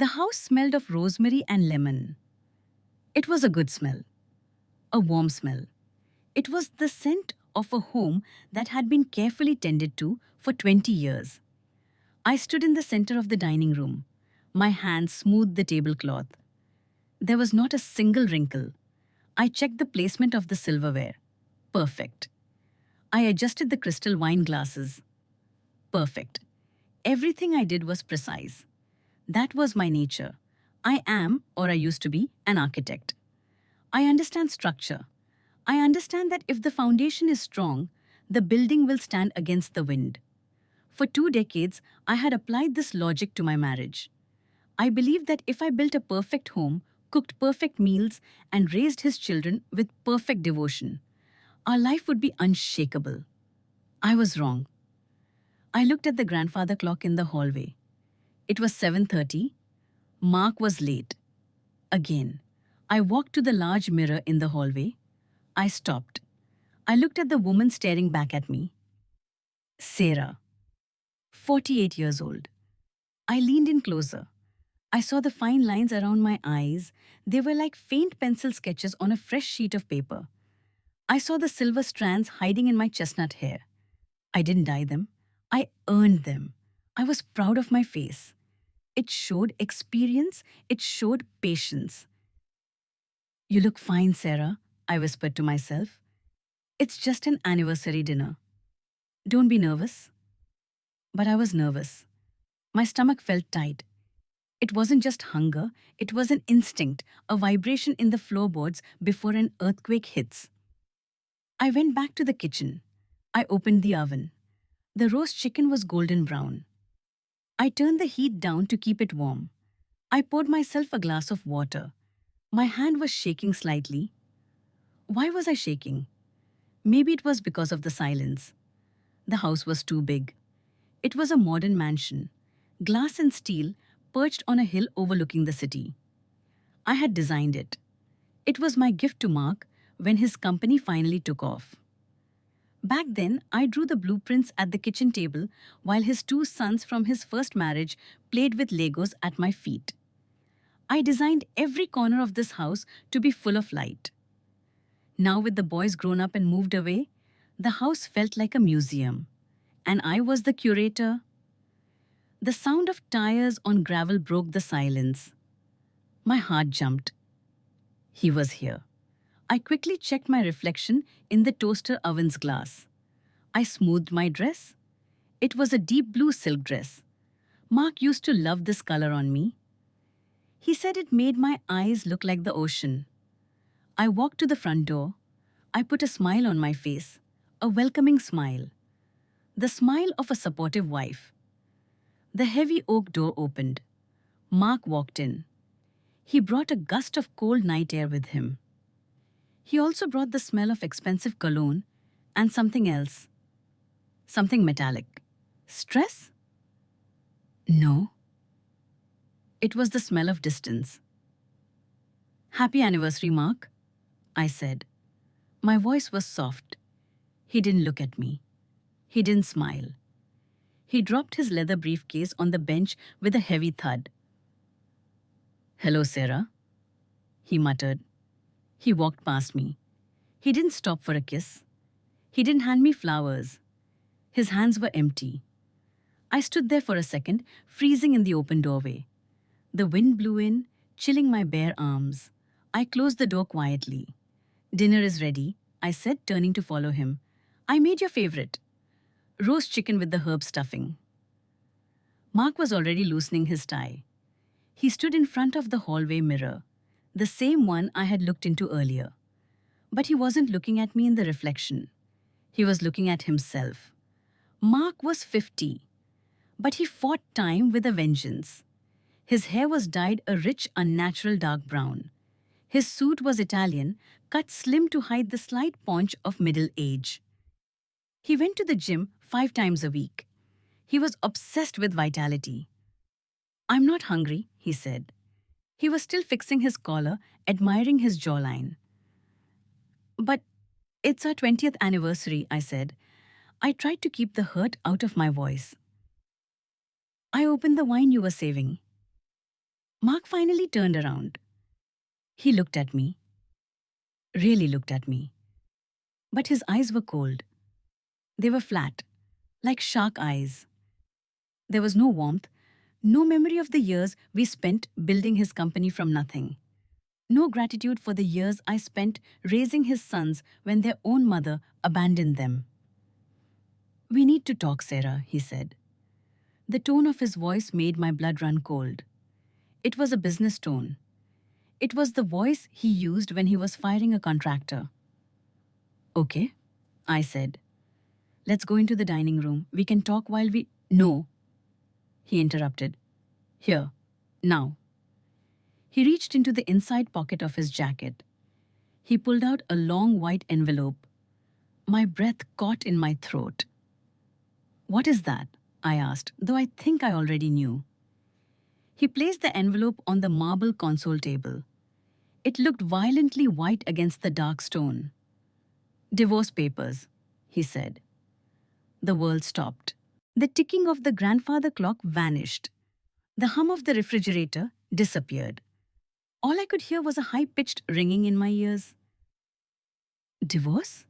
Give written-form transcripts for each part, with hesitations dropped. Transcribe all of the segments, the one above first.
The house smelled of rosemary and lemon. It was a good smell, a warm smell. It was the scent of a home that had been carefully tended to for 20 years. I stood in the center of the dining room. My hands smoothed the tablecloth. There was not a single wrinkle. I checked the placement of the silverware. Perfect. I adjusted the crystal wine glasses. Perfect. Everything I did was precise. That was my nature. I am, or I used to be, an architect. I understand structure. I understand that if the foundation is strong, the building will stand against the wind. For 2 decades, I had applied this logic to my marriage. I believed that if I built a perfect home, cooked perfect meals, and raised his children with perfect devotion, our life would be unshakable. I was wrong. I looked at the grandfather clock in the hallway. It was 7:30. Mark was late. Again. I walked to the large mirror in the hallway. I stopped. I looked at the woman staring back at me. Sarah, 48 years old. I leaned in closer. I saw the fine lines around my eyes. They were like faint pencil sketches on a fresh sheet of paper. I saw the silver strands hiding in my chestnut hair. I didn't dye them. I earned them. I was proud of my face. It showed experience. It showed patience. You look fine, Sarah, I whispered to myself. It's just an anniversary dinner. Don't be nervous. But I was nervous. My stomach felt tight. It wasn't just hunger, it was an instinct, a vibration in the floorboards before an earthquake hits. I went back to the kitchen. I opened the oven. The roast chicken was golden brown. I turned the heat down to keep it warm. I poured myself a glass of water. My hand was shaking slightly. Why was I shaking? Maybe it was because of the silence. The house was too big. It was a modern mansion, glass and steel, perched on a hill overlooking the city. I had designed it. It was my gift to Mark when his company finally took off. Back then, I drew the blueprints at the kitchen table while his 2 sons from his first marriage played with Legos at my feet. I designed every corner of this house to be full of light. Now, with the boys grown up and moved away, the house felt like a museum. And I was the curator. The sound of tires on gravel broke the silence. My heart jumped. He was here. I quickly checked my reflection in the toaster oven's glass. I smoothed my dress. It was a deep blue silk dress. Mark used to love this color on me. He said it made my eyes look like the ocean. I walked to the front door. I put a smile on my face, a welcoming smile. The smile of a supportive wife. The heavy oak door opened. Mark walked in. He brought a gust of cold night air with him. He also brought the smell of expensive cologne and something else. Something metallic. Stress? No. It was the smell of distance. Happy anniversary, Mark, I said. My voice was soft. He didn't look at me. He didn't smile. He dropped his leather briefcase on the bench with a heavy thud. Hello, Sarah, he muttered. He walked past me. He didn't stop for a kiss. He didn't hand me flowers. His hands were empty. I stood there for a second, freezing in the open doorway. The wind blew in, chilling my bare arms. I closed the door quietly. Dinner is ready, I said, turning to follow him. I made your favorite. Roast chicken with the herb stuffing. Mark was already loosening his tie. He stood in front of the hallway mirror, the same one I had looked into earlier. But he wasn't looking at me in the reflection. He was looking at himself. Mark was 50, but he fought time with a vengeance. His hair was dyed a rich, unnatural dark brown. His suit was Italian, cut slim to hide the slight paunch of middle age. He went to the gym 5 times a week. He was obsessed with vitality. I'm not hungry, he said. He was still fixing his collar, admiring his jawline. But it's our 20th anniversary, I said. I tried to keep the hurt out of my voice. I opened the wine you were saving. Mark finally turned around. He looked at me, really looked at me. But his eyes were cold. They were flat, like shark eyes. There was no warmth, no memory of the years we spent building his company from nothing. No gratitude for the years I spent raising his sons when their own mother abandoned them. "We need to talk, Sarah," he said. The tone of his voice made my blood run cold. It was a business tone. It was the voice he used when he was firing a contractor. "Okay," I said. "Let's go into the dining room. We can talk while we—" "No," he interrupted. "Here, now." He reached into the inside pocket of his jacket. He pulled out a long white envelope. My breath caught in my throat. "What is that?" I asked, though I think I already knew. He placed the envelope on the marble console table. It looked violently white against the dark stone. "Divorce papers," he said. The world stopped. The ticking of the grandfather clock vanished. The hum of the refrigerator disappeared. All I could hear was a high-pitched ringing in my ears. "Divorce?"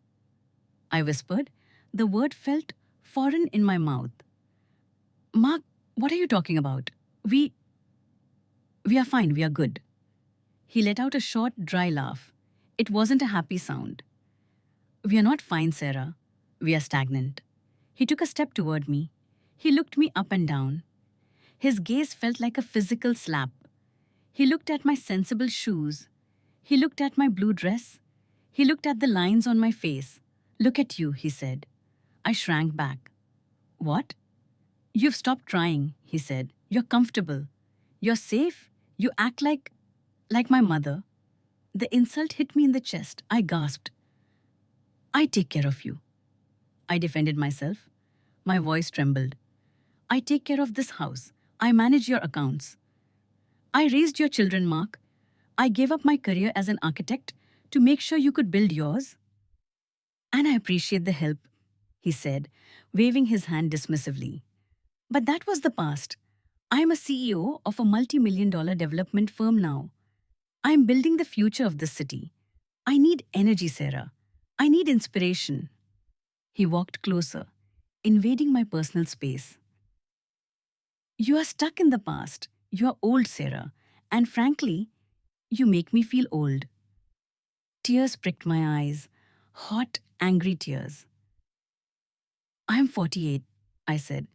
I whispered. The word felt foreign in my mouth. "Mark, what are you talking about? We are fine, we are good." He let out a short, dry laugh. It wasn't a happy sound. "We are not fine, Sarah. We are stagnant." He took a step toward me. He looked me up and down. His gaze felt like a physical slap. He looked at my sensible shoes. He looked at my blue dress. He looked at the lines on my face. "Look at you," he said. I shrank back. "What?" "You've stopped trying," he said. "You're comfortable. You're safe. You act like my mother." The insult hit me in the chest. I gasped. "I take care of you." I defended myself. My voice trembled. "I take care of this house. I manage your accounts. I raised your children, Mark. I gave up my career as an architect to make sure you could build yours." "And I appreciate the help," he said, waving his hand dismissively. "But that was the past. I am a CEO of a multi-million-dollar development firm now. I am building the future of this city. I need energy, Sarah. I need inspiration." He walked closer, invading my personal space. "You are stuck in the past. You are old, Sarah. And frankly, you make me feel old." Tears pricked my eyes, hot, angry tears. "I am 48, I said.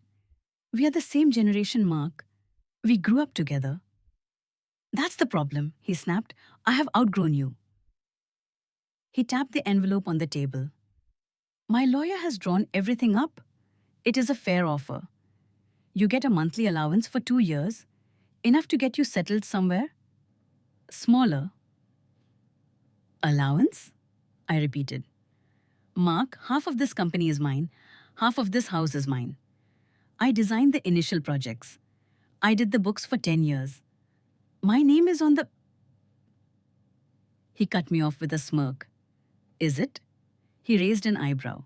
"We are the same generation, Mark. We grew up together." "That's the problem," he snapped. "I have outgrown you." He tapped the envelope on the table. "My lawyer has drawn everything up. It is a fair offer. You get a monthly allowance for 2 years, enough to get you settled somewhere. Smaller." "Allowance?" I repeated. "Mark, half of this company is mine. Half of this house is mine. I designed the initial projects. I did the books for 10 years. My name is on the—" He cut me off with a smirk. "Is it?" He raised an eyebrow.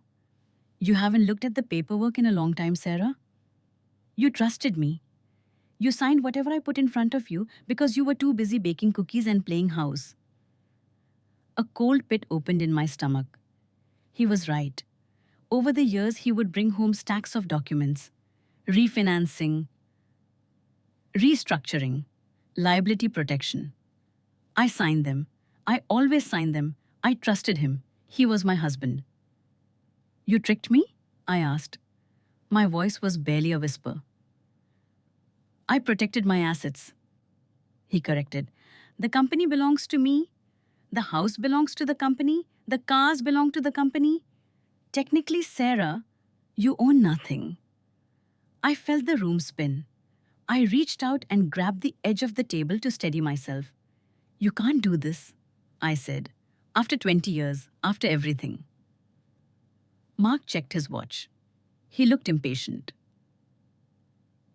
"You haven't looked at the paperwork in a long time, Sarah? You trusted me. You signed whatever I put in front of you because you were too busy baking cookies and playing house." A cold pit opened in my stomach. He was right. Over the years, he would bring home stacks of documents. Refinancing, restructuring, liability protection. I signed them. I always signed them. I trusted him. He was my husband. "You tricked me?" I asked. My voice was barely a whisper. "I protected my assets," he corrected. "The company belongs to me. The house belongs to the company. The cars belong to the company. Technically, Sarah, you own nothing." I felt the room spin. I reached out and grabbed the edge of the table to steady myself. "You can't do this," I said. "After 20 years, after everything." Mark checked his watch. He looked impatient.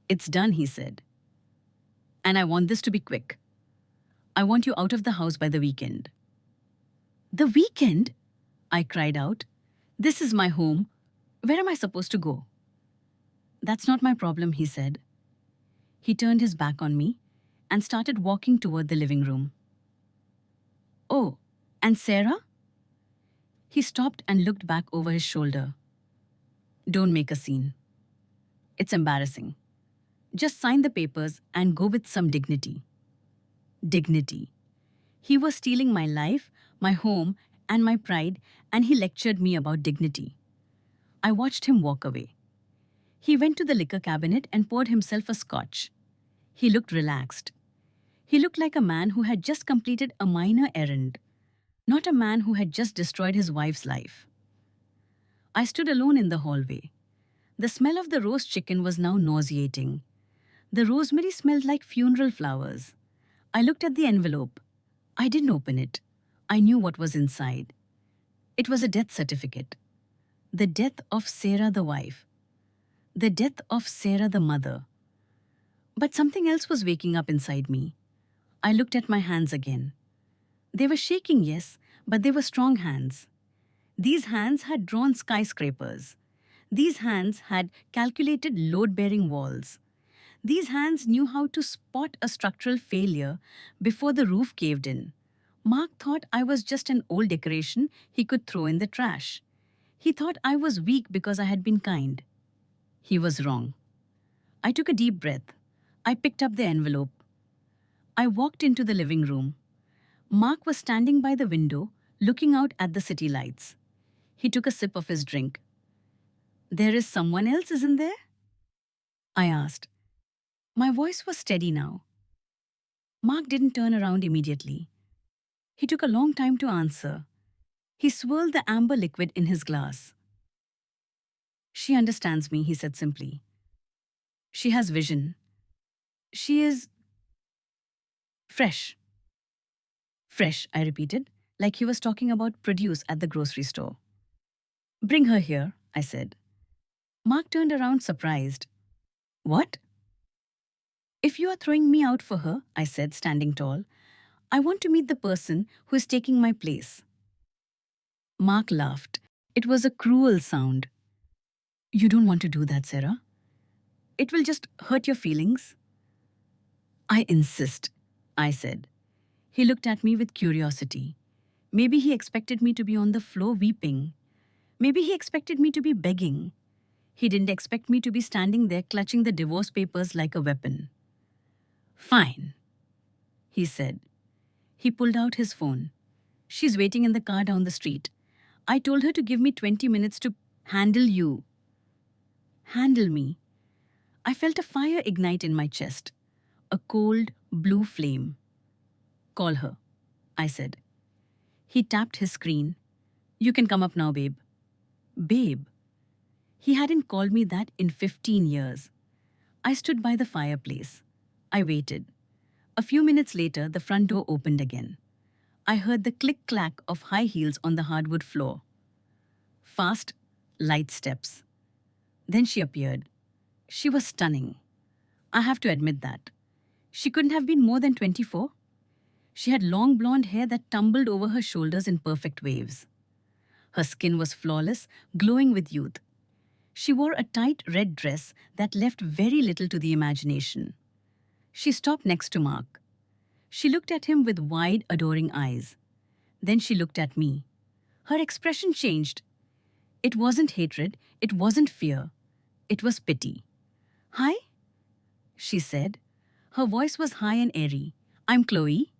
"It's done," he said. "And I want this to be quick. I want you out of the house by the weekend." "The weekend?" I cried out. "This is my home. Where am I supposed to go?" "That's not my problem," he said. He turned his back on me, and started walking toward the living room. Oh, and Sarah? He stopped and looked back over his shoulder. Don't make a scene. It's embarrassing. Just sign the papers and go with some dignity. Dignity. He was stealing my life, my home, and my pride, and he lectured me about dignity. I watched him walk away. He went to the liquor cabinet and poured himself a scotch. He looked relaxed. He looked like a man who had just completed a minor errand, not a man who had just destroyed his wife's life. I stood alone in the hallway. The smell of the roast chicken was now nauseating. The rosemary smelled like funeral flowers. I looked at the envelope. I didn't open it. I knew what was inside. It was a death certificate. The death of Sarah the wife. The death of Sarah the mother. But something else was waking up inside me. I looked at my hands again. They were shaking, yes, but they were strong hands. These hands had drawn skyscrapers. These hands had calculated load-bearing walls. These hands knew how to spot a structural failure before the roof caved in. Mark thought I was just an old decoration he could throw in the trash. He thought I was weak because I had been kind. He was wrong. I took a deep breath. I picked up the envelope. I walked into the living room. Mark was standing by the window, looking out at the city lights. He took a sip of his drink. There is someone else, isn't there? I asked. My voice was steady now. Mark didn't turn around immediately. He took a long time to answer. He swirled the amber liquid in his glass. She understands me, he said simply. She has vision. She is fresh. Fresh, I repeated, like he was talking about produce at the grocery store. Bring her here, I said. Mark turned around surprised. What? If you are throwing me out for her, I said, standing tall, I want to meet the person who is taking my place. Mark laughed. It was a cruel sound. You don't want to do that, Sarah. It will just hurt your feelings. I insist, I said. He looked at me with curiosity. Maybe he expected me to be on the floor weeping. Maybe he expected me to be begging. He didn't expect me to be standing there clutching the divorce papers like a weapon. Fine, he said. He pulled out his phone. She's waiting in the car down the street. I told her to give me 20 minutes to handle you. Handle me. I felt a fire ignite in my chest. A cold, blue flame. Call her, I said. He tapped his screen. You can come up now, babe. Babe. He hadn't called me that in 15 years. I stood by the fireplace. I waited. A few minutes later, the front door opened again. I heard the click-clack of high heels on the hardwood floor. Fast, light steps. Then she appeared. She was stunning. I have to admit that. She couldn't have been more than 24. She had long blonde hair that tumbled over her shoulders in perfect waves. Her skin was flawless, glowing with youth. She wore a tight red dress that left very little to the imagination. She stopped next to Mark. She looked at him with wide, adoring eyes. Then she looked at me. Her expression changed. It wasn't hatred, it wasn't fear. It was pity. Hi, she said. Her voice was high and airy. I'm Chloe.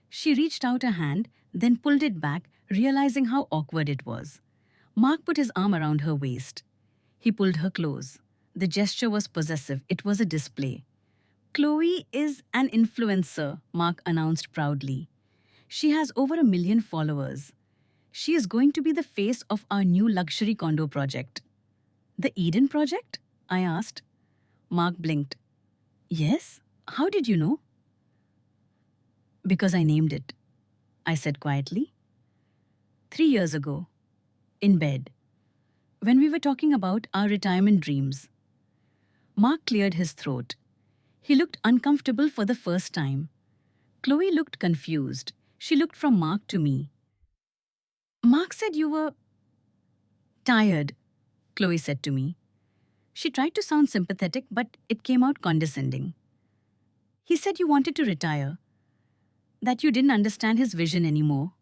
She reached out a hand, then pulled it back, realizing how awkward it was. Mark put his arm around her waist. He pulled her close. The gesture was possessive. It was a display. Chloe is an influencer, Mark announced proudly. She has over 1 million followers. She is going to be the face of our new luxury condo project. The Eden project? I asked. Mark blinked. Yes? How did you know? Because I named it, I said quietly. 3 years ago, in bed, when we were talking about our retirement dreams. Mark cleared his throat. He looked uncomfortable for the first time. Chloe looked confused. She looked from Mark to me. Mark said you were tired, Chloe said to me. She tried to sound sympathetic, but it came out condescending. He said you wanted to retire, that you didn't understand his vision anymore.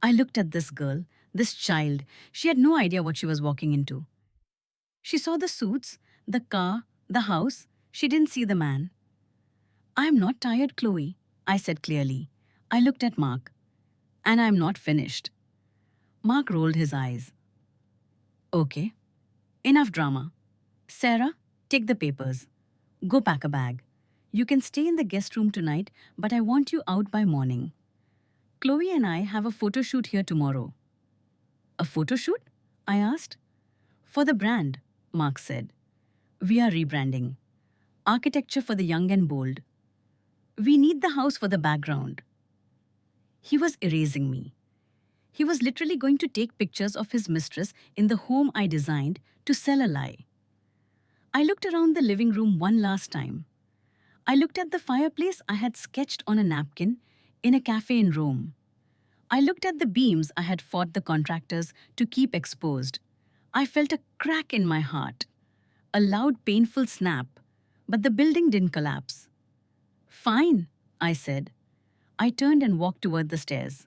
I looked at this girl, this child. She had no idea what she was walking into. She saw the suits, the car, the house. She didn't see the man. I am not tired, Chloe, I said clearly. I looked at Mark. And I am not finished. Mark rolled his eyes. Okay, enough drama. Sarah, take the papers. Go pack a bag. You can stay in the guest room tonight, but I want you out by morning. Chloe and I have a photo shoot here tomorrow. A photo shoot? I asked. For the brand, Mark said. We are rebranding. Architecture for the young and bold. We need the house for the background. He was erasing me. He was literally going to take pictures of his mistress in the home I designed to sell a lie. I looked around the living room one last time. I looked at the fireplace I had sketched on a napkin in a cafe in Rome. I looked at the beams I had fought the contractors to keep exposed. I felt a crack in my heart, a loud, painful snap, but the building didn't collapse. Fine, I said. I turned and walked toward the stairs.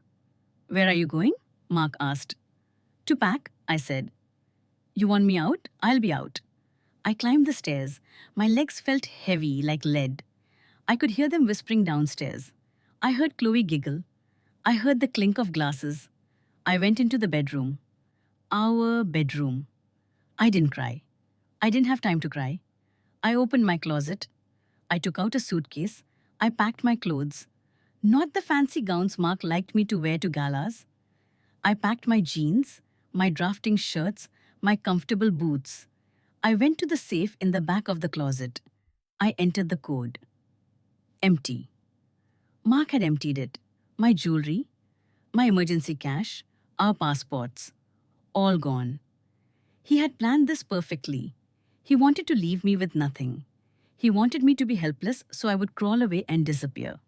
Where are you going? Mark asked. To pack, I said. You want me out? I'll be out. I climbed the stairs. My legs felt heavy like lead. I could hear them whispering downstairs. I heard Chloe giggle. I heard the clink of glasses. I went into the bedroom. Our bedroom. I didn't cry. I didn't have time to cry. I opened my closet. I took out a suitcase. I packed my clothes. Not the fancy gowns Mark liked me to wear to galas. I packed my jeans, my drafting shirts, my comfortable boots. I went to the safe in the back of the closet. I entered the code. Empty. Mark had emptied it. My jewelry, my emergency cash, our passports. All gone. He had planned this perfectly. He wanted to leave me with nothing. He wanted me to be helpless so I would crawl away and disappear.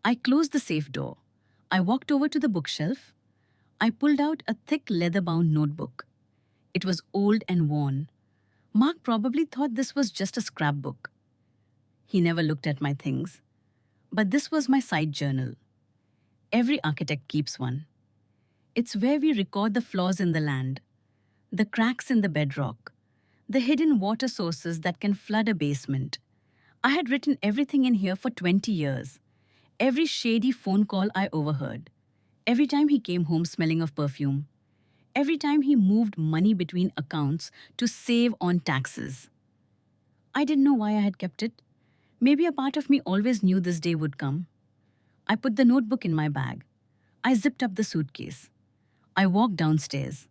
I closed the safe door. I walked over to the bookshelf. I pulled out a thick leather-bound notebook. It was old and worn. Mark probably thought this was just a scrapbook. He never looked at my things. But this was my side journal. Every architect keeps one. It's where we record the flaws in the land, the cracks in the bedrock, the hidden water sources that can flood a basement. I had written everything in here for 20 years. Every shady phone call I overheard. Every time he came home smelling of perfume. Every time he moved money between accounts to save on taxes. I didn't know why I had kept it. Maybe a part of me always knew this day would come. I put the notebook in my bag. I zipped up the suitcase. I walked downstairs.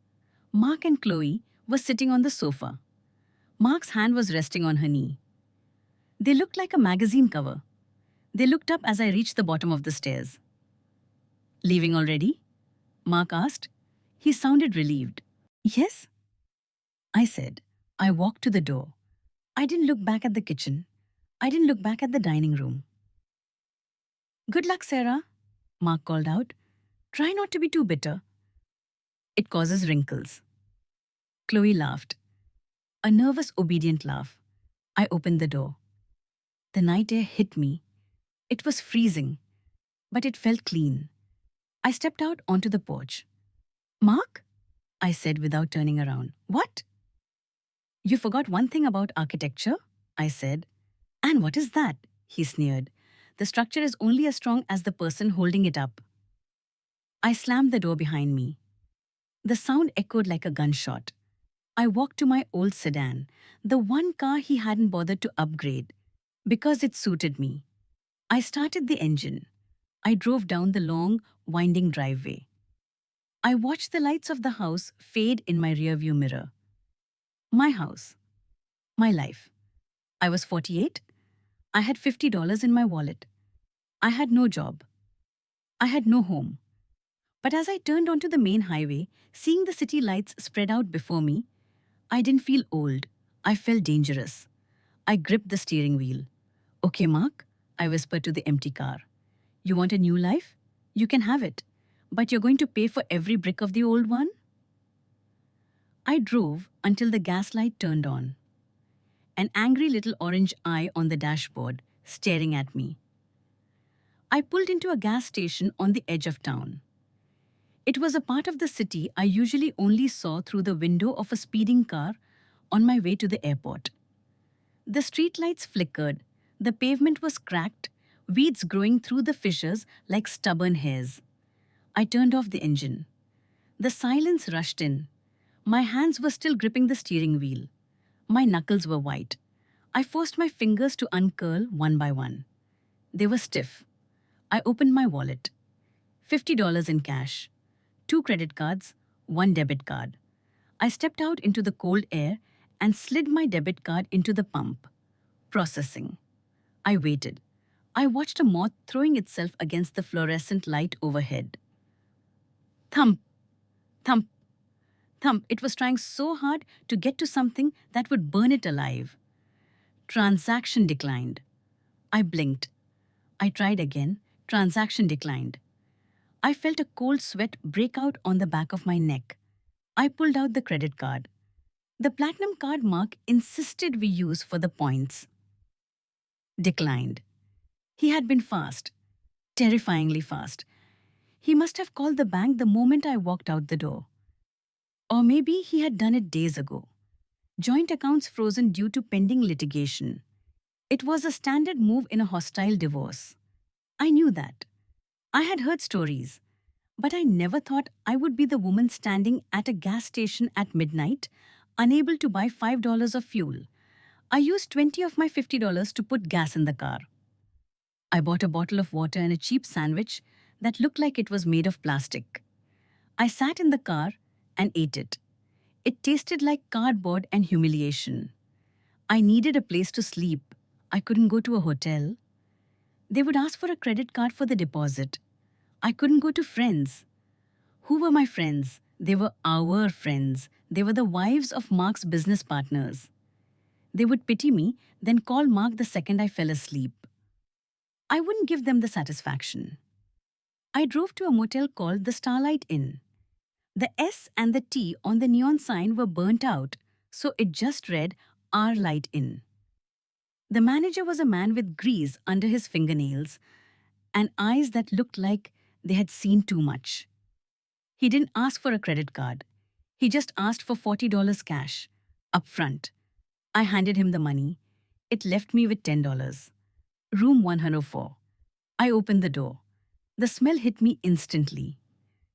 Mark and Chloe were sitting on the sofa. Mark's hand was resting on her knee. They looked like a magazine cover. They looked up as I reached the bottom of the stairs. Leaving already? Mark asked. He sounded relieved. Yes, I said. I walked to the door. I didn't look back at the kitchen. I didn't look back at the dining room. Good luck, Sarah, Mark called out. Try not to be too bitter. It causes wrinkles. Chloe laughed. A nervous, obedient laugh. I opened the door. The night air hit me. It was freezing, but it felt clean. I stepped out onto the porch. Mark? I said without turning around. What? You forgot one thing about architecture, I said. And what is that? He sneered. The structure is only as strong as the person holding it up. I slammed the door behind me. The sound echoed like a gunshot. I walked to my old sedan, the one car he hadn't bothered to upgrade, because it suited me. I started the engine. I drove down the long, winding driveway. I watched the lights of the house fade in my rearview mirror. My house. My life. I was 48. I had $50 in my wallet. I had no job. I had no home. But as I turned onto the main highway, seeing the city lights spread out before me, I didn't feel old. I felt dangerous. I gripped the steering wheel. Okay, Mark, I whispered to the empty car. You want a new life? You can have it. But you're going to pay for every brick of the old one? I drove until the gas light turned on. An angry little orange eye on the dashboard staring at me. I pulled into a gas station on the edge of town. It was a part of the city I usually only saw through the window of a speeding car on my way to the airport. The streetlights flickered, the pavement was cracked, weeds growing through the fissures like stubborn hairs. I turned off the engine. The silence rushed in. My hands were still gripping the steering wheel. My knuckles were white. I forced my fingers to uncurl one by one. They were stiff. I opened my wallet. $50 in cash. 2 credit cards, 1 debit card. I stepped out into the cold air and slid my debit card into the pump. Processing. I waited. I watched a moth throwing itself against the fluorescent light overhead. Thump, thump, thump. It was trying so hard to get to something that would burn it alive. Transaction declined. I blinked. I tried again. Transaction declined. I felt a cold sweat break out on the back of my neck. I pulled out the credit card. The platinum card Mark insisted we use for the points. Declined. He had been fast. Terrifyingly fast. He must have called the bank the moment I walked out the door. Or maybe he had done it days ago. Joint accounts frozen due to pending litigation. It was a standard move in a hostile divorce. I knew that. I had heard stories, but I never thought I would be the woman standing at a gas station at midnight, unable to buy $5 of fuel. I used 20 of my $50 to put gas in the car. I bought a bottle of water and a cheap sandwich that looked like it was made of plastic. I sat in the car and ate it. It tasted like cardboard and humiliation. I needed a place to sleep. I couldn't go to a hotel. They would ask for a credit card for the deposit. I couldn't go to friends. Who were my friends? They were our friends. They were the wives of Mark's business partners. They would pity me, then call Mark the second I fell asleep. I wouldn't give them the satisfaction. I drove to a motel called the Starlight Inn. The S and the T on the neon sign were burnt out, so it just read Our Light Inn. The manager was a man with grease under his fingernails and eyes that looked like they had seen too much. He didn't ask for a credit card. He just asked for $40 cash, up front. I handed him the money. It left me with $10. Room 104. I opened the door. The smell hit me instantly.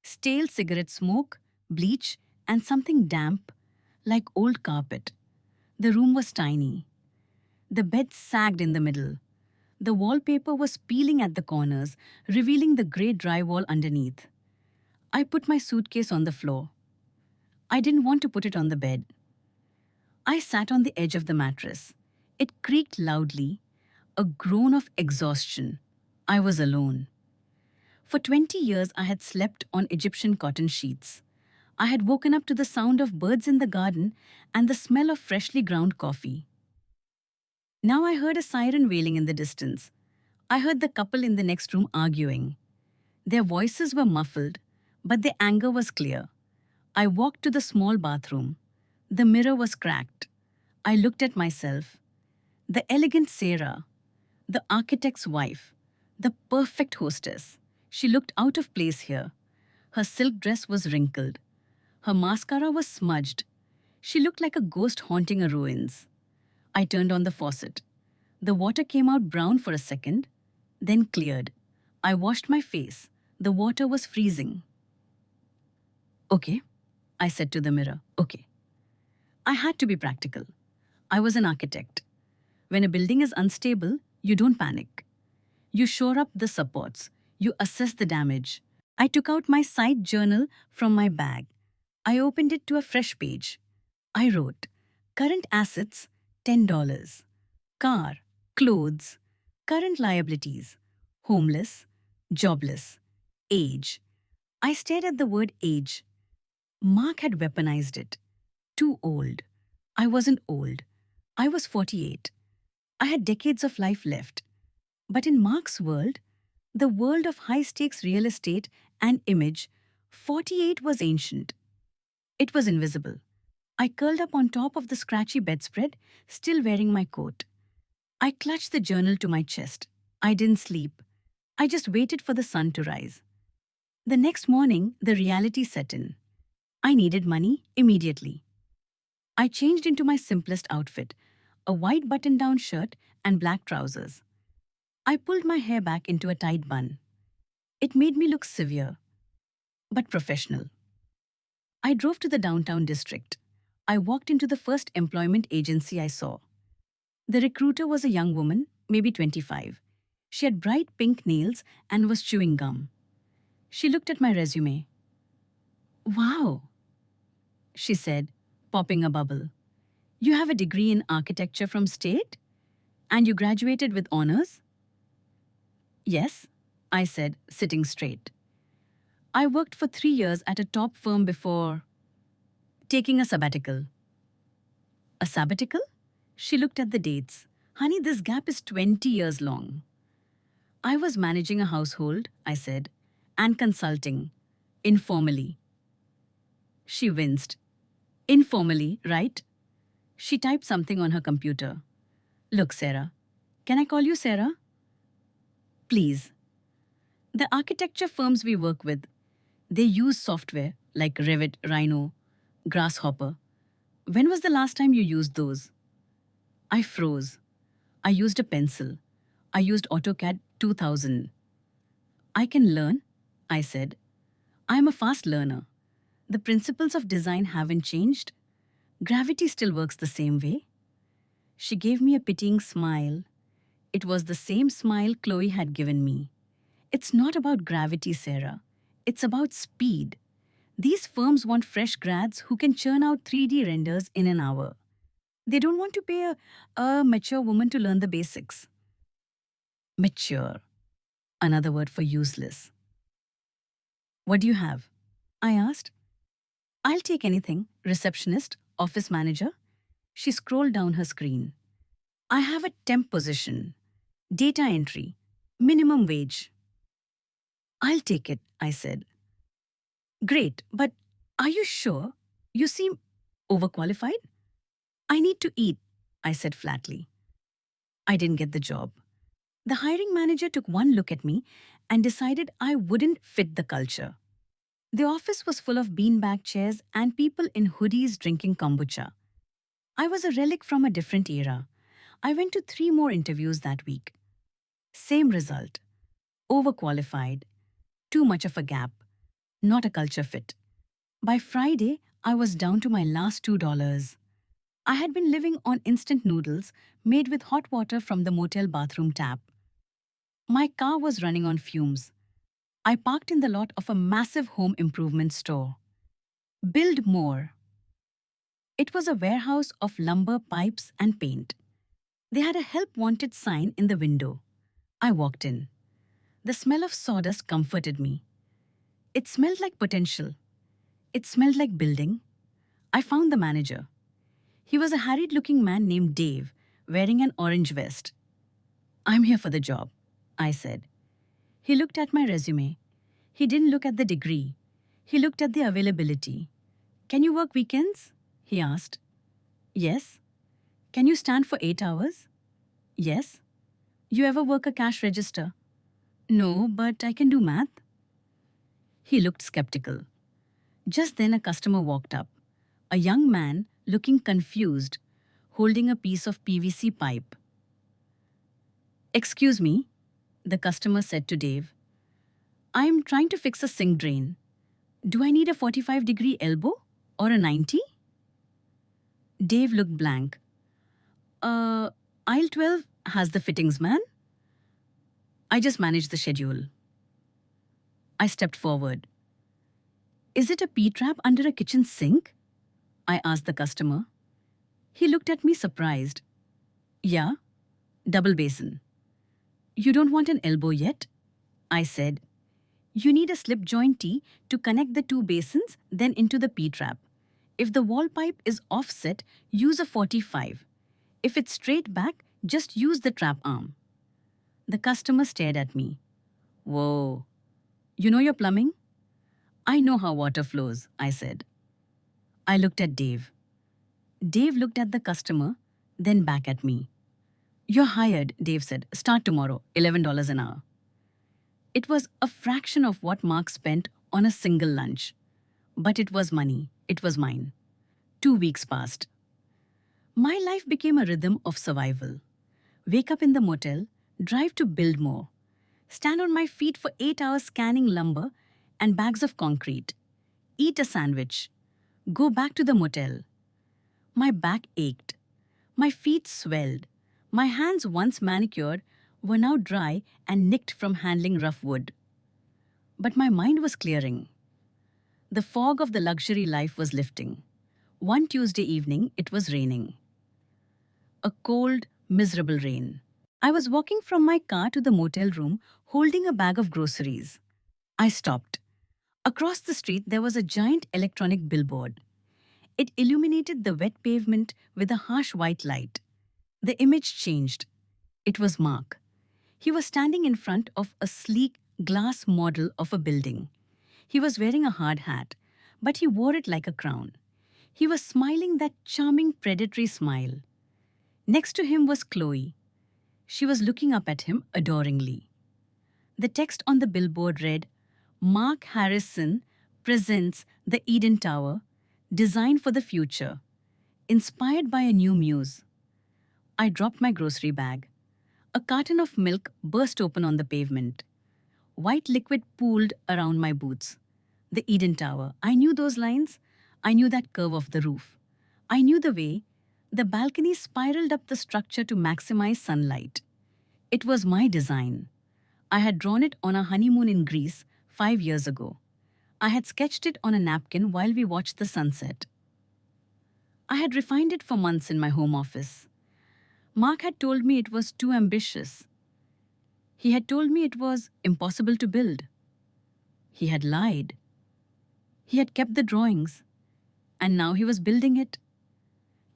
Stale cigarette smoke, bleach, and something damp, like old carpet. The room was tiny. The bed sagged in the middle. The wallpaper was peeling at the corners, revealing the grey drywall underneath. I put my suitcase on the floor. I didn't want to put it on the bed. I sat on the edge of the mattress. It creaked loudly, a groan of exhaustion. I was alone. For 20 years, I had slept on Egyptian cotton sheets. I had woken up to the sound of birds in the garden and the smell of freshly ground coffee. Now I heard a siren wailing in the distance. I heard the couple in the next room arguing. Their voices were muffled, but their anger was clear. I walked to the small bathroom. The mirror was cracked. I looked at myself. The elegant Sarah, the architect's wife, the perfect hostess. She looked out of place here. Her silk dress was wrinkled. Her mascara was smudged. She looked like a ghost haunting her ruins. I turned on the faucet. The water came out brown for a second, then cleared. I washed my face. The water was freezing. Okay, I said to the mirror. Okay. I had to be practical. I was an architect. When a building is unstable, you don't panic. You shore up the supports. You assess the damage. I took out my side journal from my bag. I opened it to a fresh page. I wrote, current assets, $10. Car, clothes, current liabilities, homeless, jobless, age. I stared at the word age. Mark had weaponized it. Too old. I wasn't old. I was 48. I had decades of life left. But in Mark's world, the world of high-stakes real estate and image, 48 was ancient. It was invisible. I curled up on top of the scratchy bedspread, still wearing my coat. I clutched the journal to my chest. I didn't sleep. I just waited for the sun to rise. The next morning, the reality set in. I needed money immediately. I changed into my simplest outfit, a white button-down shirt and black trousers. I pulled my hair back into a tight bun. It made me look severe, but professional. I drove to the downtown district. I walked into the first employment agency I saw. The recruiter was a young woman, maybe 25. She had bright pink nails and was chewing gum. She looked at my resume. "Wow," she said, popping a bubble. "You have a degree in architecture from state? And you graduated with honors?" "Yes," I said, sitting straight. "I worked for 3 years at a top firm before taking a sabbatical." "A sabbatical?" She looked at the dates. "Honey, this gap is 20 years long." "I was managing a household," I said, "and consulting. Informally." She winced. "Informally, right?" She typed something on her computer. "Look, Sarah. Can I call you Sarah?" "Please." "The architecture firms we work with, they use software like Revit, Rhino, Grasshopper. When was the last time you used those?" I froze. I used a pencil. I used AutoCAD 2000. "I can learn," I said. "I am a fast learner. The principles of design haven't changed. Gravity still works the same way." She gave me a pitying smile. It was the same smile Chloe had given me. "It's not about gravity, Sarah. It's about speed. These firms want fresh grads who can churn out 3D renders in an hour. They don't want to pay a mature woman to learn the basics." Mature, another word for useless. "What do you have?" I asked. "I'll take anything. Receptionist, office manager." She scrolled down her screen. "I have a temp position. Data entry. Minimum wage." "I'll take it," I said. "Great, but are you sure? You seem overqualified." "I need to eat," I said flatly. I didn't get the job. The hiring manager took one look at me and decided I wouldn't fit the culture. The office was full of beanbag chairs and people in hoodies drinking kombucha. I was a relic from a different era. I went to 3 more interviews that week. Same result. Overqualified. Too much of a gap. Not a culture fit. By Friday, I was down to my last $2. I had been living on instant noodles made with hot water from the motel bathroom tap. My car was running on fumes. I parked in the lot of a massive home improvement store. Build more. It was a warehouse of lumber, pipes, and paint. They had a help wanted sign in the window. I walked in. The smell of sawdust comforted me. It smelled like potential. It smelled like building. I found the manager. He was a harried-looking man named Dave, wearing an orange vest. "I'm here for the job," I said. He looked at my resume. He didn't look at the degree. He looked at the availability. "Can you work weekends?" he asked. "Yes." "Can you stand for 8 hours?" "Yes." "You ever work a cash register?" "No, but I can do math." He looked skeptical. Just then a customer walked up. A young man, looking confused, holding a piece of PVC pipe. "Excuse me," the customer said to Dave. "I'm trying to fix a sink drain. Do I need a 45-degree elbow or a 90? Dave looked blank. Aisle 12 has the fittings man." "I just manage the schedule." I stepped forward. "Is it a P-trap under a kitchen sink?" I asked the customer. He looked at me surprised. "Yeah, double basin." "You don't want an elbow yet?" I said. "You need a slip joint T to connect the 2 basins, then into the P-trap. If the wall pipe is offset, use a 45. If it's straight back, just use the trap arm." The customer stared at me. "Whoa. You know your plumbing?" "I know how water flows," I said. I looked at Dave. Dave looked at the customer, then back at me. You're hired, Dave said. Start tomorrow, $11 an hour. It was a fraction of what Mark spent on a single lunch. But it was money. It was mine. 2 weeks passed. My life became a rhythm of survival. Wake up in the motel, drive to Biltmore, stand on my feet for 8 hours scanning lumber and bags of concrete, eat a sandwich, go back to the motel. My back ached. My feet swelled. My hands, once manicured, were now dry and nicked from handling rough wood. But my mind was clearing. The fog of the luxury life was lifting. One Tuesday evening, it was raining. A cold, miserable rain. I was walking from my car to the motel room, holding a bag of groceries. I stopped. Across the street, there was a giant electronic billboard. It illuminated the wet pavement with a harsh white light. The image changed. It was Mark. He was standing in front of a sleek glass model of a building. He was wearing a hard hat, but he wore it like a crown. He was smiling that charming predatory smile. Next to him was Chloe. She was looking up at him adoringly. The text on the billboard read, Mark Harrison presents the Eden Tower, designed for the future, inspired by a new muse. I dropped my grocery bag. A carton of milk burst open on the pavement. White liquid pooled around my boots. The Eden Tower. I knew those lines. I knew that curve of the roof. I knew the way the balcony spiraled up the structure to maximize sunlight. It was my design. I had drawn it on a honeymoon in Greece 5 years ago. I had sketched it on a napkin while we watched the sunset. I had refined it for months in my home office. Mark had told me it was too ambitious. He had told me it was impossible to build. He had lied. He had kept the drawings, and now he was building it.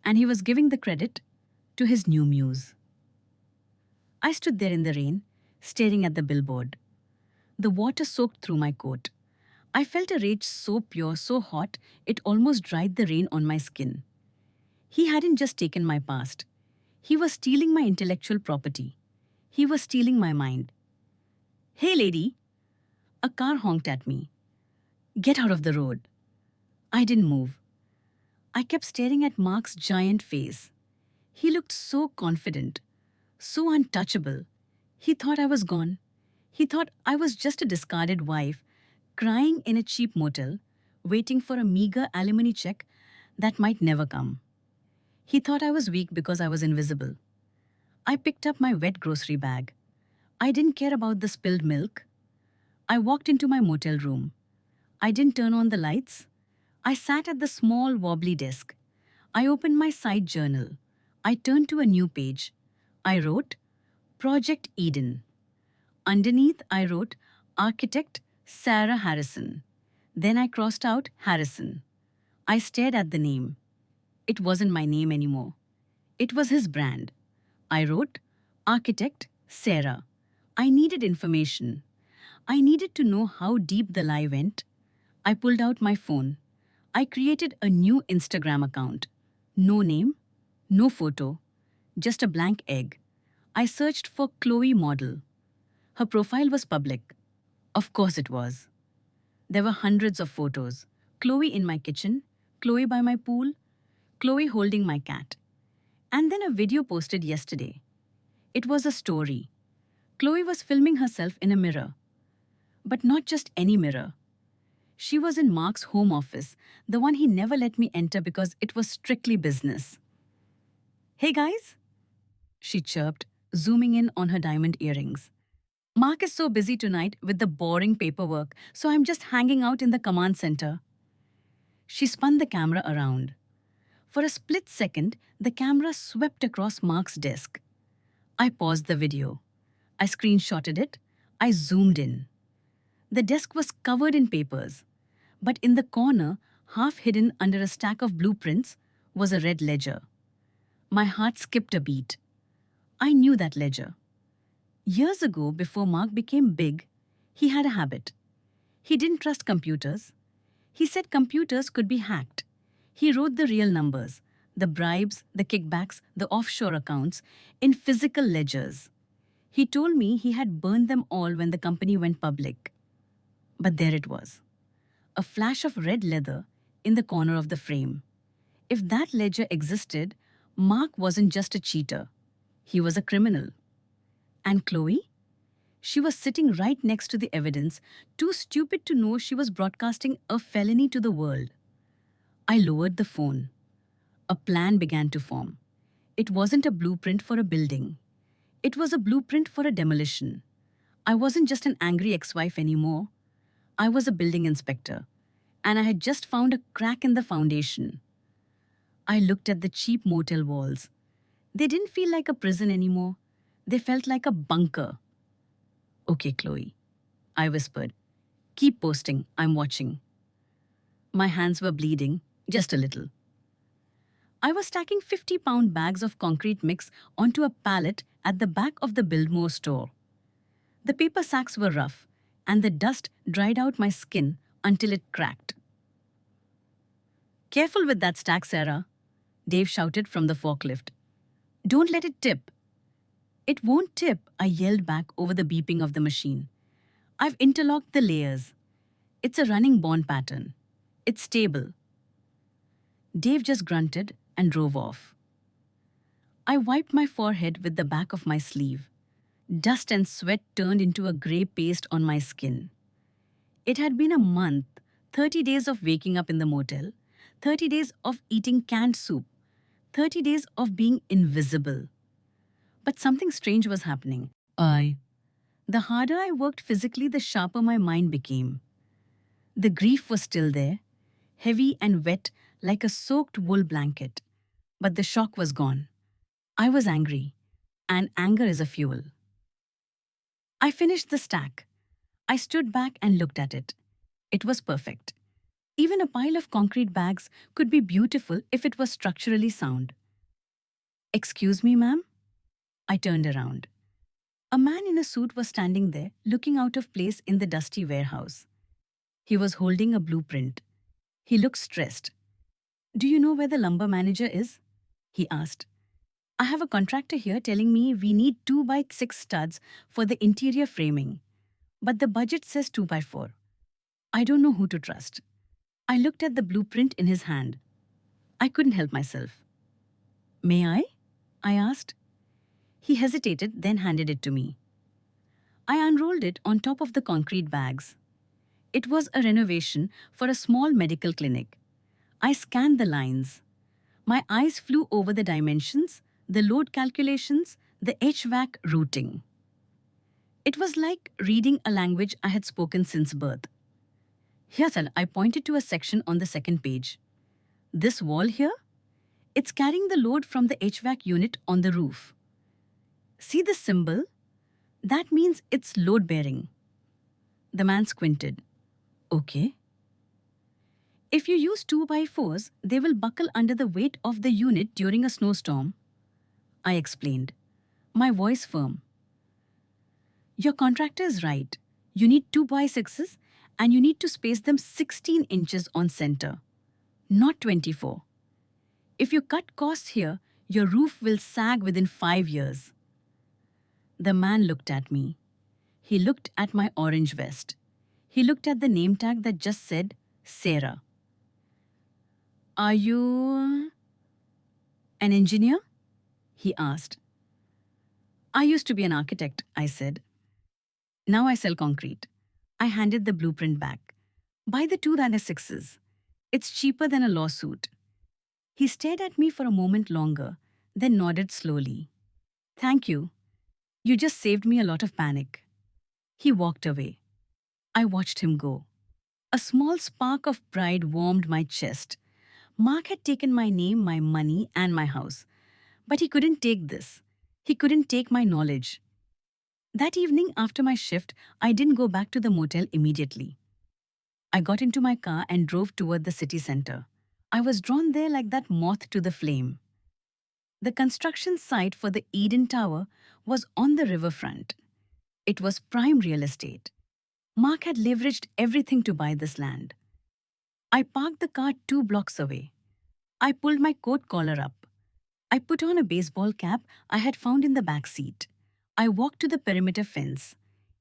And he was giving the credit to his new muse. I stood there in the rain, staring at the billboard. The water soaked through my coat. I felt a rage so pure, so hot, it almost dried the rain on my skin. He hadn't just taken my past. He was stealing my intellectual property. He was stealing my mind. Hey, lady! A car honked at me. Get out of the road. I didn't move. I kept staring at Mark's giant face. He looked so confident, so untouchable. He thought I was gone. He thought I was just a discarded wife, crying in a cheap motel, waiting for a meager alimony check that might never come. He thought I was weak because I was invisible. I picked up my wet grocery bag. I didn't care about the spilled milk. I walked into my motel room. I didn't turn on the lights. I sat at the small wobbly desk. I opened my side journal. I turned to a new page. I wrote, Project Eden. Underneath, I wrote, Architect Sarah Harrison. Then I crossed out Harrison. I stared at the name. It wasn't my name anymore. It was his brand. I wrote, Architect Sarah. I needed information. I needed to know how deep the lie went. I pulled out my phone. I created a new Instagram account. No name, no photo, just a blank egg. I searched for Chloe model. Her profile was public. Of course it was. There were hundreds of photos. Chloe in my kitchen, Chloe by my pool, Chloe holding my cat. And then a video posted yesterday. It was a story. Chloe was filming herself in a mirror. But not just any mirror. She was in Mark's home office, the one he never let me enter because it was strictly business. Hey guys, she chirped, zooming in on her diamond earrings. Mark is so busy tonight with the boring paperwork, so I'm just hanging out in the command center. She spun the camera around. For a split second, the camera swept across Mark's desk. I paused the video. I screenshotted it. I zoomed in. The desk was covered in papers, but in the corner, half hidden under a stack of blueprints, was a red ledger. My heart skipped a beat. I knew that ledger. Years ago, before Mark became big, he had a habit. He didn't trust computers. He said computers could be hacked. He wrote the real numbers, the bribes, the kickbacks, the offshore accounts, in physical ledgers. He told me he had burned them all when the company went public. But there it was, a flash of red leather in the corner of the frame. If that ledger existed, Mark wasn't just a cheater. He was a criminal. And Chloe? She was sitting right next to the evidence, too stupid to know she was broadcasting a felony to the world. I lowered the phone. A plan began to form. It wasn't a blueprint for a building. It was a blueprint for a demolition. I wasn't just an angry ex-wife anymore. I was a building inspector, and I had just found a crack in the foundation. I looked at the cheap motel walls. They didn't feel like a prison anymore. They felt like a bunker. Okay, Chloe, I whispered. Keep posting, I'm watching. My hands were bleeding, just a little. I was stacking 50-pound bags of concrete mix onto a pallet at the back of the Biltmore store. The paper sacks were rough, and the dust dried out my skin until it cracked. Careful with that stack, Sarah, Dave shouted from the forklift. Don't let it tip. It won't tip, I yelled back over the beeping of the machine. I've interlocked the layers. It's a running bond pattern. It's stable. Dave just grunted and drove off. I wiped my forehead with the back of my sleeve. Dust and sweat turned into a grey paste on my skin. It had been a month, 30 days of waking up in the motel, 30 days of eating canned soup, 30 days of being invisible. But something strange was happening. The harder I worked physically, the sharper my mind became. The grief was still there, heavy and wet like a soaked wool blanket. But the shock was gone. I was angry, and anger is a fuel. I finished the stack. I stood back and looked at it. It was perfect. Even a pile of concrete bags could be beautiful if it was structurally sound. Excuse me, ma'am? I turned around. A man in a suit was standing there, looking out of place in the dusty warehouse. He was holding a blueprint. He looked stressed. Do you know where the lumber manager is? He asked. I have a contractor here telling me we need 2x6 studs for the interior framing, but the budget says 2x4. I don't know who to trust. I looked at the blueprint in his hand. I couldn't help myself. May I? I asked. He hesitated, then handed it to me. I unrolled it on top of the concrete bags. It was a renovation for a small medical clinic. I scanned the lines. My eyes flew over the dimensions, the load calculations, the HVAC routing. It was like reading a language I had spoken since birth. Here's I pointed to a section on the second page. This wall here? It's carrying the load from the HVAC unit on the roof. See the symbol? That means it's load-bearing. The man squinted. Okay. If you use 2x4s, they will buckle under the weight of the unit during a snowstorm. I explained, my voice firm. Your contractor is right. You need 2x6s and you need to space them 16 inches on center, not 24. If you cut costs here, your roof will sag within 5 years. The man looked at me. He looked at my orange vest. He looked at the name tag that just said, Sarah. Are you an engineer? He asked. I used to be an architect, I said. Now I sell concrete. I handed the blueprint back. Buy the 2x6s. It's cheaper than a lawsuit. He stared at me for a moment longer, then nodded slowly. Thank you. You just saved me a lot of panic. He walked away. I watched him go. A small spark of pride warmed my chest. Mark had taken my name, my money, and my house. But he couldn't take this. He couldn't take my knowledge. That evening after my shift, I didn't go back to the motel immediately. I got into my car and drove toward the city center. I was drawn there like that moth to the flame. The construction site for the Eden Tower was on the riverfront. It was prime real estate. Mark had leveraged everything to buy this land. I parked the car 2 blocks away. I pulled my coat collar up. I put on a baseball cap I had found in the back seat. I walked to the perimeter fence.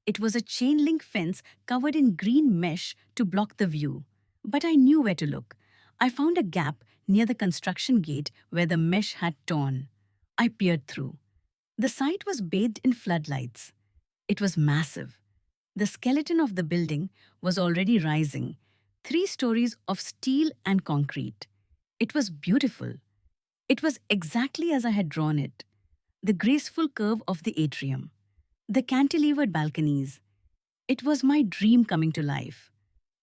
It was a chain link fence covered in green mesh to block the view. But I knew where to look. I found a gap near the construction gate where the mesh had torn. I peered through. The site was bathed in floodlights. It was massive. The skeleton of the building was already rising, 3 stories of steel and concrete. It was beautiful. It was exactly as I had drawn it. The graceful curve of the atrium, the cantilevered balconies. It was my dream coming to life.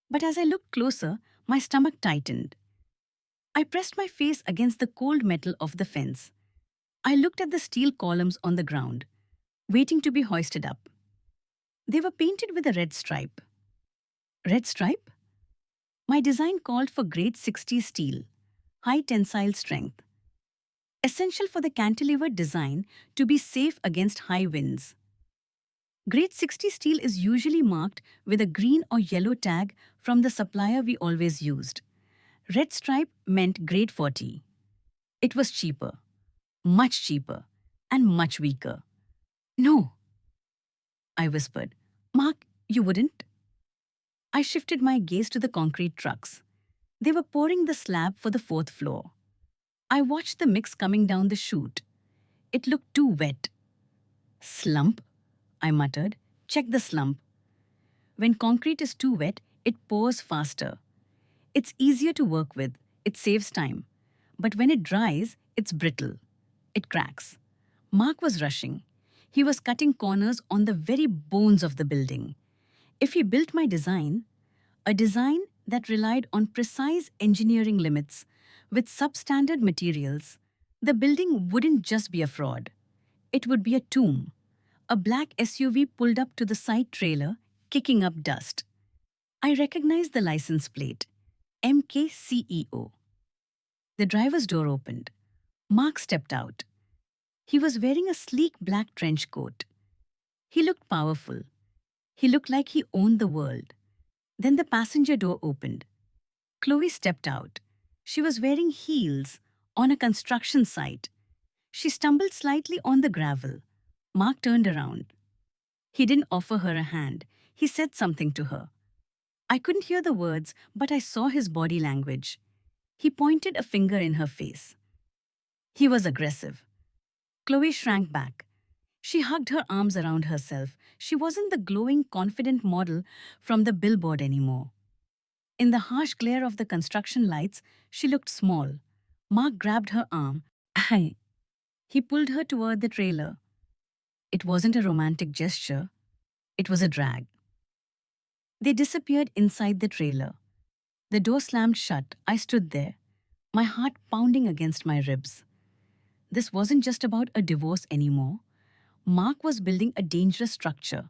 But as I looked closer, my stomach tightened. I pressed my face against the cold metal of the fence. I looked at the steel columns on the ground, waiting to be hoisted up. They were painted with a red stripe. Red stripe? My design called for grade 60 steel, high tensile strength, essential for the cantilevered design to be safe against high winds. Grade 60 steel is usually marked with a green or yellow tag from the supplier we always used. Red stripe meant grade 40. It was cheaper, much cheaper, and much weaker. No, I whispered. Mark, you wouldn't? I shifted my gaze to the concrete trucks. They were pouring the slab for the 4th floor. I watched the mix coming down the chute. It looked too wet. Slump, I muttered. Check the slump. When concrete is too wet, it pours faster. It's easier to work with. It saves time. But when it dries, it's brittle. It cracks. Mark was rushing. He was cutting corners on the very bones of the building. If he built my design, a design that relied on precise engineering limits with substandard materials, the building wouldn't just be a fraud. It would be a tomb. A black SUV pulled up to the side trailer, kicking up dust. I recognized the license plate, MKCEO. The driver's door opened. Mark stepped out. He was wearing a sleek black trench coat. He looked powerful. He looked like he owned the world. Then the passenger door opened. Chloe stepped out. She was wearing heels on a construction site. She stumbled slightly on the gravel. Mark turned around. He didn't offer her a hand. He said something to her. I couldn't hear the words, but I saw his body language. He pointed a finger in her face. He was aggressive. Chloe shrank back. She hugged her arms around herself. She wasn't the glowing, confident model from the billboard anymore. In the harsh glare of the construction lights, she looked small. Mark grabbed her arm. Hi. He pulled her toward the trailer. It wasn't a romantic gesture. It was a drag. They disappeared inside the trailer. The door slammed shut. I stood there, my heart pounding against my ribs. This wasn't just about a divorce anymore. Mark was building a dangerous structure.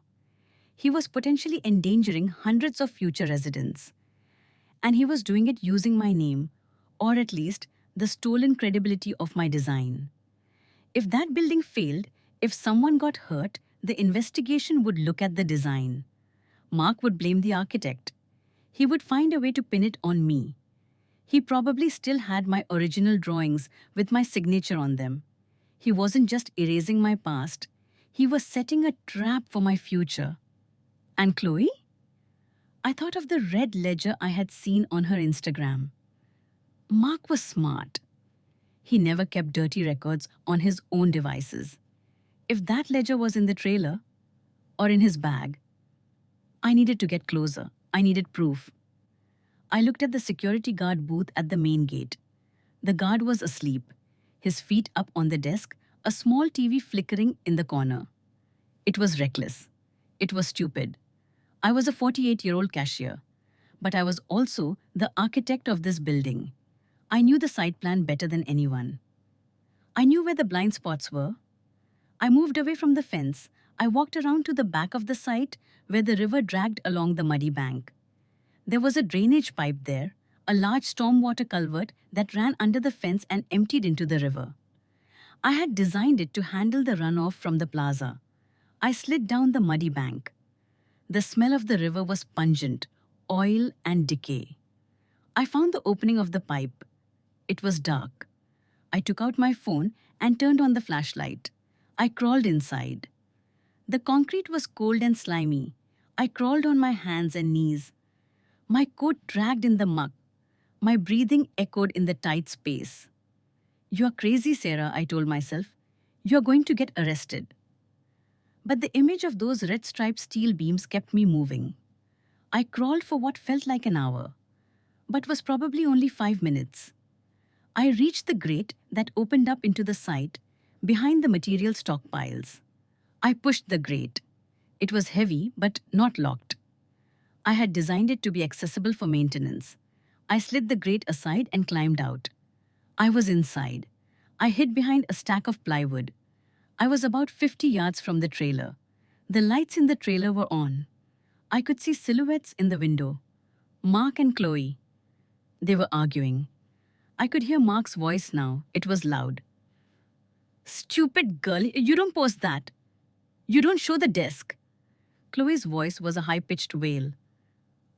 He was potentially endangering hundreds of future residents. And he was doing it using my name, or at least the stolen credibility of my design. If that building failed, if someone got hurt, the investigation would look at the design. Mark would blame the architect. He would find a way to pin it on me. He probably still had my original drawings with my signature on them. He wasn't just erasing my past. He was setting a trap for my future. And Chloe? I thought of the red ledger I had seen on her Instagram. Mark was smart. He never kept dirty records on his own devices. If that ledger was in the trailer or in his bag, I needed to get closer. I needed proof. I looked at the security guard booth at the main gate. The guard was asleep, his feet up on the desk, a small TV flickering in the corner. It was reckless. It was stupid. I was a 48-year-old cashier, but I was also the architect of this building. I knew the site plan better than anyone. I knew where the blind spots were. I moved away from the fence. I walked around to the back of the site where the river dragged along the muddy bank. There was a drainage pipe there, a large stormwater culvert that ran under the fence and emptied into the river. I had designed it to handle the runoff from the plaza. I slid down the muddy bank. The smell of the river was pungent, oil and decay. I found the opening of the pipe. It was dark. I took out my phone and turned on the flashlight. I crawled inside. The concrete was cold and slimy. I crawled on my hands and knees. My coat dragged in the muck. My breathing echoed in the tight space. "You are crazy, Sarah," I told myself. "You are going to get arrested." But the image of those red striped steel beams kept me moving. I crawled for what felt like an hour, but was probably only 5 minutes. I reached the grate that opened up into the site behind the material stockpiles. I pushed the grate. It was heavy, but not locked. I had designed it to be accessible for maintenance. I slid the grate aside and climbed out. I was inside. I hid behind a stack of plywood. I was about 50 yards from the trailer. The lights in the trailer were on. I could see silhouettes in the window. Mark and Chloe. They were arguing. I could hear Mark's voice now. It was loud. "Stupid girl, you don't post that. You don't show the desk." Chloe's voice was a high-pitched wail.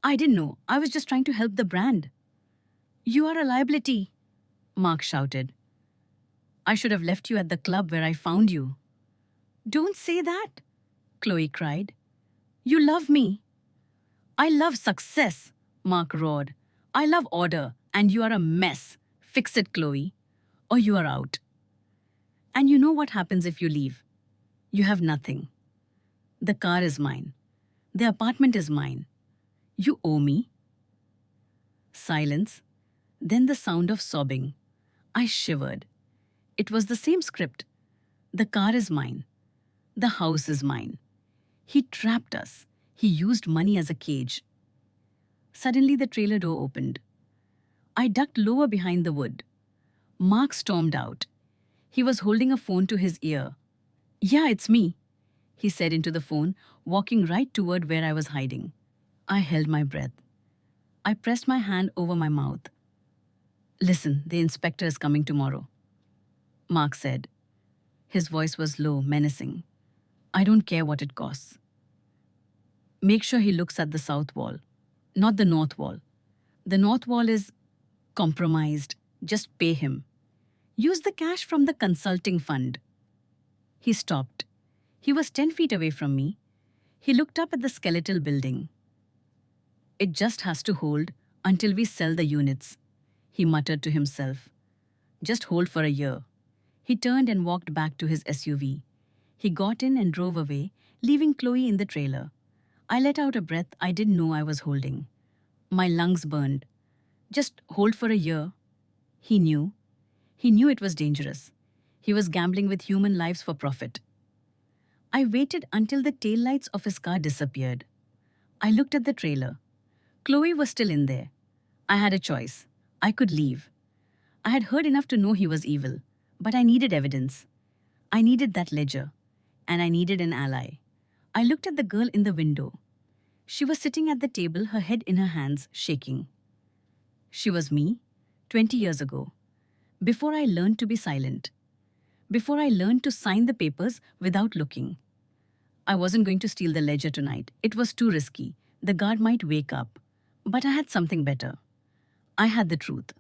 "I didn't know. I was just trying to help the brand." "You are a liability," Mark shouted. "I should have left you at the club where I found you." "Don't say that," Chloe cried. "You love me." "I love success," Mark roared. "I love order, and you are a mess. Fix it, Chloe, or you are out. And you know what happens if you leave? You have nothing. The car is mine. The apartment is mine. You owe me." Silence, then the sound of sobbing. I shivered. It was the same script. The car is mine. The house is mine. He trapped us. He used money as a cage. Suddenly, the trailer door opened. I ducked lower behind the wood. Mark stormed out. He was holding a phone to his ear. "Yeah, it's me," he said into the phone, walking right toward where I was hiding. I held my breath. I pressed my hand over my mouth. "Listen, the inspector is coming tomorrow," Mark said. His voice was low, menacing. "I don't care what it costs. Make sure he looks at the south wall, not the north wall. The north wall is compromised. Just pay him. Use the cash from the consulting fund." He stopped. He was 10 feet away from me. He looked up at the skeletal building. "It just has to hold until we sell the units," he muttered to himself. "Just hold for a year." He turned and walked back to his SUV. He got in and drove away, leaving Chloe in the trailer. I let out a breath I didn't know I was holding. My lungs burned. Just hold for a year. He knew. He knew it was dangerous. He was gambling with human lives for profit. I waited until the taillights of his car disappeared. I looked at the trailer. Chloe was still in there. I had a choice. I could leave. I had heard enough to know he was evil, but I needed evidence. I needed that ledger, and I needed an ally. I looked at the girl in the window. She was sitting at the table, her head in her hands, shaking. She was me, 20 years ago, before I learned to be silent, before I learned to sign the papers without looking. I wasn't going to steal the ledger tonight. It was too risky. The guard might wake up. But I had something better. I had the truth.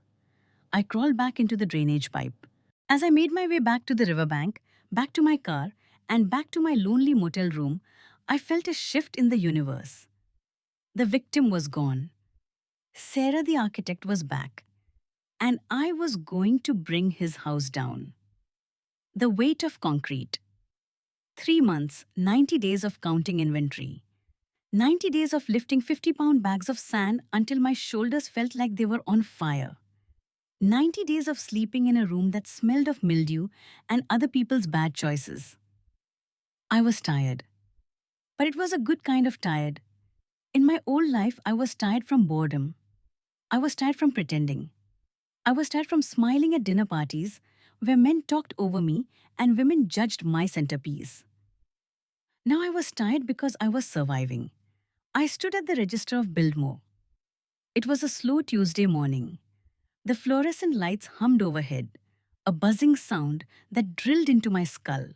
I crawled back into the drainage pipe. As I made my way back to the riverbank, back to my car, and back to my lonely motel room, I felt a shift in the universe. The victim was gone. Sarah the architect was back. And I was going to bring his house down. The weight of concrete. 3 months, 90 days of counting inventory. 90 days of lifting 50-pound bags of sand until my shoulders felt like they were on fire. 90 days of sleeping in a room that smelled of mildew and other people's bad choices. I was tired. But it was a good kind of tired. In my old life, I was tired from boredom. I was tired from pretending. I was tired from smiling at dinner parties where men talked over me and women judged my centerpiece. Now I was tired because I was surviving. I stood at the register of Buildmore. It was a slow Tuesday morning. The fluorescent lights hummed overhead, a buzzing sound that drilled into my skull.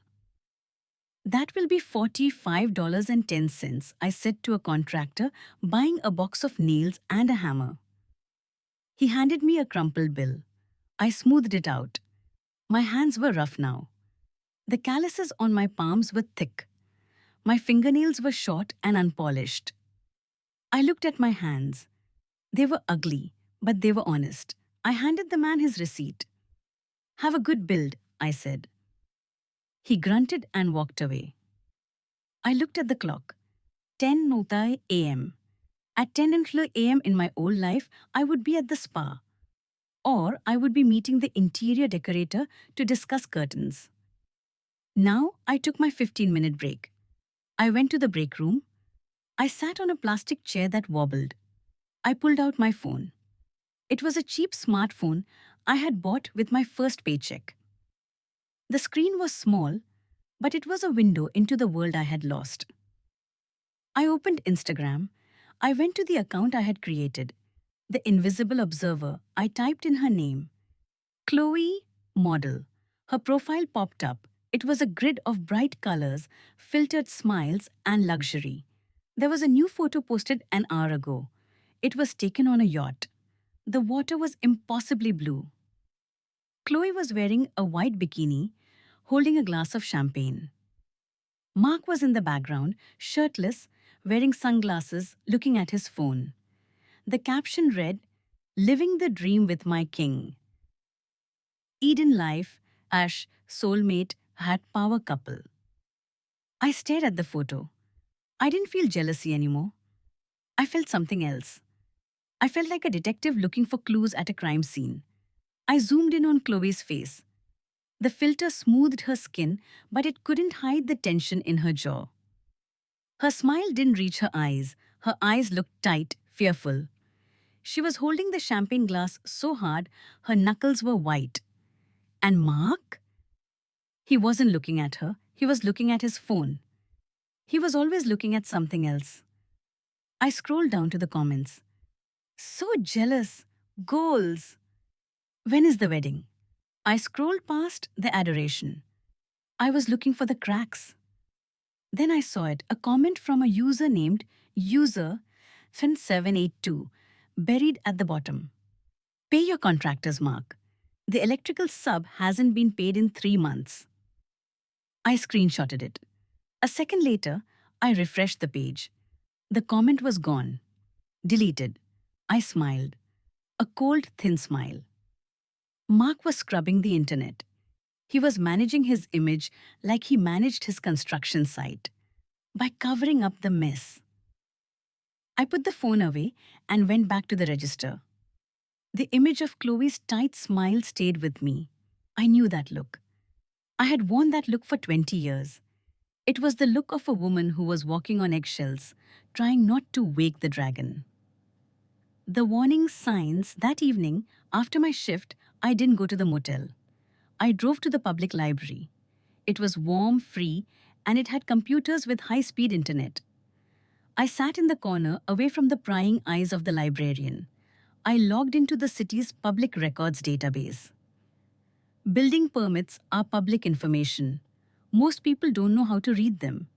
"That will be $45.10, I said to a contractor buying a box of nails and a hammer. He handed me a crumpled bill. I smoothed it out. My hands were rough now. The calluses on my palms were thick. My fingernails were short and unpolished. I looked at my hands. They were ugly, but they were honest. I handed the man his receipt. Have a good build, I said. He grunted and walked away. I looked at the clock. 10:09 a.m. At 10:00 a.m. in my old life, I would be at the spa. Or I would be meeting the interior decorator to discuss curtains. Now I took my 15-minute break. I went to the break room. I sat on a plastic chair that wobbled. I pulled out my phone. It was a cheap smartphone I had bought with my first paycheck. The screen was small, but it was a window into the world I had lost. I opened Instagram. I went to the account I had created. The Invisible Observer. I typed in her name. Chloe, model. Her profile popped up. It was a grid of bright colors, filtered smiles, and luxury. There was a new photo posted an hour ago. It was taken on a yacht. The water was impossibly blue. Chloe was wearing a white bikini, holding a glass of champagne. Mark was in the background, shirtless, wearing sunglasses, looking at his phone. The caption read, "Living the dream with my king." Eden life, Ash, soulmate, had power couple. I stared at the photo. I didn't feel jealousy anymore. I felt something else. I felt like a detective looking for clues at a crime scene. I zoomed in on Chloe's face. The filter smoothed her skin, but it couldn't hide the tension in her jaw. Her smile didn't reach her eyes. Her eyes looked tight, fearful. She was holding the champagne glass so hard, her knuckles were white. And Mark? He wasn't looking at her. He was looking at his phone. He was always looking at something else. I scrolled down to the comments. So jealous. Goals. When is the wedding? I scrolled past the adoration. I was looking for the cracks. Then I saw it, a comment from a user named user782, buried at the bottom. Pay your contractors, Mark. The electrical sub hasn't been paid in 3 months. I screenshotted it. A second later, I refreshed the page. The comment was gone. Deleted. I smiled. A cold, thin smile. Mark was scrubbing the internet. He was managing his image like he managed his construction site, by covering up the mess. I put the phone away and went back to the register. The image of Chloe's tight smile stayed with me. I knew that look. I had worn that look for 20 years. It was the look of a woman who was walking on eggshells, trying not to wake the dragon. The warning signs that evening, after my shift, I didn't go to the motel. I drove to the public library. It was warm, free, and it had computers with high-speed internet. I sat in the corner away from the prying eyes of the librarian. I logged into the city's public records database. Building permits are public information. Most people don't know how to read them.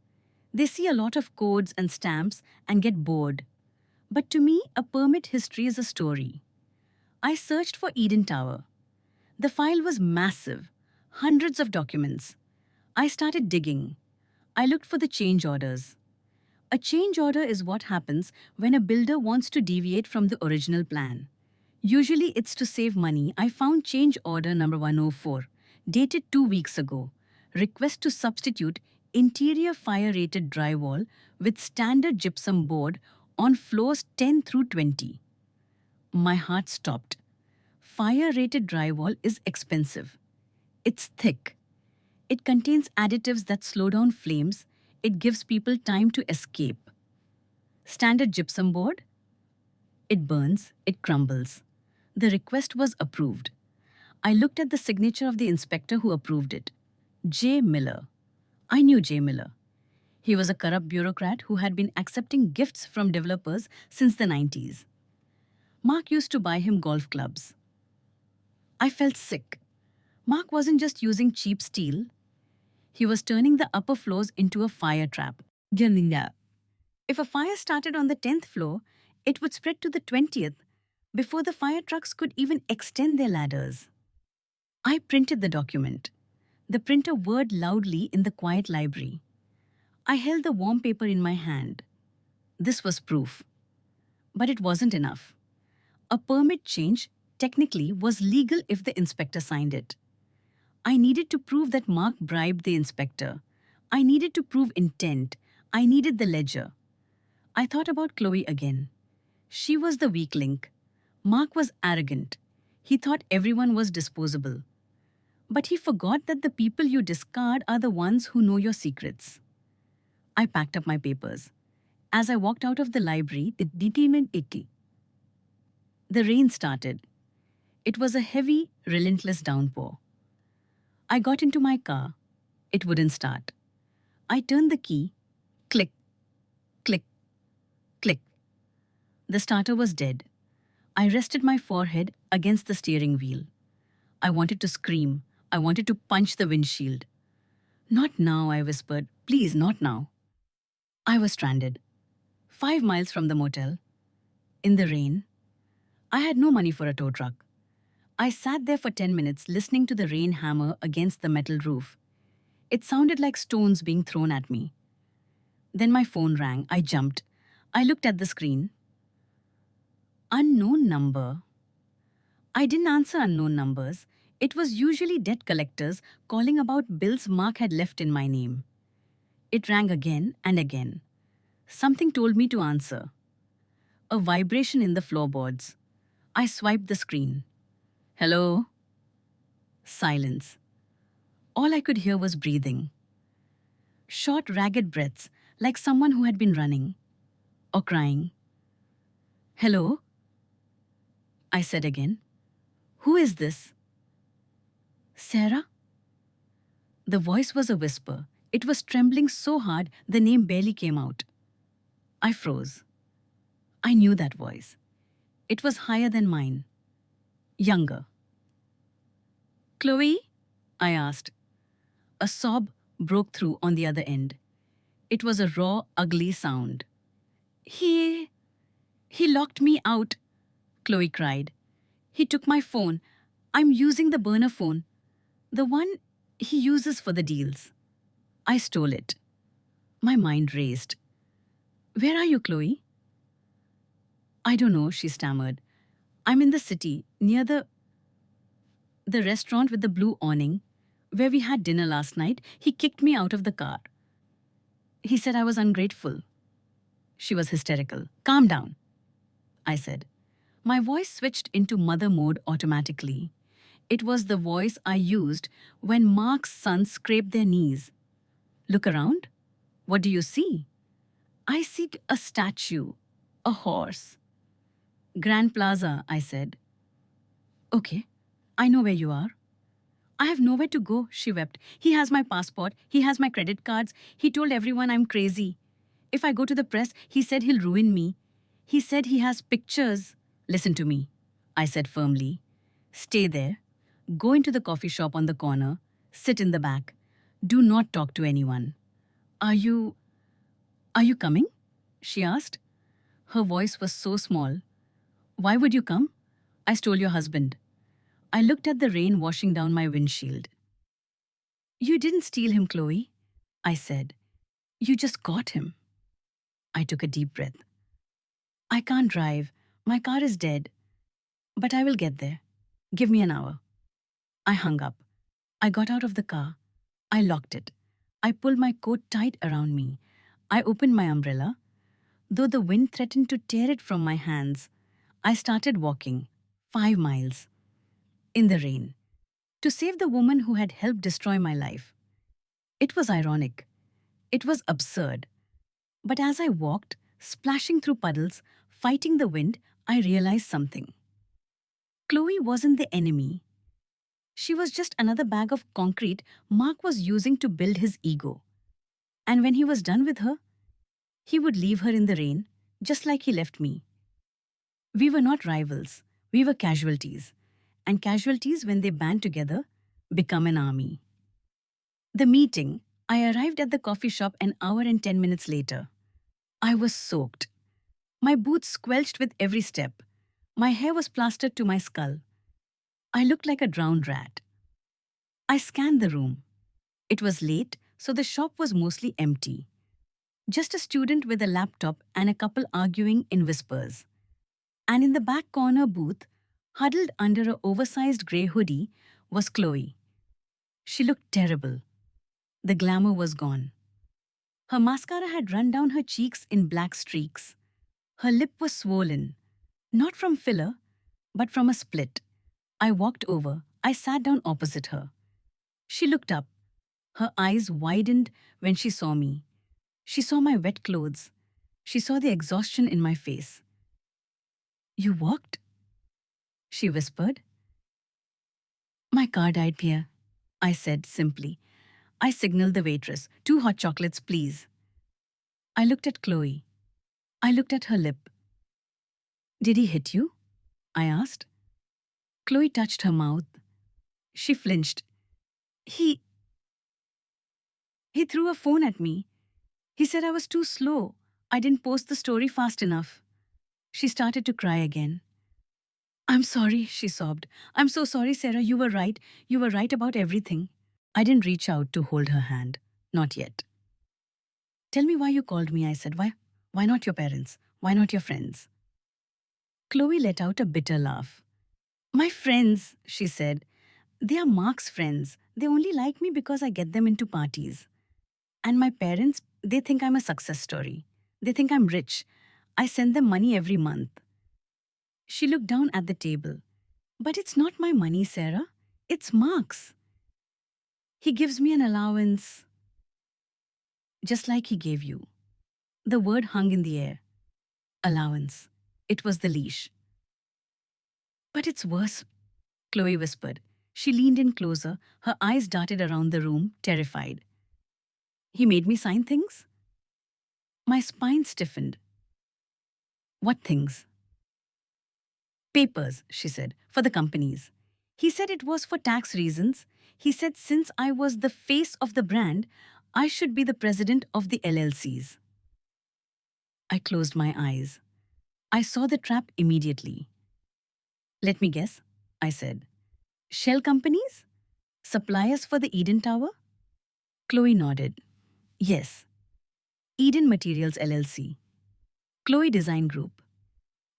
They see a lot of codes and stamps and get bored. But to me, a permit history is a story. I searched for Eden Tower. The file was massive, hundreds of documents. I started digging. I looked for the change orders. A change order is what happens when a builder wants to deviate from the original plan. Usually it's to save money. I found change order number 104, dated 2 weeks ago. Request to substitute interior fire-rated drywall with standard gypsum board on floors 10 through 20. My heart stopped. Fire-rated drywall is expensive. It's thick. It contains additives that slow down flames. It gives people time to escape. Standard gypsum board? It burns, it crumbles. The request was approved. I looked at the signature of the inspector who approved it. J. Miller. I knew J. Miller. He was a corrupt bureaucrat who had been accepting gifts from developers since the 90s. Mark used to buy him golf clubs. I felt sick. Mark wasn't just using cheap steel. He was turning the upper floors into a fire trap. If a fire started on the 10th floor, it would spread to the 20th before the fire trucks could even extend their ladders. I printed the document. The printer whirred loudly in the quiet library. I held the warm paper in my hand. This was proof. But it wasn't enough. A permit change, technically, was legal if the inspector signed it. I needed to prove that Mark bribed the inspector. I needed to prove intent. I needed the ledger. I thought about Chloe again. She was the weak link. Mark was arrogant. He thought everyone was disposable. But he forgot that the people you discard are the ones who know your secrets. I packed up my papers. As I walked out of the library, it determined icky. The rain started. It was a heavy, relentless downpour. I got into my car. It wouldn't start. I turned the key. Click, click, click. The starter was dead. I rested my forehead against the steering wheel. I wanted to scream. I wanted to punch the windshield. Not now, I whispered. Please, not now. I was stranded. 5 miles from the motel. In the rain. I had no money for a tow truck. I sat there for 10 minutes listening to the rain hammer against the metal roof. It sounded like stones being thrown at me. Then my phone rang. I jumped. I looked at the screen. Unknown number. I didn't answer unknown numbers. It was usually debt collectors calling about bills Mark had left in my name. It rang again and again. Something told me to answer. A vibration in the floorboards. I swiped the screen. Hello? Silence. All I could hear was breathing. Short, ragged breaths, like someone who had been running or crying. Hello? I said again. Who is this? Sarah? The voice was a whisper. It was trembling so hard the name barely came out. I froze. I knew that voice. It was higher than mine. Younger. Chloe? I asked. A sob broke through on the other end. It was a raw, ugly sound. He locked me out, Chloe cried. He took my phone. I'm using the burner phone. The one he uses for the deals. I stole it. My mind raced. Where are you, Chloe? I don't know, she stammered. I'm in the city, near the restaurant with the blue awning, where we had dinner last night. He kicked me out of the car. He said I was ungrateful. She was hysterical. Calm down, I said. My voice switched into mother mode automatically. It was the voice I used when Mark's sons scraped their knees. Look around. What do you see? I see a statue, a horse. Grand Plaza, I said. Okay, I know where you are. I have nowhere to go, she wept. He has my passport. He has my credit cards. He told everyone I'm crazy. If I go to the press, he said he'll ruin me. He said he has pictures. Listen to me, I said firmly. Stay there. Go into the coffee shop on the corner. Sit in the back. Do not talk to anyone. Are you coming? She asked. Her voice was so small. Why would you come? I stole your husband. I looked at the rain washing down my windshield. You didn't steal him, Chloe, I said. You just got him. I took a deep breath. I can't drive. My car is dead. But I will get there. Give me an hour. I hung up. I got out of the car. I locked it. I pulled my coat tight around me. I opened my umbrella. Though the wind threatened to tear it from my hands, I started walking, 5 miles, in the rain, to save the woman who had helped destroy my life. It was ironic. It was absurd. But as I walked, splashing through puddles, fighting the wind, I realized something. Chloe wasn't the enemy. She was just another bag of concrete Mark was using to build his ego. And when he was done with her, he would leave her in the rain, just like he left me. We were not rivals. We were casualties. And casualties, when they band together, become an army. The meeting, I arrived at the coffee shop an hour and 10 minutes later. I was soaked. My boots squelched with every step. My hair was plastered to my skull. I looked like a drowned rat. I scanned the room. It was late, so the shop was mostly empty. Just a student with a laptop and a couple arguing in whispers. And in the back corner booth, huddled under an oversized grey hoodie, was Chloe. She looked terrible. The glamour was gone. Her mascara had run down her cheeks in black streaks. Her lip was swollen, not from filler, but from a split. I walked over. I sat down opposite her. She looked up. Her eyes widened when she saw me. She saw my wet clothes. She saw the exhaustion in my face. "You walked?" she whispered. "My car died, Pierre," I said simply. I signaled the waitress. "2 hot chocolates, please." I looked at Chloe. I looked at her lip. "Did he hit you?" I asked. Chloe touched her mouth. She flinched. He threw a phone at me. He said I was too slow. I didn't post the story fast enough." She started to cry again. "I'm sorry," she sobbed. "I'm so sorry, Sarah. You were right. You were right about everything." I didn't reach out to hold her hand. Not yet. "Tell me why you called me," I said. Why? Why not your parents? Why not your friends?" Chloe let out a bitter laugh. "My friends," she said. "They are Mark's friends. They only like me because I get them into parties. And my parents, they think I'm a success story. They think I'm rich. I send them money every month." She looked down at the table. "But it's not my money, Sarah. It's Mark's. He gives me an allowance, just like he gave you." The word hung in the air. Allowance. It was the leash. "But it's worse," Chloe whispered. She leaned in closer. Her eyes darted around the room, terrified. "He made me sign things?" My spine stiffened. "What things?" "Papers," she said, "for the companies. He said it was for tax reasons. He said since I was the face of the brand, I should be the president of the LLCs. I closed my eyes. I saw the trap immediately. "Let me guess," I said. "Shell companies? Suppliers for the Eden Tower?" Chloe nodded. "Yes. Eden Materials LLC. Chloe Design Group.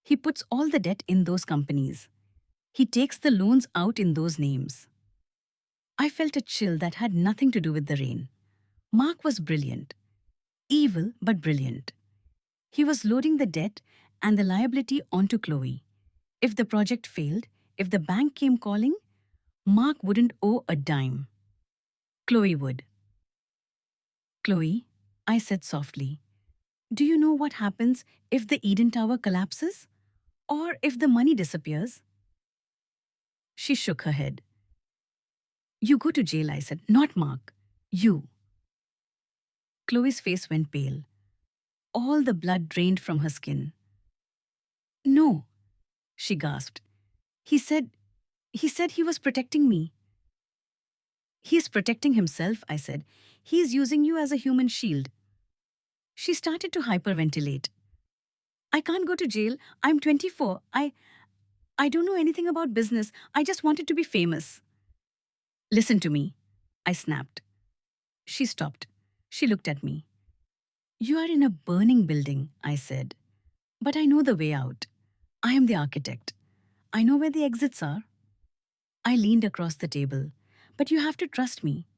He puts all the debt in those companies. He takes the loans out in those names." I felt a chill that had nothing to do with the rain. Mark was brilliant. Evil, but brilliant. He was loading the debt and the liability onto Chloe. If the project failed, if the bank came calling, Mark wouldn't owe a dime. Chloe would. "Chloe," I said softly, "do you know what happens if the Eden Tower collapses? Or if the money disappears?" She shook her head. "You go to jail," I said. "Not Mark. You." Chloe's face went pale. All the blood drained from her skin. "No," she gasped. He said he was protecting me." "He's protecting himself," I said. "He's using you as a human shield." She started to hyperventilate. "I can't go to jail. I'm 24. I don't know anything about business. I just wanted to be famous." "Listen to me," I snapped. She stopped. She looked at me. "You are in a burning building," I said. "But I know the way out. I am the architect. I know where the exits are." I leaned across the table. "But you have to trust me.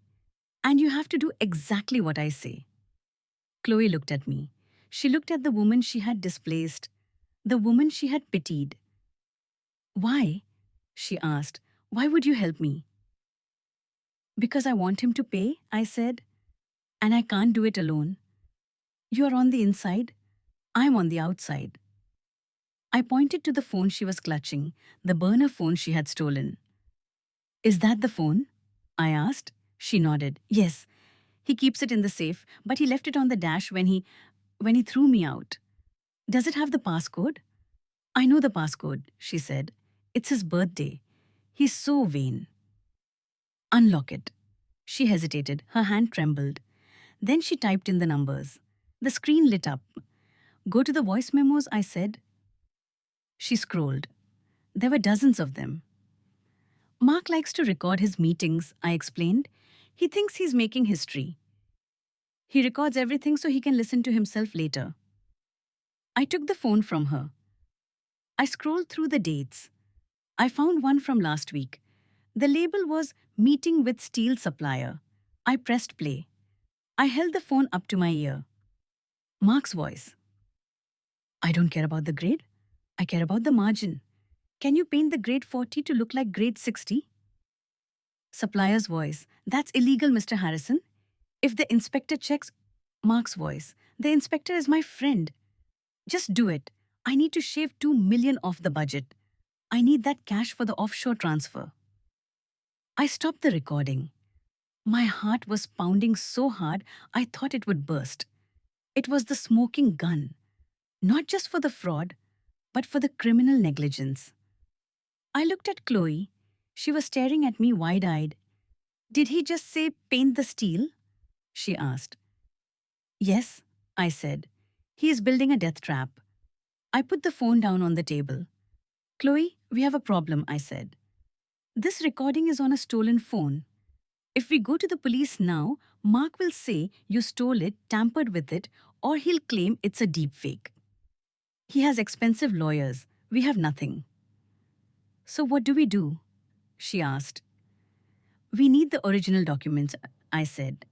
And you have to do exactly what I say." Chloe looked at me. She looked at the woman she had displaced, the woman she had pitied. "Why?" she asked. "Why would you help me?" "Because I want him to pay," I said. "And I can't do it alone. You are on the inside. I'm on the outside." I pointed to the phone she was clutching, the burner phone she had stolen. "Is that the phone?" I asked. She nodded. "Yes. He keeps it in the safe, but he left it on the dash when he threw me out." "Does it have the passcode?" "I know the passcode," she said. "It's his birthday. He's so vain." "Unlock it." She hesitated. Her hand trembled. Then she typed in the numbers. The screen lit up. "Go to the voice memos," I said. She scrolled. There were dozens of them. Mark likes to record his meetings, I explained. He thinks he's making history. He records everything so he can listen to himself later. I took the phone from her. I scrolled through the dates. I found one from last week. The label was Meeting with Steel Supplier. I pressed play. I held the phone up to my ear. Mark's voice. I don't care about the grade. I care about the margin. Can you paint the grade 40 to look like grade 60? Supplier's voice. That's illegal, Mr. Harrison. If the inspector checks... Mark's voice. The inspector is my friend. Just do it. I need to shave 2 million off the budget. I need that cash for the offshore transfer. I stopped the recording. My heart was pounding so hard I thought it would burst. It was the smoking gun. Not just for the fraud, but for the criminal negligence. I looked at Chloe. She was staring at me wide-eyed. Did he just say paint the steel? She asked. Yes, I said. He is building a death trap. I put the phone down on the table. Chloe, we have a problem, I said. This recording is on a stolen phone. If we go to the police now, Mark will say you stole it, tampered with it, or he'll claim it's a deep fake. He has expensive lawyers. We have nothing. So what do we do? She asked. We need the original documents, I said.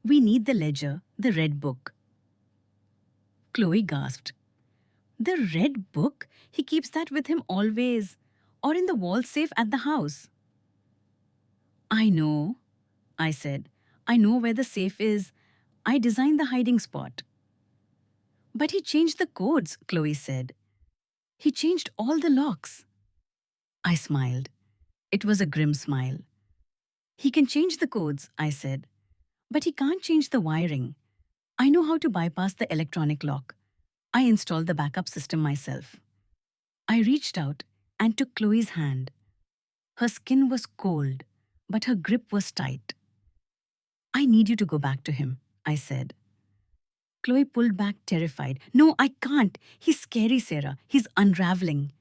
We need the ledger, the red book. Chloe gasped. The red book? He keeps that with him always, or in the wall safe at the house. I know, I said. I know where the safe is. I designed the hiding spot. But he changed the codes, Chloe said. He changed all the locks. I smiled. It was a grim smile. He can change the codes, I said. But he can't change the wiring. I know how to bypass the electronic lock. I installed the backup system myself. I reached out and took Chloe's hand. Her skin was cold, but her grip was tight. I need you to go back to him, I said. Chloe pulled back terrified. No, I can't. He's scary, Sarah. He's unraveling.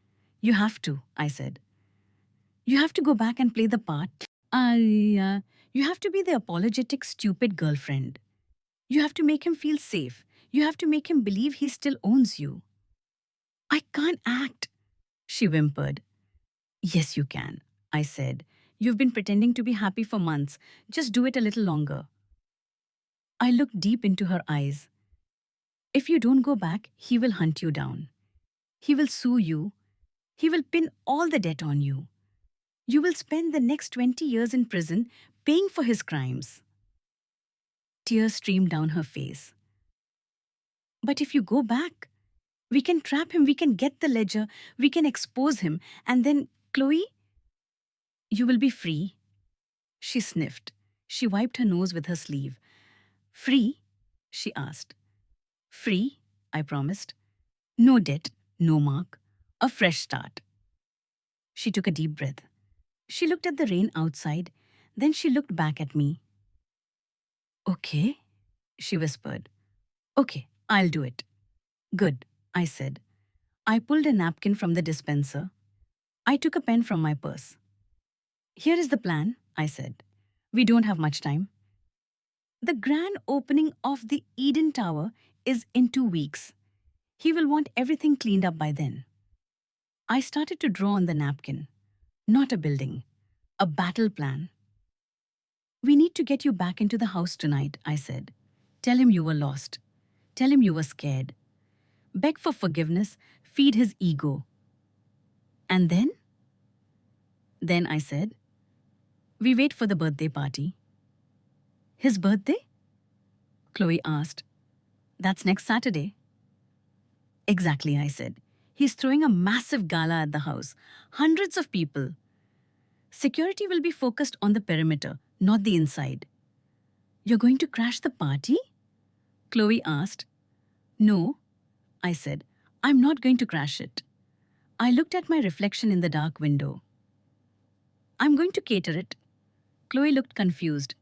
You have to, I said. You have to go back and play the part. You have to be the apologetic, stupid girlfriend. You have to make him feel safe. You have to make him believe he still owns you. I can't act, she whimpered. Yes, you can, I said. You've been pretending to be happy for months. Just do it a little longer. I looked deep into her eyes. If you don't go back, he will hunt you down. He will sue you. He will pin all the debt on you. You will spend the next 20 years in prison paying for his crimes. Tears streamed down her face. But if you go back, we can trap him, we can get the ledger, we can expose him, and then, Chloe, you will be free. She sniffed. She wiped her nose with her sleeve. Free? She asked. Free, I promised. No debt, no mark, a fresh start. She took a deep breath. She looked at the rain outside, then she looked back at me. Okay, she whispered. Okay, I'll do it. Good, I said. I pulled a napkin from the dispenser. I took a pen from my purse. Here is the plan, I said. We don't have much time. The grand opening of the Eden Tower is in 2 weeks. He will want everything cleaned up by then. I started to draw on the napkin. Not a building, a battle plan. We need to get you back into the house tonight, I said. Tell him you were lost. Tell him you were scared. Beg for forgiveness, feed his ego. And then? Then, I said, we wait for the birthday party. His birthday? Chloe asked. That's next Saturday. Exactly, I said. He's throwing a massive gala at the house. Hundreds of people. Security will be focused on the perimeter, not the inside. You're going to crash the party? Chloe asked. No, I said. I'm not going to crash it. I looked at my reflection in the dark window. I'm going to cater it. Chloe looked confused.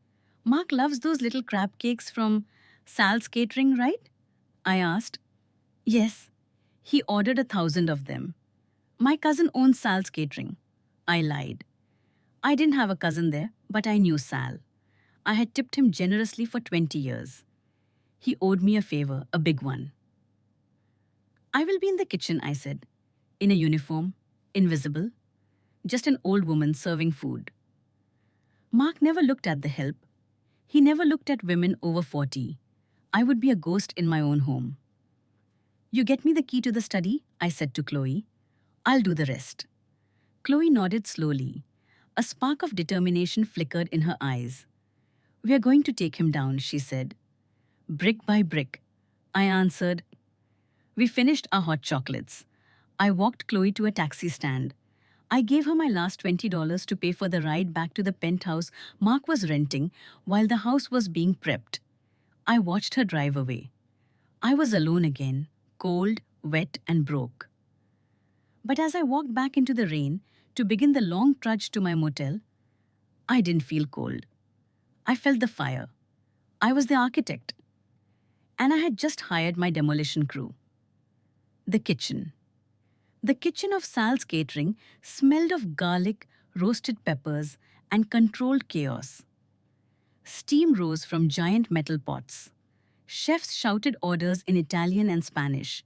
Mark loves those little crab cakes from Sal's Catering, right? I asked. Yes. He ordered 1,000 of them. My cousin owns Sal's Catering. I lied. I didn't have a cousin there, but I knew Sal. I had tipped him generously for 20 years. He owed me a favor, a big one. I will be in the kitchen, I said, in a uniform, invisible, just an old woman serving food. Mark never looked at the help. He never looked at women over 40. I would be a ghost in my own home. You get me the key to the study, I said to Chloe. I'll do the rest. Chloe nodded slowly. A spark of determination flickered in her eyes. We are going to take him down, she said. Brick by brick, I answered. We finished our hot chocolates. I walked Chloe to a taxi stand. I gave her my last $20 to pay for the ride back to the penthouse Mark was renting while the house was being prepped. I watched her drive away. I was alone again, cold, wet, and broke. But as I walked back into the rain to begin the long trudge to my motel, I didn't feel cold. I felt the fire. I was the architect. And I had just hired my demolition crew. The kitchen. The kitchen of Sal's catering smelled of garlic, roasted peppers, and controlled chaos. Steam rose from giant metal pots. Chefs shouted orders in Italian and Spanish.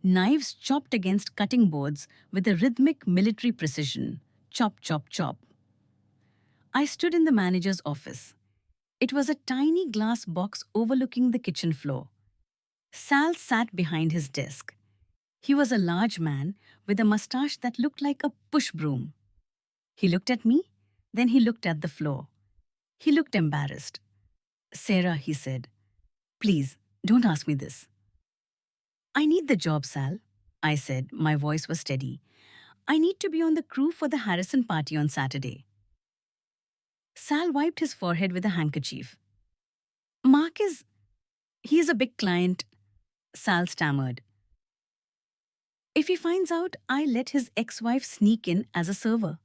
Knives chopped against cutting boards with a rhythmic military precision. Chop, chop, chop. I stood in the manager's office. It was a tiny glass box overlooking the kitchen floor. Sal sat behind his desk. He was a large man with a mustache that looked like a push broom. He looked at me, then he looked at the floor. He looked embarrassed. Sarah, he said, please, don't ask me this. I need the job, Sal, I said. My voice was steady. I need to be on the crew for the Harrison party on Saturday. Sal wiped his forehead with a handkerchief. Mark he's a big client, Sal stammered. If he finds out I let his ex-wife sneak in as a server,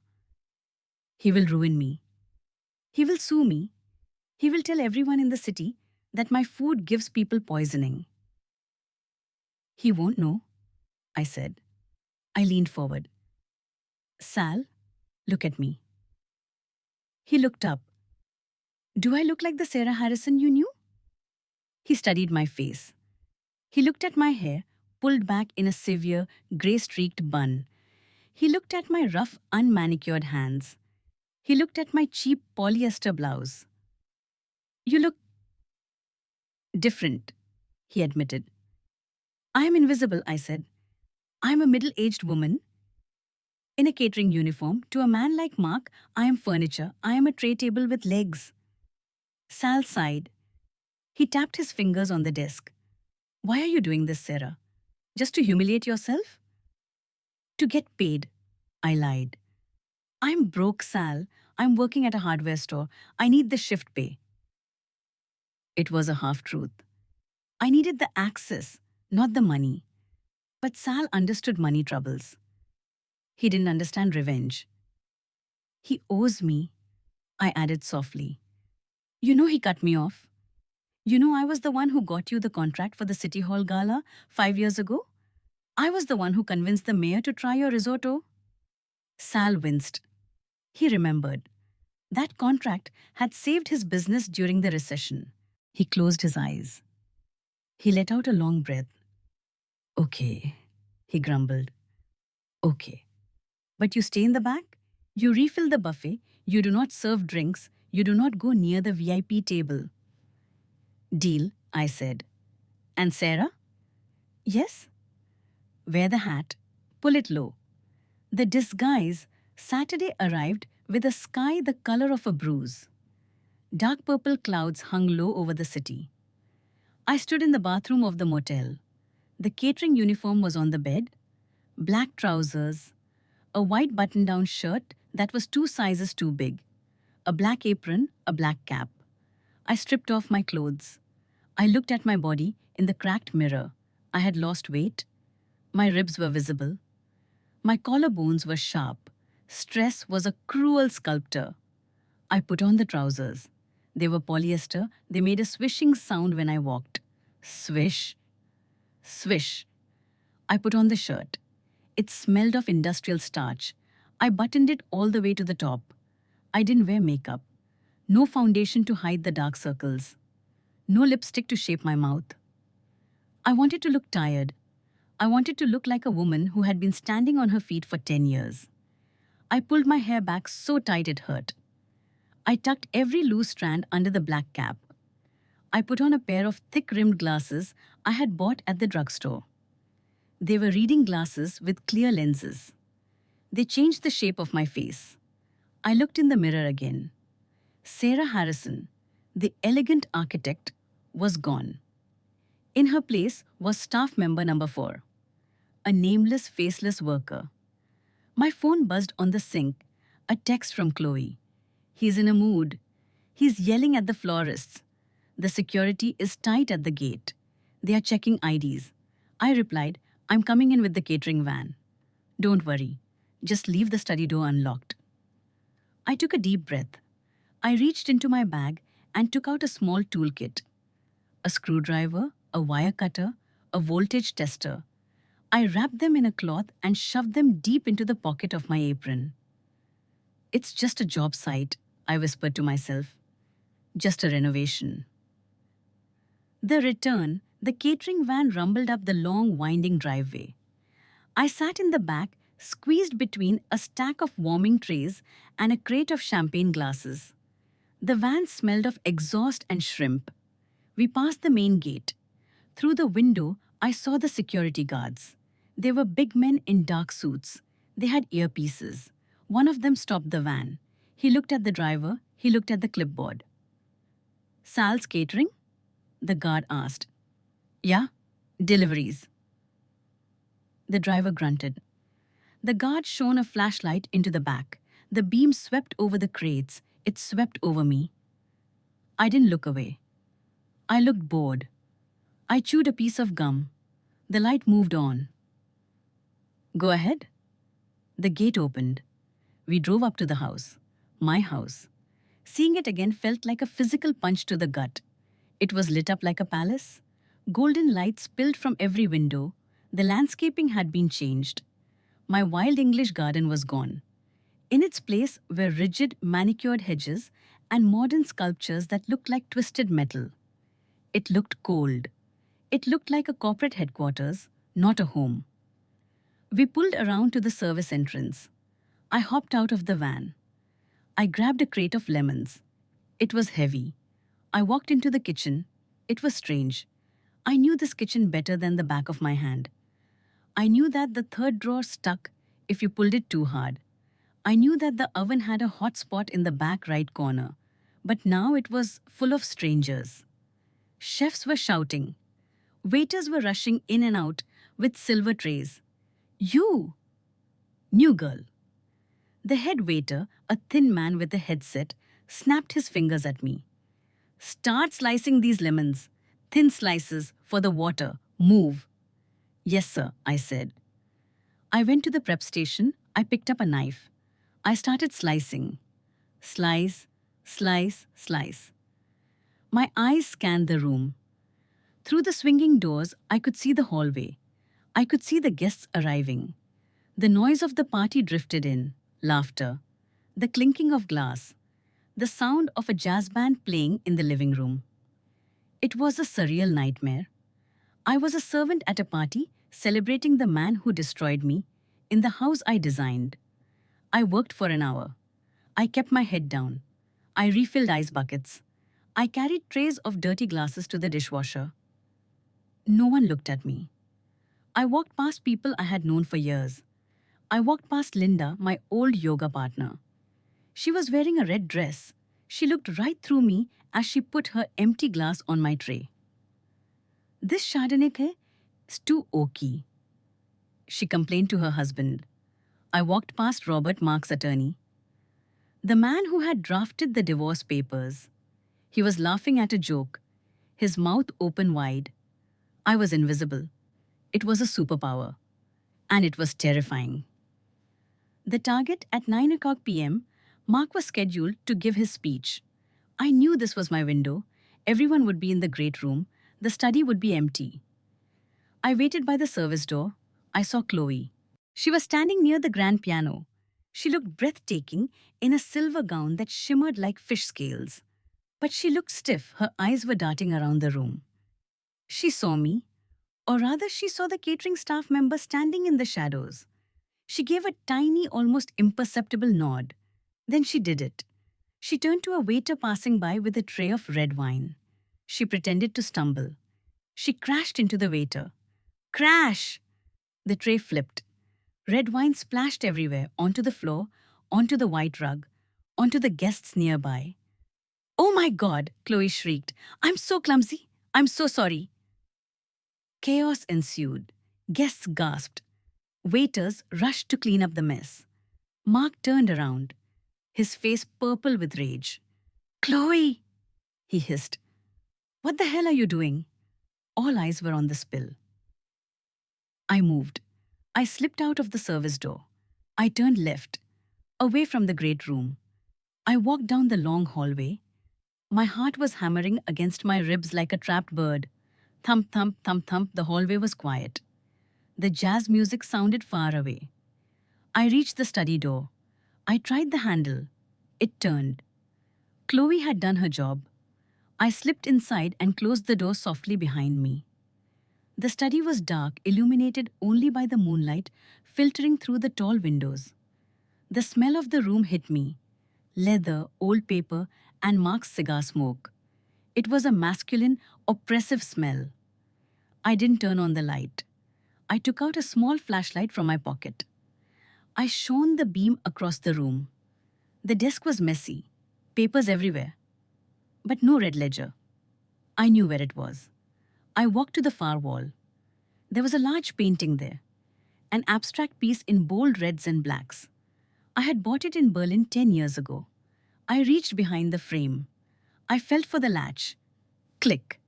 he will ruin me. He will sue me. He will tell everyone in the city that my food gives people poisoning. He won't know, I said. I leaned forward. Sal, look at me. He looked up. Do I look like the Sarah Harrison you knew? He studied my face. He looked at my hair, pulled back in a severe, grey-streaked bun. He looked at my rough, unmanicured hands. He looked at my cheap polyester blouse. You look different, he admitted. I am invisible, I said. I am a middle-aged woman in a catering uniform. To a man like Mark, I am furniture. I am a tray table with legs. Sal sighed. He tapped his fingers on the desk. Why are you doing this, Sarah? Just to humiliate yourself? To get paid, I lied. I'm broke, Sal. I'm working at a hardware store. I need the shift pay. It was a half-truth. I needed the access, not the money. But Sal understood money troubles. He didn't understand revenge. He owes me, I added softly. You know he cut me off. You know I was the one who got you the contract for the City Hall Gala 5 years ago? I was the one who convinced the mayor to try your risotto. Sal winced. He remembered. That contract had saved his business during the recession. He closed his eyes. He let out a long breath. Okay, he grumbled. Okay. But you stay in the back? You refill the buffet, you do not serve drinks, you do not go near the VIP table. Deal, I said. And Sarah? Yes? Wear the hat, pull it low. The disguise Saturday arrived with a sky the color of a bruise. Dark purple clouds hung low over the city. I stood in the bathroom of the motel. The catering uniform was on the bed, black trousers, a white button-down shirt that was 2 sizes too big, a black apron, a black cap. I stripped off my clothes. I looked at my body in the cracked mirror. I had lost weight. My ribs were visible. My collarbones were sharp. Stress was a cruel sculptor. I put on the trousers. They were polyester. They made a swishing sound when I walked. Swish. Swish. I put on the shirt. It smelled of industrial starch. I buttoned it all the way to the top. I didn't wear makeup. No foundation to hide the dark circles. No lipstick to shape my mouth. I wanted to look tired. I wanted to look like a woman who had been standing on her feet for 10 years. I pulled my hair back so tight it hurt. I tucked every loose strand under the black cap. I put on a pair of thick-rimmed glasses I had bought at the drugstore. They were reading glasses with clear lenses. They changed the shape of my face. I looked in the mirror again. Sarah Harrison, the elegant architect, was gone. In her place was staff member number 4, a nameless, faceless worker. My phone buzzed on the sink, a text from Chloe. He's in a mood. He's yelling at the florists. The security is tight at the gate. They are checking IDs. I replied, I'm coming in with the catering van. Don't worry. Just leave the study door unlocked. I took a deep breath. I reached into my bag and took out a small toolkit. A screwdriver, a wire cutter, a voltage tester. I wrapped them in a cloth and shoved them deep into the pocket of my apron. It's just a job site, I whispered to myself. Just a renovation. The return, the catering van rumbled up the long, winding driveway. I sat in the back, squeezed between a stack of warming trays and a crate of champagne glasses. The van smelled of exhaust and shrimp. We passed the main gate. Through the window, I saw the security guards. They were big men in dark suits. They had earpieces. One of them stopped the van. He looked at the driver. He looked at the clipboard. Sal's catering? The guard asked. Yeah, deliveries. The driver grunted. The guard shone a flashlight into the back. The beam swept over the crates. It swept over me. I didn't look away. I looked bored. I chewed a piece of gum. The light moved on. Go ahead. The gate opened. We drove up to the house. My house. Seeing it again felt like a physical punch to the gut. It was lit up like a palace. Golden light spilled from every window. The landscaping had been changed. My wild English garden was gone. In its place were rigid, manicured hedges and modern sculptures that looked like twisted metal. It looked cold. It looked like a corporate headquarters, not a home. We pulled around to the service entrance. I hopped out of the van. I grabbed a crate of lemons. It was heavy. I walked into the kitchen. It was strange. I knew this kitchen better than the back of my hand. I knew that the third drawer stuck if you pulled it too hard. I knew that the oven had a hot spot in the back right corner. But now it was full of strangers. Chefs were shouting. Waiters were rushing in and out with silver trays. You! New girl. The head waiter, a thin man with a headset, snapped his fingers at me. Start slicing these lemons. Thin slices for the water. Move. Yes, sir, I said. I went to the prep station. I picked up a knife. I started slicing. Slice, slice, slice. My eyes scanned the room. Through the swinging doors, I could see the hallway. I could see the guests arriving. The noise of the party drifted in. Laughter. The clinking of glass. The sound of a jazz band playing in the living room. It was a surreal nightmare. I was a servant at a party celebrating the man who destroyed me in the house I designed. I worked for an hour. I kept my head down. I refilled ice buckets. I carried trays of dirty glasses to the dishwasher. No one looked at me. I walked past people I had known for years. I walked past Linda, my old yoga partner. She was wearing a red dress. She looked right through me as she put her empty glass on my tray. This Chardonnay is too oaky, she complained to her husband. I walked past Robert Mark's attorney, the man who had drafted the divorce papers. He was laughing at a joke, his mouth open wide. I was invisible. It was a superpower. And it was terrifying. The target at 9 o'clock p.m., Mark was scheduled to give his speech. I knew this was my window. Everyone would be in the great room. The study would be empty. I waited by the service door. I saw Chloe. She was standing near the grand piano. She looked breathtaking in a silver gown that shimmered like fish scales. But she looked stiff, her eyes were darting around the room. She saw me, or rather, she saw the catering staff member standing in the shadows. She gave a tiny, almost imperceptible nod. Then she did it. She turned to a waiter passing by with a tray of red wine. She pretended to stumble. She crashed into the waiter. Crash! The tray flipped. Red wine splashed everywhere, onto the floor, onto the white rug, onto the guests nearby. Oh my God, Chloe shrieked. I'm so clumsy. I'm so sorry. Chaos ensued. Guests gasped. Waiters rushed to clean up the mess. Mark turned around, his face purple with rage. Chloe! He hissed. What the hell are you doing? All eyes were on the spill. I moved. I slipped out of the service door. I turned left, away from the great room. I walked down the long hallway. My heart was hammering against my ribs like a trapped bird. Thump, thump, thump, thump, the hallway was quiet. The jazz music sounded far away. I reached the study door. I tried the handle. It turned. Chloe had done her job. I slipped inside and closed the door softly behind me. The study was dark, illuminated only by the moonlight filtering through the tall windows. The smell of the room hit me. Leather, old paper, and Mark's cigar smoke. It was a masculine, oppressive smell. I didn't turn on the light. I took out a small flashlight from my pocket. I shone the beam across the room. The desk was messy, papers everywhere, but no red ledger. I knew where it was. I walked to the far wall. There was a large painting there, an abstract piece in bold reds and blacks. I had bought it in Berlin 10 years ago. I reached behind the frame. I felt for the latch. Click.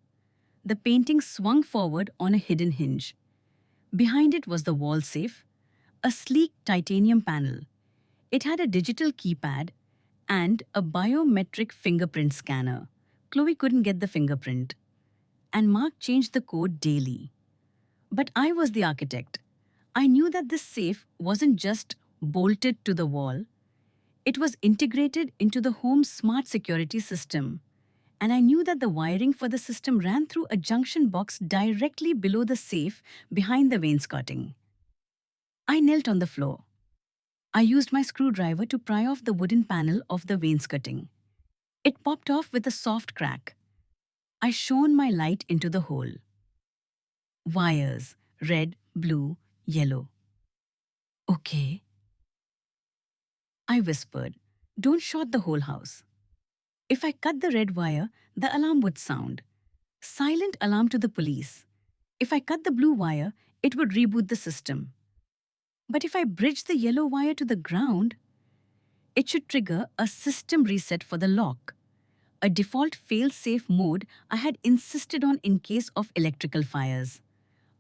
The painting swung forward on a hidden hinge. Behind it was the wall safe, a sleek titanium panel. It had a digital keypad and a biometric fingerprint scanner. Chloe couldn't get the fingerprint, and Mark changed the code daily. But I was the architect. I knew that this safe wasn't just bolted to the wall. It was integrated into the home's smart security system. And I knew that the wiring for the system ran through a junction box directly below the safe behind the wainscoting. I knelt on the floor. I used my screwdriver to pry off the wooden panel of the wainscoting. It popped off with a soft crack. I shone my light into the hole. Wires, red, blue, yellow. Okay. I whispered, don't short the whole house. If I cut the red wire, the alarm would sound. Silent alarm to the police. If I cut the blue wire, it would reboot the system. But if I bridge the yellow wire to the ground, it should trigger a system reset for the lock, a default fail-safe mode I had insisted on in case of electrical fires.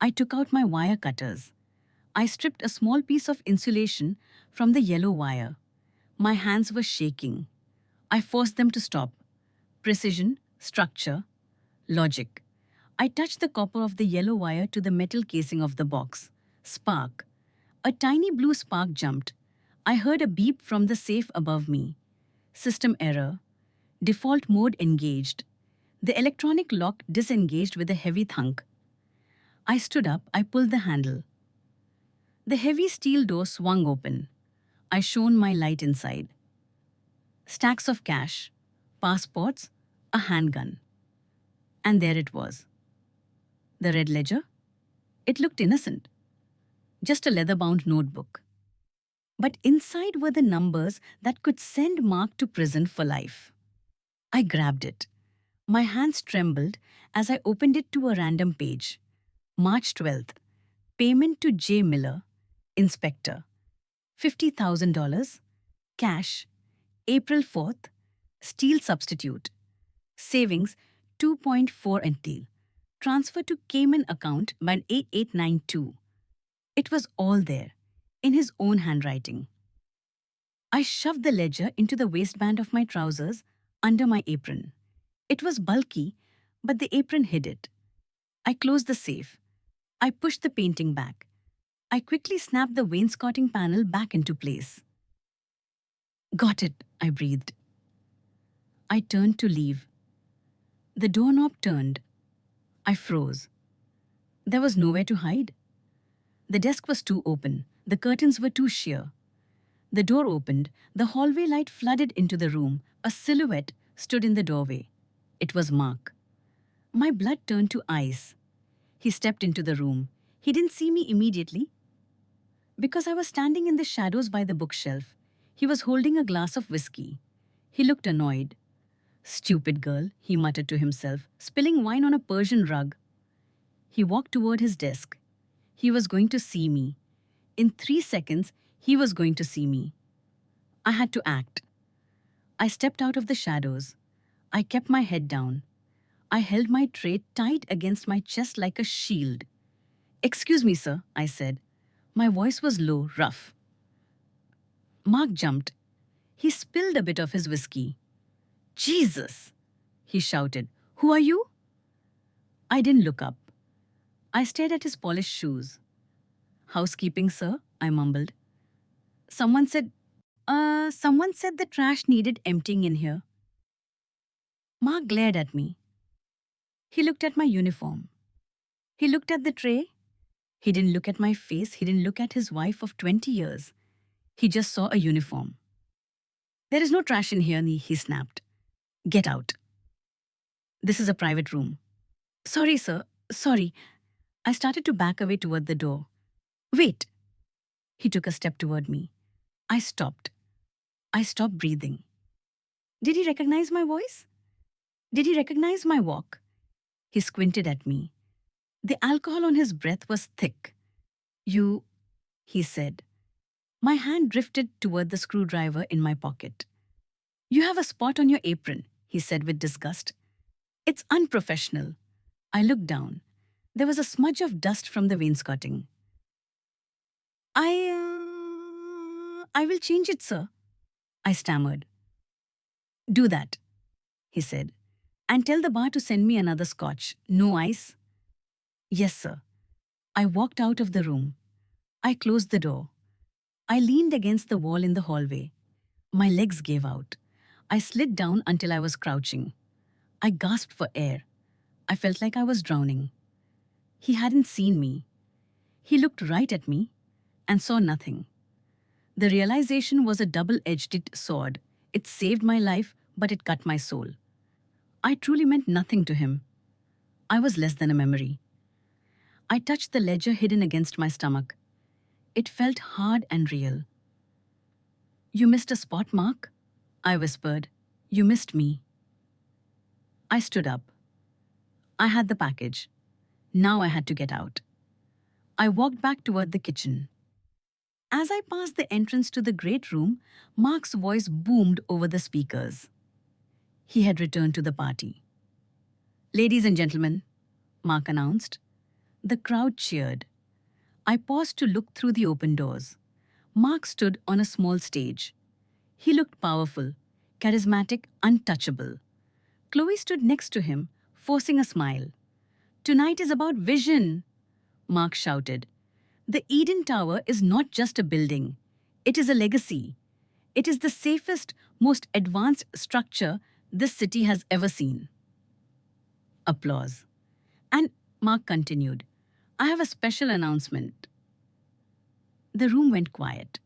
I took out my wire cutters. I stripped a small piece of insulation from the yellow wire. My hands were shaking. I forced them to stop. Precision, structure, logic. I touched the copper of the yellow wire to the metal casing of the box. Spark. A tiny blue spark jumped. I heard a beep from the safe above me. System error. Default mode engaged. The electronic lock disengaged with a heavy thunk. I stood up. I pulled the handle. The heavy steel door swung open. I shone my light inside. Stacks of cash, passports, a handgun. And there it was. The red ledger? It looked innocent. Just a leather-bound notebook. But inside were the numbers that could send Mark to prison for life. I grabbed it. My hands trembled as I opened it to a random page. March 12th. Payment to J. Miller, Inspector. $50,000. Cash. April 4th. Steel substitute. Savings 2.4 NT. Transfer to Cayman account by 8892. It was all there, in his own handwriting. I shoved the ledger into the waistband of my trousers under my apron. It was bulky, but the apron hid it. I closed the safe. I pushed the painting back. I quickly snapped the wainscoting panel back into place. Got it, I breathed. I turned to leave. The doorknob turned. I froze. There was nowhere to hide. The desk was too open. The curtains were too sheer. The door opened. The hallway light flooded into the room. A silhouette stood in the doorway. It was Mark. My blood turned to ice. He stepped into the room. He didn't see me immediately. Because I was standing in the shadows by the bookshelf, he was holding a glass of whiskey. He looked annoyed. Stupid girl, he muttered to himself, spilling wine on a Persian rug. He walked toward his desk. He was going to see me. In 3 seconds, he was going to see me. I had to act. I stepped out of the shadows. I kept my head down. I held my tray tight against my chest like a shield. "Excuse me, sir," I said. My voice was low, rough. Mark jumped. He spilled a bit of his whiskey. "Jesus!" he shouted. "Who are you?" I didn't look up. I stared at his polished shoes. "Housekeeping, sir," I mumbled. Someone said the trash needed emptying in here." Mark glared at me. He looked at my uniform. He looked at the tray. He didn't look at my face. He didn't look at his wife of 20 years. He just saw a uniform. "There is no trash in here," he snapped. "Get out. This is a private room." "Sorry, sir. Sorry." I started to back away toward the door. "Wait." He took a step toward me. I stopped. I stopped breathing. Did he recognize my voice? Did he recognize my walk? He squinted at me. The alcohol on his breath was thick. "You," he said. My hand drifted toward the screwdriver in my pocket. "You have a spot on your apron," he said with disgust. "It's unprofessional." I looked down. There was a smudge of dust from the wainscoting. I will change it, sir," I stammered. "Do that," he said. "And tell the bar to send me another scotch. No ice." "Yes, sir." I walked out of the room. I closed the door. I leaned against the wall in the hallway. My legs gave out. I slid down until I was crouching. I gasped for air. I felt like I was drowning. He hadn't seen me. He looked right at me and saw nothing. The realization was a double-edged sword. It saved my life, but it cut my soul. I truly meant nothing to him. I was less than a memory. I touched the ledger hidden against my stomach. It felt hard and real. "You missed a spot, Mark?" I whispered. "You missed me." I stood up. I had the package. Now I had to get out. I walked back toward the kitchen. As I passed the entrance to the great room, Mark's voice boomed over the speakers. He had returned to the party. "Ladies and gentlemen," Mark announced. The crowd cheered. I paused to look through the open doors. Mark stood on a small stage. He looked powerful, charismatic, untouchable. Chloe stood next to him, forcing a smile. "Tonight is about vision," Mark shouted. "The Eden Tower is not just a building. It is a legacy. It is the safest, most advanced structure this city has ever seen." Applause. And Mark continued, "I have a special announcement." The room went quiet.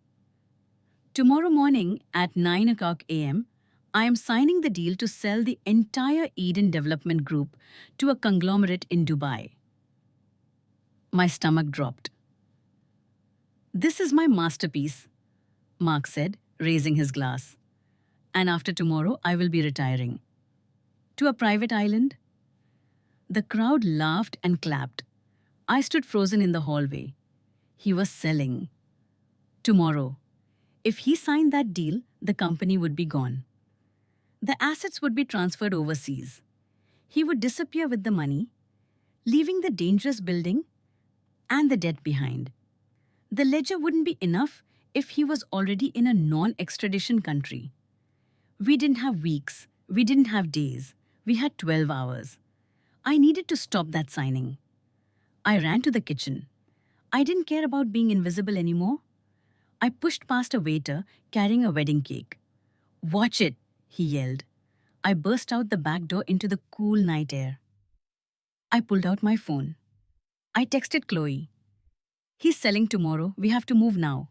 "Tomorrow morning at 9 o'clock a.m., I am signing the deal to sell the entire Eden Development Group to a conglomerate in Dubai." My stomach dropped. "This is my masterpiece," Mark said, raising his glass. "And after tomorrow, I will be retiring. To a private island." The crowd laughed and clapped. I stood frozen in the hallway. He was selling. Tomorrow. If he signed that deal, the company would be gone. The assets would be transferred overseas. He would disappear with the money, leaving the dangerous building and the debt behind. The ledger wouldn't be enough if he was already in a non-extradition country. We didn't have weeks. We didn't have days. We had 12 hours. I needed to stop that signing. I ran to the kitchen. I didn't care about being invisible anymore. I pushed past a waiter carrying a wedding cake. Watch it, he yelled. I burst out the back door into the cool night air. I pulled out my phone. I texted Chloe. He's selling tomorrow. We have to move now.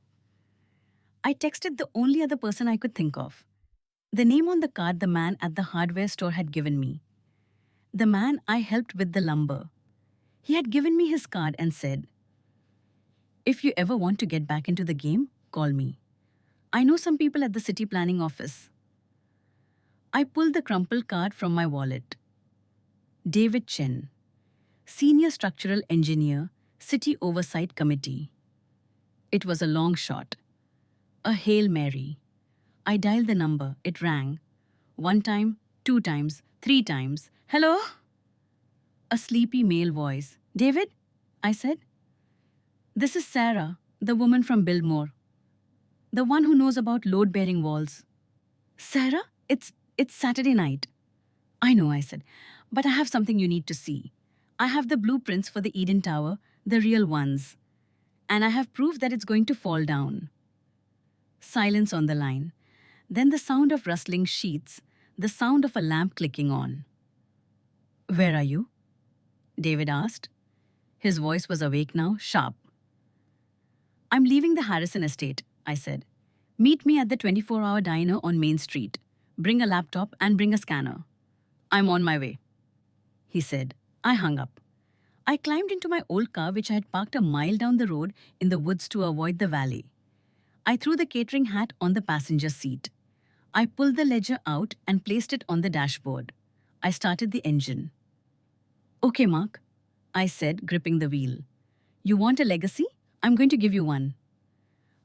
I texted the only other person I could think of. The name on the card the man at the hardware store had given me. The man I helped with the lumber. He had given me his card and said, "If you ever want to get back into the game, call me. I know some people at the city planning office." I pulled the crumpled card from my wallet. David Chen, Senior Structural Engineer, City Oversight Committee. It was a long shot. A Hail Mary. I dialed the number. It rang. 1 time, 2 times, 3 times. "Hello?" A sleepy male voice. "David?" I said. "This is Sarah, the woman from Biltmore. The one who knows about load-bearing walls." "Sarah? It's Saturday night." "I know," I said, "but I have something you need to see. I have the blueprints for the Eden Tower, the real ones. And I have proof that it's going to fall down." Silence on the line. Then the sound of rustling sheets, the sound of a lamp clicking on. "Where are you?" David asked. His voice was awake now, sharp. "I'm leaving the Harrison estate," I said. "Meet me at the 24-hour diner on Main Street. Bring a laptop and bring a scanner." "I'm on my way," he said. I hung up. I climbed into my old car, which I had parked a mile down the road in the woods to avoid the valley. I threw the catering hat on the passenger seat. I pulled the ledger out and placed it on the dashboard. I started the engine. "Okay, Mark," I said, gripping the wheel. "You want a legacy? I'm going to give you one."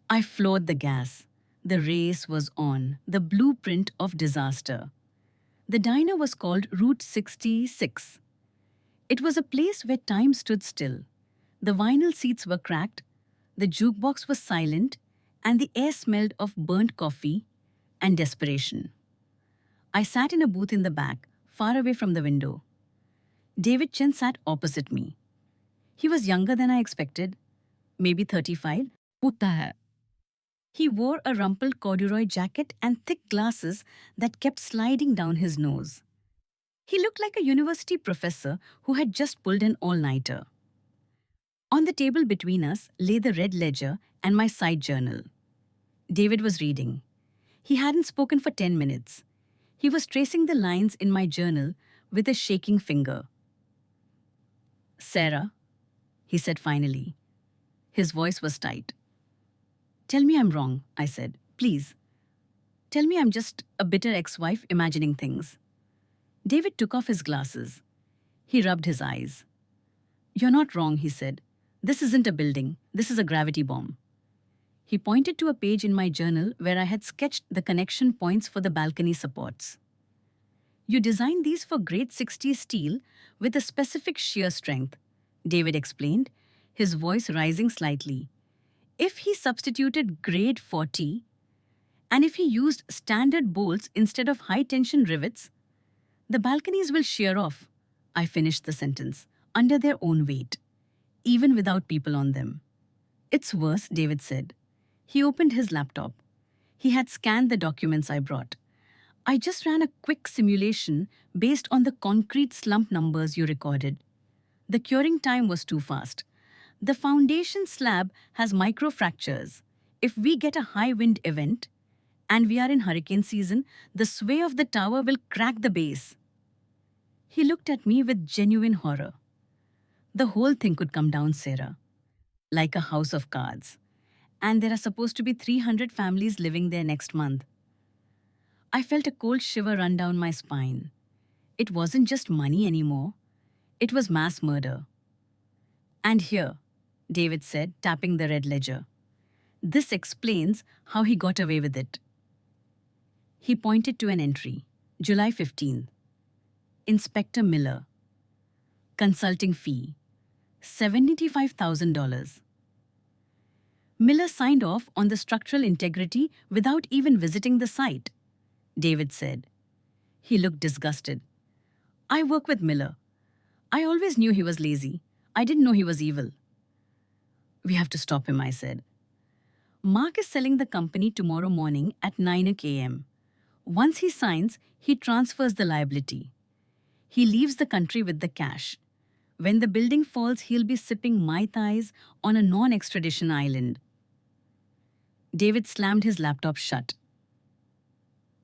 I floored the gas. The race was on, the blueprint of disaster. The diner was called Route 66. It was a place where time stood still. The vinyl seats were cracked, the jukebox was silent, and the air smelled of burnt coffee and desperation. I sat in a booth in the back, far away from the window. David Chen sat opposite me. He was younger than I expected, maybe 35. Hota hai. He wore a rumpled corduroy jacket and thick glasses that kept sliding down his nose. He looked like a university professor who had just pulled an all-nighter. On the table between us lay the red ledger and my side journal. David was reading. He hadn't spoken for 10 minutes. He was tracing the lines in my journal with a shaking finger. "Sarah," he said finally. His voice was tight. "Tell me I'm wrong," I said. "Please. Tell me I'm just a bitter ex-wife imagining things." David took off his glasses. He rubbed his eyes. "You're not wrong," he said. "This isn't a building. This is a gravity bomb." He pointed to a page in my journal where I had sketched the connection points for the balcony supports. "You designed these for grade 60 steel with a specific shear strength," David explained, his voice rising slightly. "If he substituted grade 40, and if he used standard bolts instead of high-tension rivets, the balconies will shear off," I finished the sentence, "under their own weight, even without people on them." "It's worse," David said. He opened his laptop. He had scanned the documents I brought. "I just ran a quick simulation based on the concrete slump numbers you recorded. The curing time was too fast. The foundation slab has microfractures. If we get a high wind event, and we are in hurricane season, the sway of the tower will crack the base." He looked at me with genuine horror. "The whole thing could come down, Sarah, like a house of cards. And there are supposed to be 300 families living there next month." I felt a cold shiver run down my spine. It wasn't just money anymore. It was mass murder. "And here," David said, tapping the red ledger. "This explains how he got away with it." He pointed to an entry, July 15th. "Inspector Miller. Consulting fee, $75,000. Miller signed off on the structural integrity without even visiting the site," David said. He looked disgusted. "I work with Miller. I always knew he was lazy. I didn't know he was evil." "We have to stop him," I said. "Mark is selling the company tomorrow morning at 9 a.m. Once he signs, he transfers the liability. He leaves the country with the cash. When the building falls, he'll be sipping Mai Tais on a non-extradition island. David slammed his laptop shut.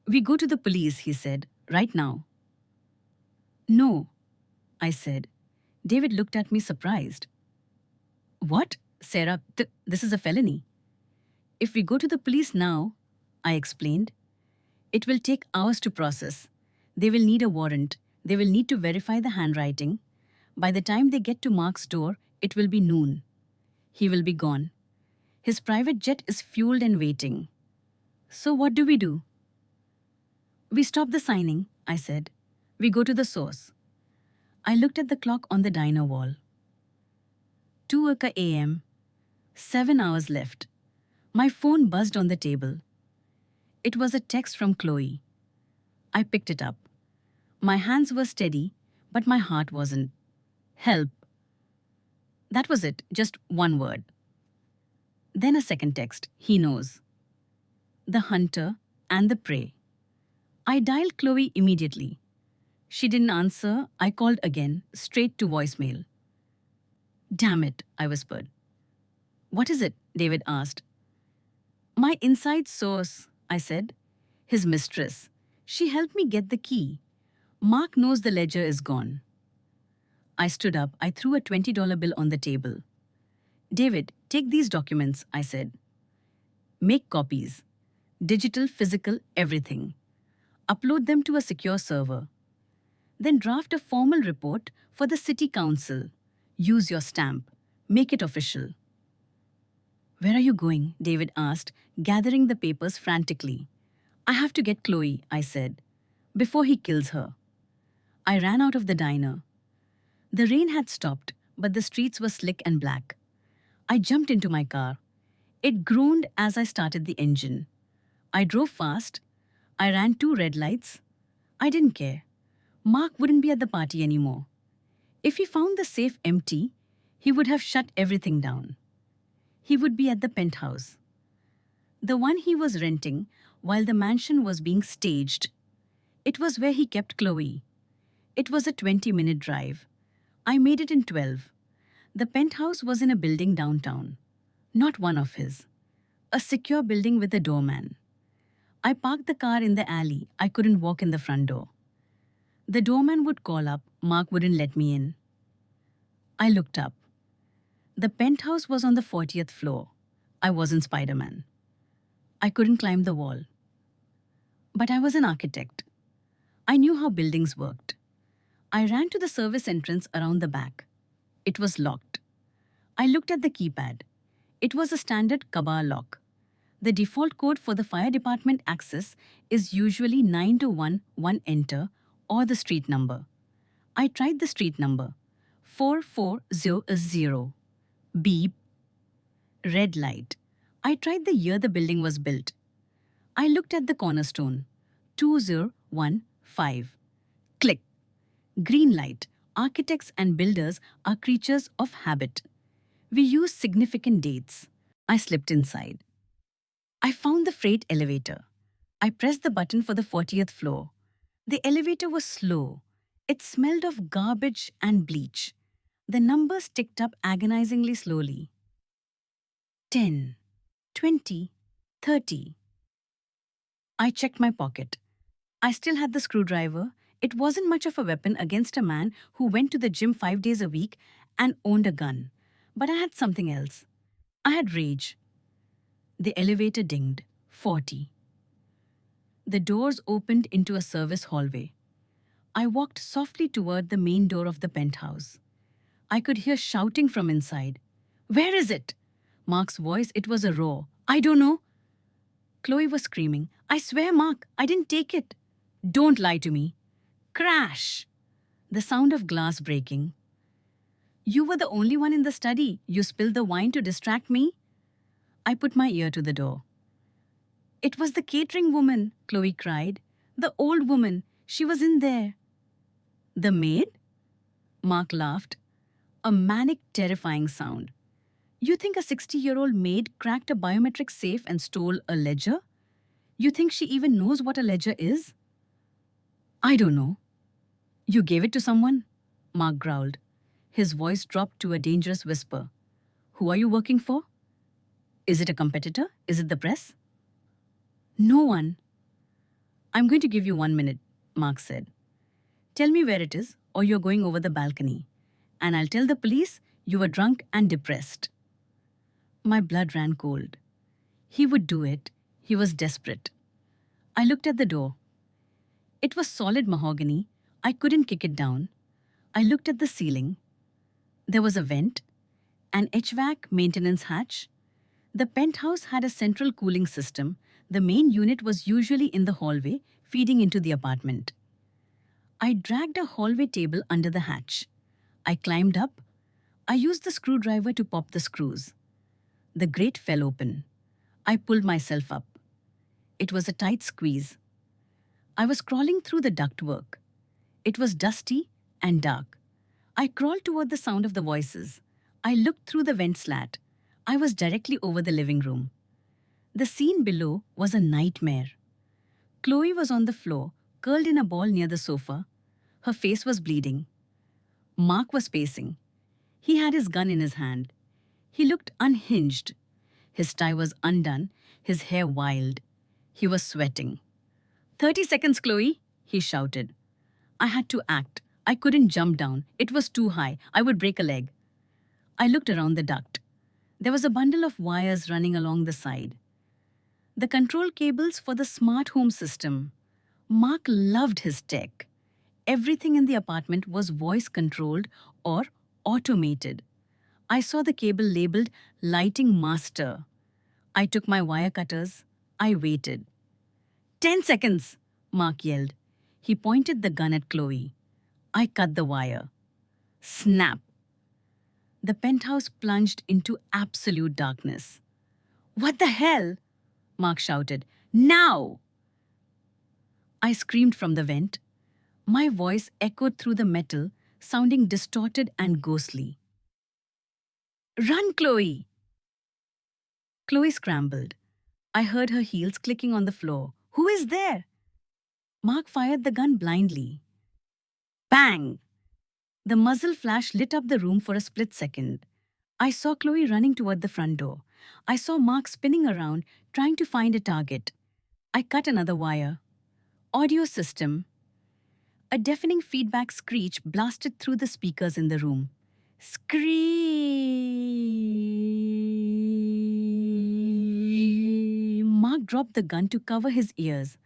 We go to the police, he said, right now. No, I said. David looked at me surprised. What? Sarah, this is a felony. If we go to the police now, I explained, it will take hours to process. They will need a warrant. They will need to verify the handwriting. By the time they get to Mark's door, it will be noon. He will be gone. His private jet is fueled and waiting. So what do we do? We stop the signing, I said. We go to the source. I looked at the clock on the diner wall. 2 a.m. 7 hours left. My phone buzzed on the table. It was a text from Chloe. I picked it up. My hands were steady, but my heart wasn't. Help. That was it, just one word. Then a second text, he knows. The hunter and the prey. I dialed Chloe immediately. She didn't answer. I called again, straight to voicemail. Damn it, I whispered. What is it? David asked. My inside source, I said. His mistress. She helped me get the key. Mark knows the ledger is gone. I stood up. I threw a $20 bill on the table. David, take these documents, I said. Make copies. Digital, physical, everything. Upload them to a secure server. Then draft a formal report for the city council. Use your stamp. Make it official. Where are you going? David asked, gathering the papers frantically. I have to get Chloe, I said, before he kills her. I ran out of the diner. The rain had stopped, but the streets were slick and black. I jumped into my car. It groaned as I started the engine. I drove fast. I ran 2 red lights. I didn't care. Mark wouldn't be at the party anymore. If he found the safe empty, he would have shut everything down. He would be at the penthouse. The one he was renting while the mansion was being staged. It was where he kept Chloe. It was a 20-minute drive. I made it in 12. The penthouse was in a building downtown. Not one of his. A secure building with a doorman. I parked the car in the alley. I couldn't walk in the front door. The doorman would call up. Mark wouldn't let me in. I looked up. The penthouse was on the 40th floor. I wasn't Spider-Man. I couldn't climb the wall. But I was an architect. I knew how buildings worked. I ran to the service entrance around the back. It was locked. I looked at the keypad. It was a standard Kabar lock. The default code for the fire department access is usually 921 enter or the street number. I tried the street number. 4400. Beep. Red light. I tried the year the building was built. I looked at the cornerstone. 2015. Click. Green light. Architects and builders are creatures of habit. We use significant dates. I slipped inside. I found the freight elevator. I pressed the button for the 40th floor. The elevator was slow. It smelled of garbage and bleach. The numbers ticked up agonizingly slowly. 10, 20, 30. I checked my pocket. I still had the screwdriver. It wasn't much of a weapon against a man who went to the gym 5 days a week and owned a gun. But I had something else. I had rage. The elevator dinged. 40. The doors opened into a service hallway. I walked softly toward the main door of the penthouse. I could hear shouting from inside. Where is it? Mark's voice, it was a roar. I don't know. Chloe was screaming. I swear, Mark, I didn't take it. Don't lie to me. Crash! The sound of glass breaking. You were the only one in the study. You spilled the wine to distract me. I put my ear to the door. It was the catering woman, Chloe cried. The old woman. She was in there. The maid? Mark laughed. A manic, terrifying sound. You think a 60-year-old maid cracked a biometric safe and stole a ledger? You think she even knows what a ledger is? I don't know. You gave it to someone? Mark growled. His voice dropped to a dangerous whisper. Who are you working for? Is it a competitor? Is it the press? No one. I'm going to give you 1 minute, Mark said. Tell me where it is, or you're going over the balcony. And I'll tell the police you were drunk and depressed. My blood ran cold. He would do it. He was desperate. I looked at the door. It was solid mahogany. I couldn't kick it down. I looked at the ceiling. There was a vent, an HVAC maintenance hatch. The penthouse had a central cooling system. The main unit was usually in the hallway, feeding into the apartment. I dragged a hallway table under the hatch. I climbed up. I used the screwdriver to pop the screws. The grate fell open. I pulled myself up. It was a tight squeeze. I was crawling through the ductwork. It was dusty and dark. I crawled toward the sound of the voices. I looked through the vent slat. I was directly over the living room. The scene below was a nightmare. Chloe was on the floor, curled in a ball near the sofa. Her face was bleeding. Mark was pacing. He had his gun in his hand. He looked unhinged. His tie was undone, his hair wild. He was sweating. 30 seconds, Chloe, he shouted. I had to act. I couldn't jump down. It was too high. I would break a leg. I looked around the duct. There was a bundle of wires running along the side. The control cables for the smart home system. Mark loved his tech. Everything in the apartment was voice-controlled or automated. I saw the cable labeled Lighting Master. I took my wire cutters. I waited. 10 seconds, Mark yelled. He pointed the gun at Chloe. I cut the wire. Snap. The penthouse plunged into absolute darkness. What the hell? Mark shouted. Now! I screamed from the vent. My voice echoed through the metal, sounding distorted and ghostly. Run, Chloe! Chloe scrambled. I heard her heels clicking on the floor. Who is there? Mark fired the gun blindly. Bang! The muzzle flash lit up the room for a split second. I saw Chloe running toward the front door. I saw Mark spinning around, trying to find a target. I cut another wire. Audio system. A deafening feedback screech blasted through the speakers in the room. Scream! Mark dropped the gun to cover his ears.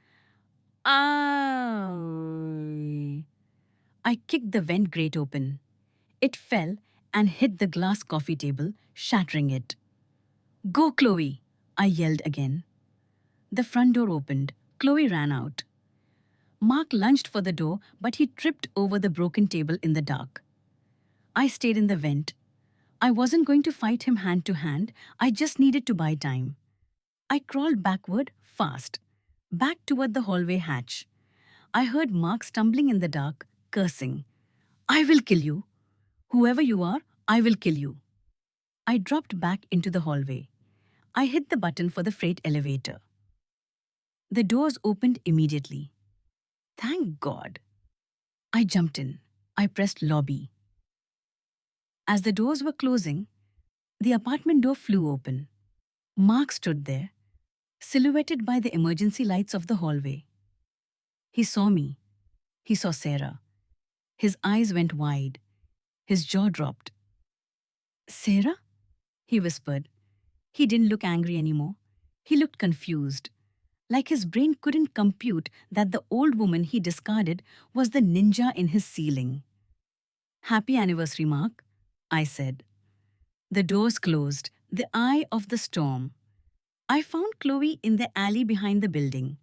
Ow! I kicked the vent grate open. It fell and hit the glass coffee table, shattering it. Go, Chloe! I yelled again. The front door opened. Chloe ran out. Mark lunged for the door, but he tripped over the broken table in the dark. I stayed in the vent. I wasn't going to fight him hand to hand. I just needed to buy time. I crawled backward, fast, back toward the hallway hatch. I heard Mark stumbling in the dark, cursing. I will kill you. Whoever you are, I will kill you. I dropped back into the hallway. I hit the button for the freight elevator. The doors opened immediately. Thank God. I jumped in. I pressed lobby. As the doors were closing, the apartment door flew open. Mark stood there, silhouetted by the emergency lights of the hallway. He saw me. He saw Sarah. His eyes went wide. His jaw dropped. Sarah? He whispered. He didn't look angry anymore. He looked confused, like his brain couldn't compute that the old woman he discarded was the ninja in his ceiling. Happy anniversary, Mark, I said. The doors closed, the eye of the storm. I found Chloe in the alley behind the building.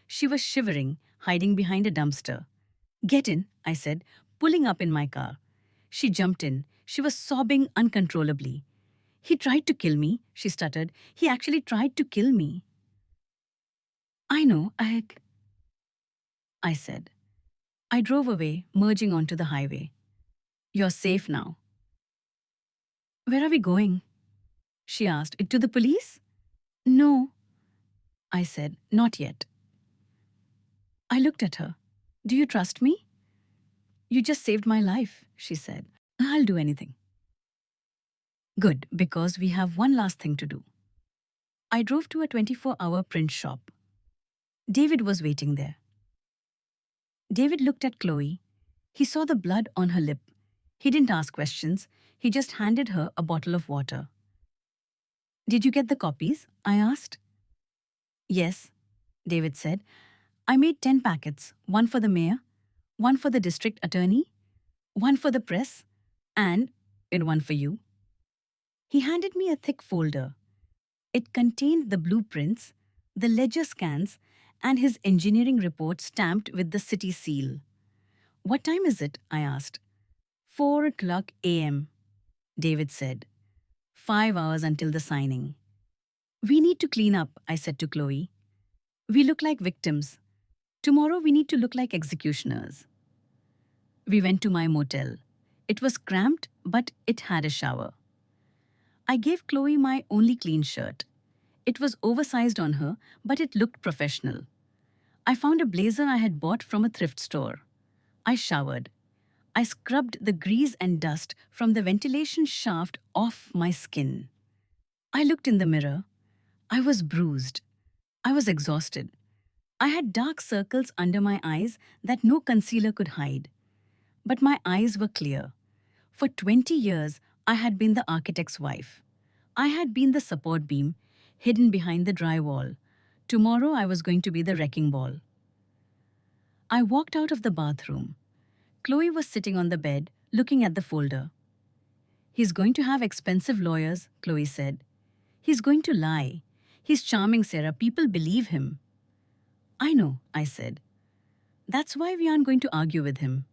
She was shivering, hiding behind a dumpster. Get in, I said, pulling up in my car. She jumped in. She was sobbing uncontrollably. He tried to kill me, she stuttered. He actually tried to kill me. I know, I said. I drove away, merging onto the highway. You're safe now. Where are we going? She asked. To the police? No. I said, "Not yet." I looked at her. "Do you trust me?" "You just saved my life," she said. "I'll do anything." "Good, because we have one last thing to do." I drove to a 24-hour print shop. David was waiting there. David looked at Chloe. He saw the blood on her lip. He didn't ask questions. He just handed her a bottle of water. "Did you get the copies?" I asked. "Yes," David said. "I made 10 packets, one for the mayor, one for the district attorney, one for the press, and one for you." He handed me a thick folder. It contained the blueprints, the ledger scans, and his engineering report stamped with the city seal. "What time is it?" I asked. 4 o'clock a.m., David said. 5 hours until the signing. "We need to clean up," I said to Chloe. "We look like victims. Tomorrow we need to look like executioners." We went to my motel. It was cramped, but it had a shower. I gave Chloe my only clean shirt. It was oversized on her, but it looked professional. I found a blazer I had bought from a thrift store. I showered. I scrubbed the grease and dust from the ventilation shaft off my skin. I looked in the mirror. I was bruised. I was exhausted. I had dark circles under my eyes that no concealer could hide. But my eyes were clear. For 20 years, I had been the architect's wife. I had been the support beam, hidden behind the drywall. Tomorrow I was going to be the wrecking ball. I walked out of the bathroom. Chloe was sitting on the bed, looking at the folder. "He's going to have expensive lawyers," Chloe said. "He's going to lie. He's charming, Sarah. People believe him." "I know," I said. "That's why we aren't going to argue with him."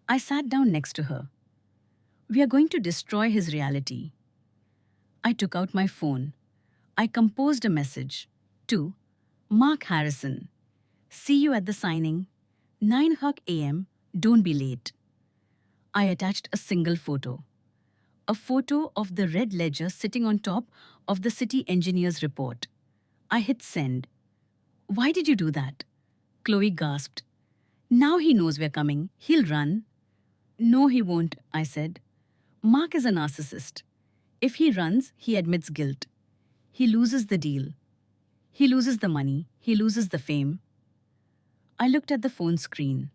I sat down next to her. "We are going to destroy his reality." I took out my phone. I composed a message. To Mark Harrison. "See you at the signing. 9 o'clock a.m. Don't be late." I attached a single photo. A photo of the red ledger sitting on top of the city engineer's report. I hit send. "Why did you do that?" Chloe gasped. "Now he knows we're coming. He'll run." "No, he won't," I said. "Mark is a narcissist. If he runs, he admits guilt. He loses the deal. He loses the money. He loses the fame." I looked at the phone screen.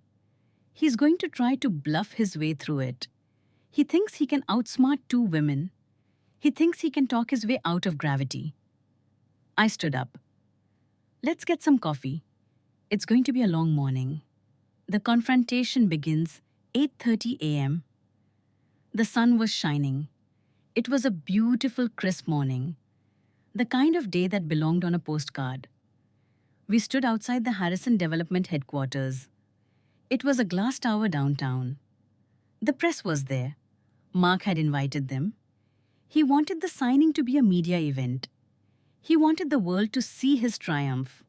He's going to try to bluff his way through it. He thinks he can outsmart 2 women. He thinks he can talk his way out of gravity. I stood up. "Let's get some coffee. It's going to be a long morning." The confrontation begins 8:30 a.m. The sun was shining. It was a beautiful, crisp morning. The kind of day that belonged on a postcard. We stood outside the Harrison Development headquarters. It was a glass tower downtown. The press was there. Mark had invited them. He wanted the signing to be a media event. He wanted the world to see his triumph.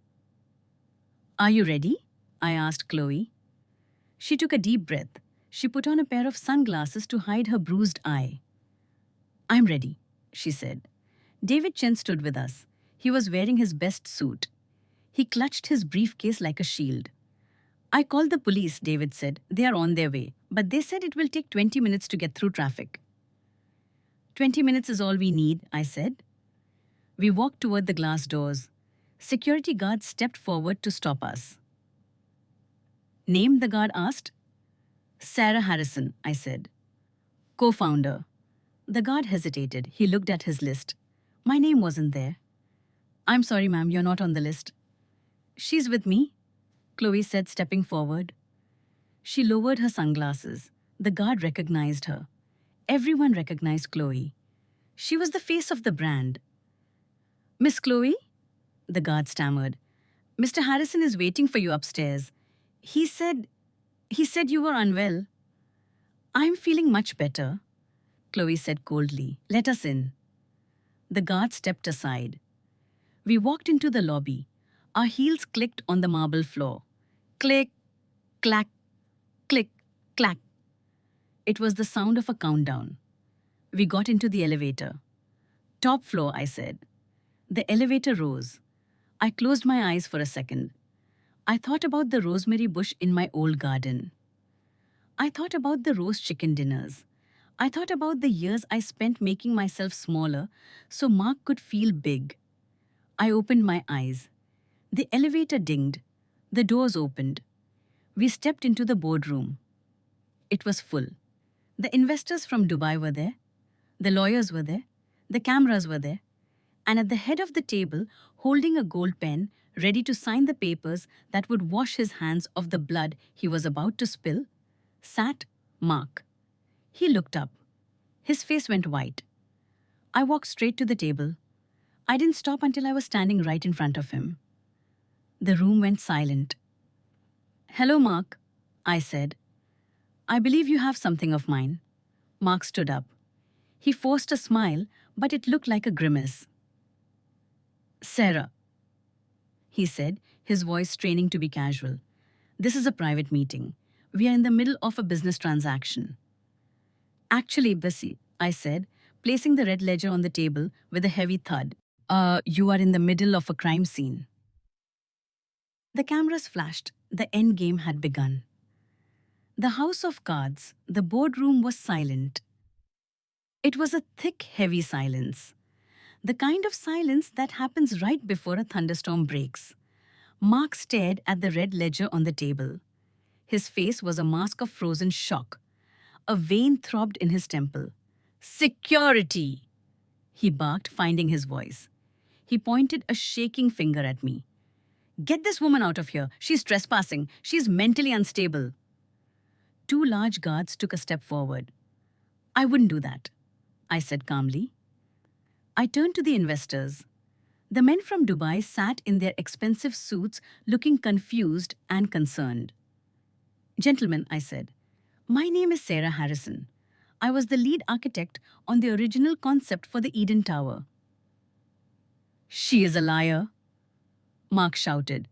"Are you ready?" I asked Chloe. She took a deep breath. She put on a pair of sunglasses to hide her bruised eye. "I'm ready," she said. David Chen stood with us. He was wearing his best suit. He clutched his briefcase like a shield. "I called the police," David said. "They are on their way, but they said it will take 20 minutes to get through traffic." 20 minutes is all we need," I said. We walked toward the glass doors. Security guards stepped forward to stop us. "Name?" the guard asked. "Sarah Harrison," I said. "Co-founder." The guard hesitated. He looked at his list. My name wasn't there. "I'm sorry, ma'am, you're not on the list." "She's with me," Chloe said, stepping forward. She lowered her sunglasses. The guard recognized her. Everyone recognized Chloe. She was the face of the brand. "Miss Chloe?" the guard stammered. "Mr. Harrison is waiting for you upstairs. He said you were unwell." "I'm feeling much better," Chloe said coldly. "Let us in." The guard stepped aside. We walked into the lobby. Our heels clicked on the marble floor. Click, clack, click, clack. It was the sound of a countdown. We got into the elevator. "Top floor," I said. The elevator rose. I closed my eyes for a second. I thought about the rosemary bush in my old garden. I thought about the roast chicken dinners. I thought about the years I spent making myself smaller so Mark could feel big. I opened my eyes. The elevator dinged. The doors opened. We stepped into the boardroom. It was full. The investors from Dubai were there. The lawyers were there. The cameras were there. And at the head of the table, holding a gold pen, ready to sign the papers that would wash his hands of the blood he was about to spill, sat Mark. He looked up. His face went white. I walked straight to the table. I didn't stop until I was standing right in front of him. The room went silent. "Hello, Mark," I said. "I believe you have something of mine." Mark stood up. He forced a smile, but it looked like a grimace. "Sarah," he said, his voice straining to be casual. "This is a private meeting. We are in the middle of a business transaction." "Actually, Bessie," I said, placing the red ledger on the table with a heavy thud. You are in the middle of a crime scene." The cameras flashed. The end game had begun. The house of cards, the boardroom was silent. It was a thick, heavy silence. The kind of silence that happens right before a thunderstorm breaks. Mark stared at the red ledger on the table. His face was a mask of frozen shock. A vein throbbed in his temple. "Security!" he barked, finding his voice. He pointed a shaking finger at me. "Get this woman out of here. She's trespassing. She's mentally unstable." Two large guards took a step forward. "I wouldn't do that," I said calmly. I turned to the investors. The men from Dubai sat in their expensive suits, looking confused and concerned. "Gentlemen," I said, "my name is Sarah Harrison. I was the lead architect on the original concept for the Eden Tower." "She is a liar," Mark shouted.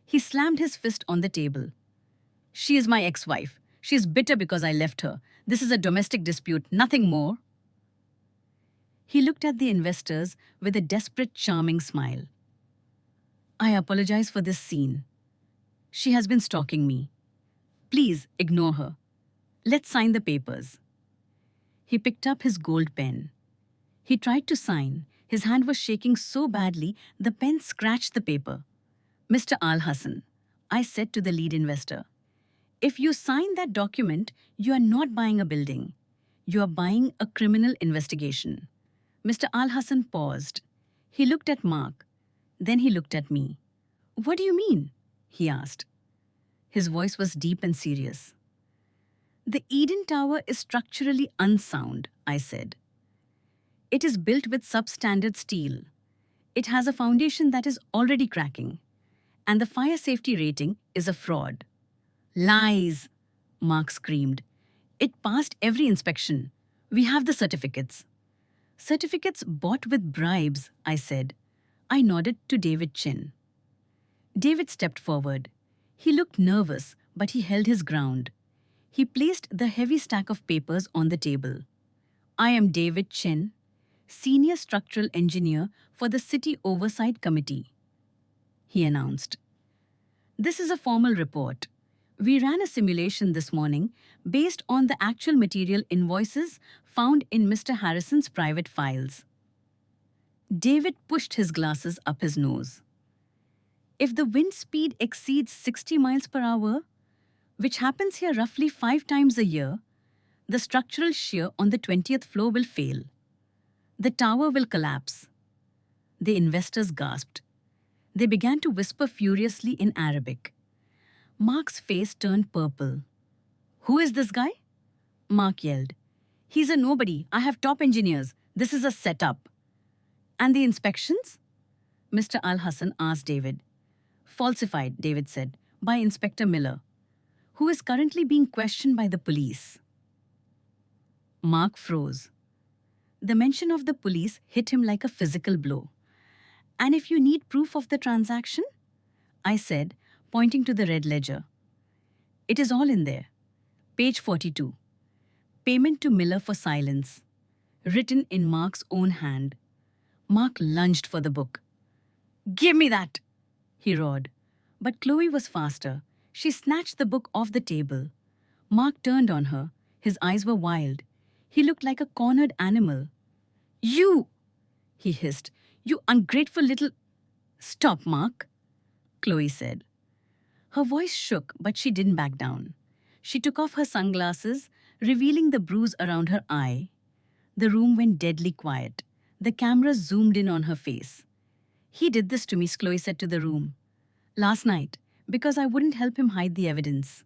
He slammed his fist on the table. "She is my ex-wife. She is bitter because I left her. This is a domestic dispute, nothing more." He looked at the investors with a desperate, charming smile. "I apologize for this scene. She has been stalking me. Please ignore her. Let's sign the papers." He picked up his gold pen. He tried to sign. His hand was shaking so badly, the pen scratched the paper. "Mr. Al Hassan," I said to the lead investor, "if you sign that document, you are not buying a building. You are buying a criminal investigation." Mr. Al Hassan paused. He looked at Mark. Then he looked at me. "What do you mean?" he asked. His voice was deep and serious. "The Eden Tower is structurally unsound," I said. "It is built with substandard steel. It has a foundation that is already cracking. And the fire safety rating is a fraud." "Lies!" Mark screamed. "It passed every inspection. We have the certificates." "Certificates bought with bribes," I said. I nodded to David Chin. David stepped forward. He looked nervous, but he held his ground. He placed the heavy stack of papers on the table. "I am David Chin, Senior Structural Engineer for the City Oversight Committee," he announced. "This is a formal report. We ran a simulation this morning based on the actual material invoices found in Mr. Harrison's private files." David pushed his glasses up his nose. "If the wind speed exceeds 60 miles per hour, which happens here roughly 5 times a year, the structural shear on the 20th floor will fail. The tower will collapse." The investors gasped. They began to whisper furiously in Arabic. Mark's face turned purple. "Who is this guy?" Mark yelled. "He's a nobody. I have top engineers. This is a setup." "And the inspections?" Mr. Al Hassan asked David. "Falsified," David said, "by Inspector Miller, who is currently being questioned by the police." Mark froze. The mention of the police hit him like a physical blow. "And if you need proof of the transaction?" I said, pointing to the red ledger. "It is all in there. Page 42. Payment to Miller for silence. Written in Mark's own hand." Mark lunged for the book. "Give me that!" he roared. But Chloe was faster. She snatched the book off the table. Mark turned on her. His eyes were wild. He looked like a cornered animal. You! He hissed. You ungrateful little... Stop, Mark, Chloe said. Her voice shook, but she didn't back down. She took off her sunglasses, revealing the bruise around her eye. The room went deadly quiet. The camera zoomed in on her face. He did this to me, Chloe said to the room. Last night, because I wouldn't help him hide the evidence.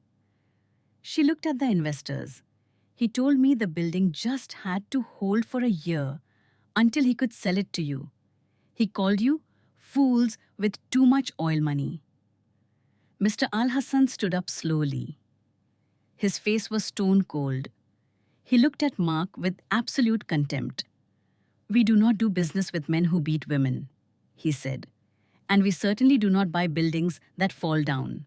She looked at the investors. He told me the building just had to hold for a year until he could sell it to you. He called you fools with too much oil money. Mr. Al-Hassan stood up slowly. His face was stone cold. He looked at Mark with absolute contempt. We do not do business with men who beat women, he said. And we certainly do not buy buildings that fall down.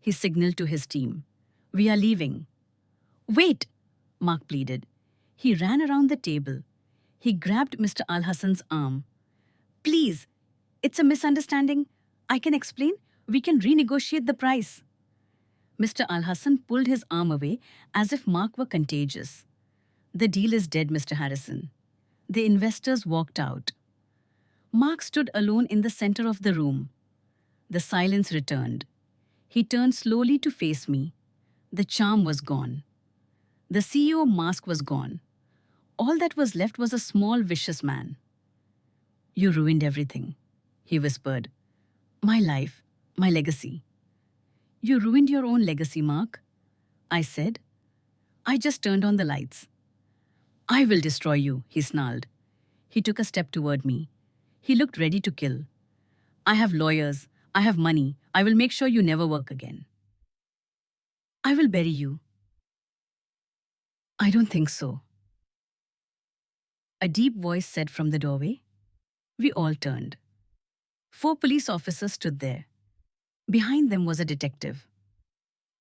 He signaled to his team. We are leaving. Wait, Mark pleaded. He ran around the table. He grabbed Mr. Al-Hassan's arm. Please, it's a misunderstanding. I can explain. We can renegotiate the price. Mr. Al-Hassan pulled his arm away as if Mark were contagious. The deal is dead, Mr. Harrison. The investors walked out. Mark stood alone in the center of the room. The silence returned. He turned slowly to face me. The charm was gone. The CEO mask was gone. All that was left was a small, vicious man. You ruined everything, he whispered. My life, my legacy. You ruined your own legacy, Mark, I said. I just turned on the lights. I will destroy you, he snarled. He took a step toward me. He looked ready to kill. I have lawyers. I have money. I will make sure you never work again. I will bury you. I don't think so. A deep voice said from the doorway. We all turned. 4 police officers stood there. Behind them was a detective.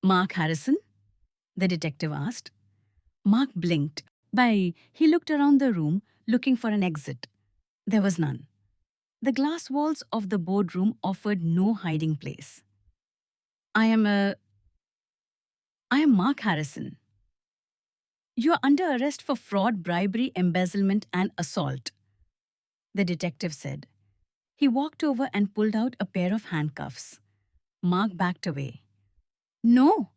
Mark Harrison? The detective asked. Mark blinked. He looked around the room, looking for an exit. There was none. The glass walls of the boardroom offered no hiding place. I am Mark Harrison. You are under arrest for fraud, bribery, embezzlement, and assault, the detective said. He walked over and pulled out a pair of handcuffs. Mark backed away. No,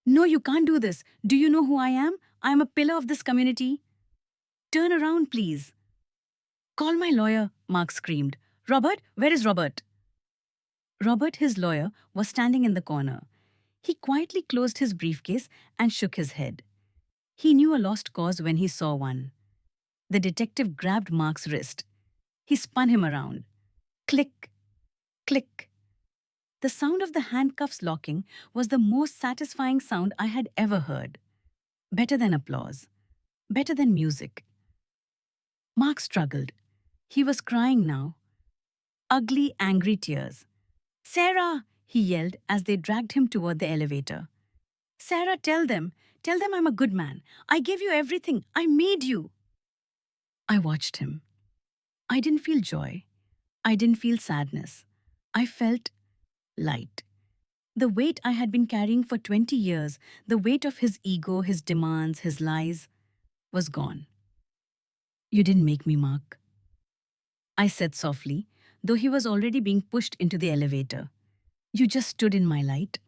you can't do this. Do you know who I am? I am a pillar of this community. Turn around, please. Call my lawyer, Mark screamed. Robert, where is Robert? Robert, his lawyer, was standing in the corner. He quietly closed his briefcase and shook his head. He knew a lost cause when he saw one. The detective grabbed Mark's wrist. He spun him around. Click, click. The sound of the handcuffs locking was the most satisfying sound I had ever heard. Better than applause. Better than music. Mark struggled. He was crying now. Ugly, angry tears. Sarah, he yelled as they dragged him toward the elevator. Sarah, tell them I'm a good man. I gave you everything. I made you. I watched him. I didn't feel joy. I didn't feel sadness. I felt light. The weight I had been carrying for 20 years, the weight of his ego, his demands, his lies, was gone. You didn't make me, Mark, I said softly, though he was already being pushed into the elevator. You just stood in my light.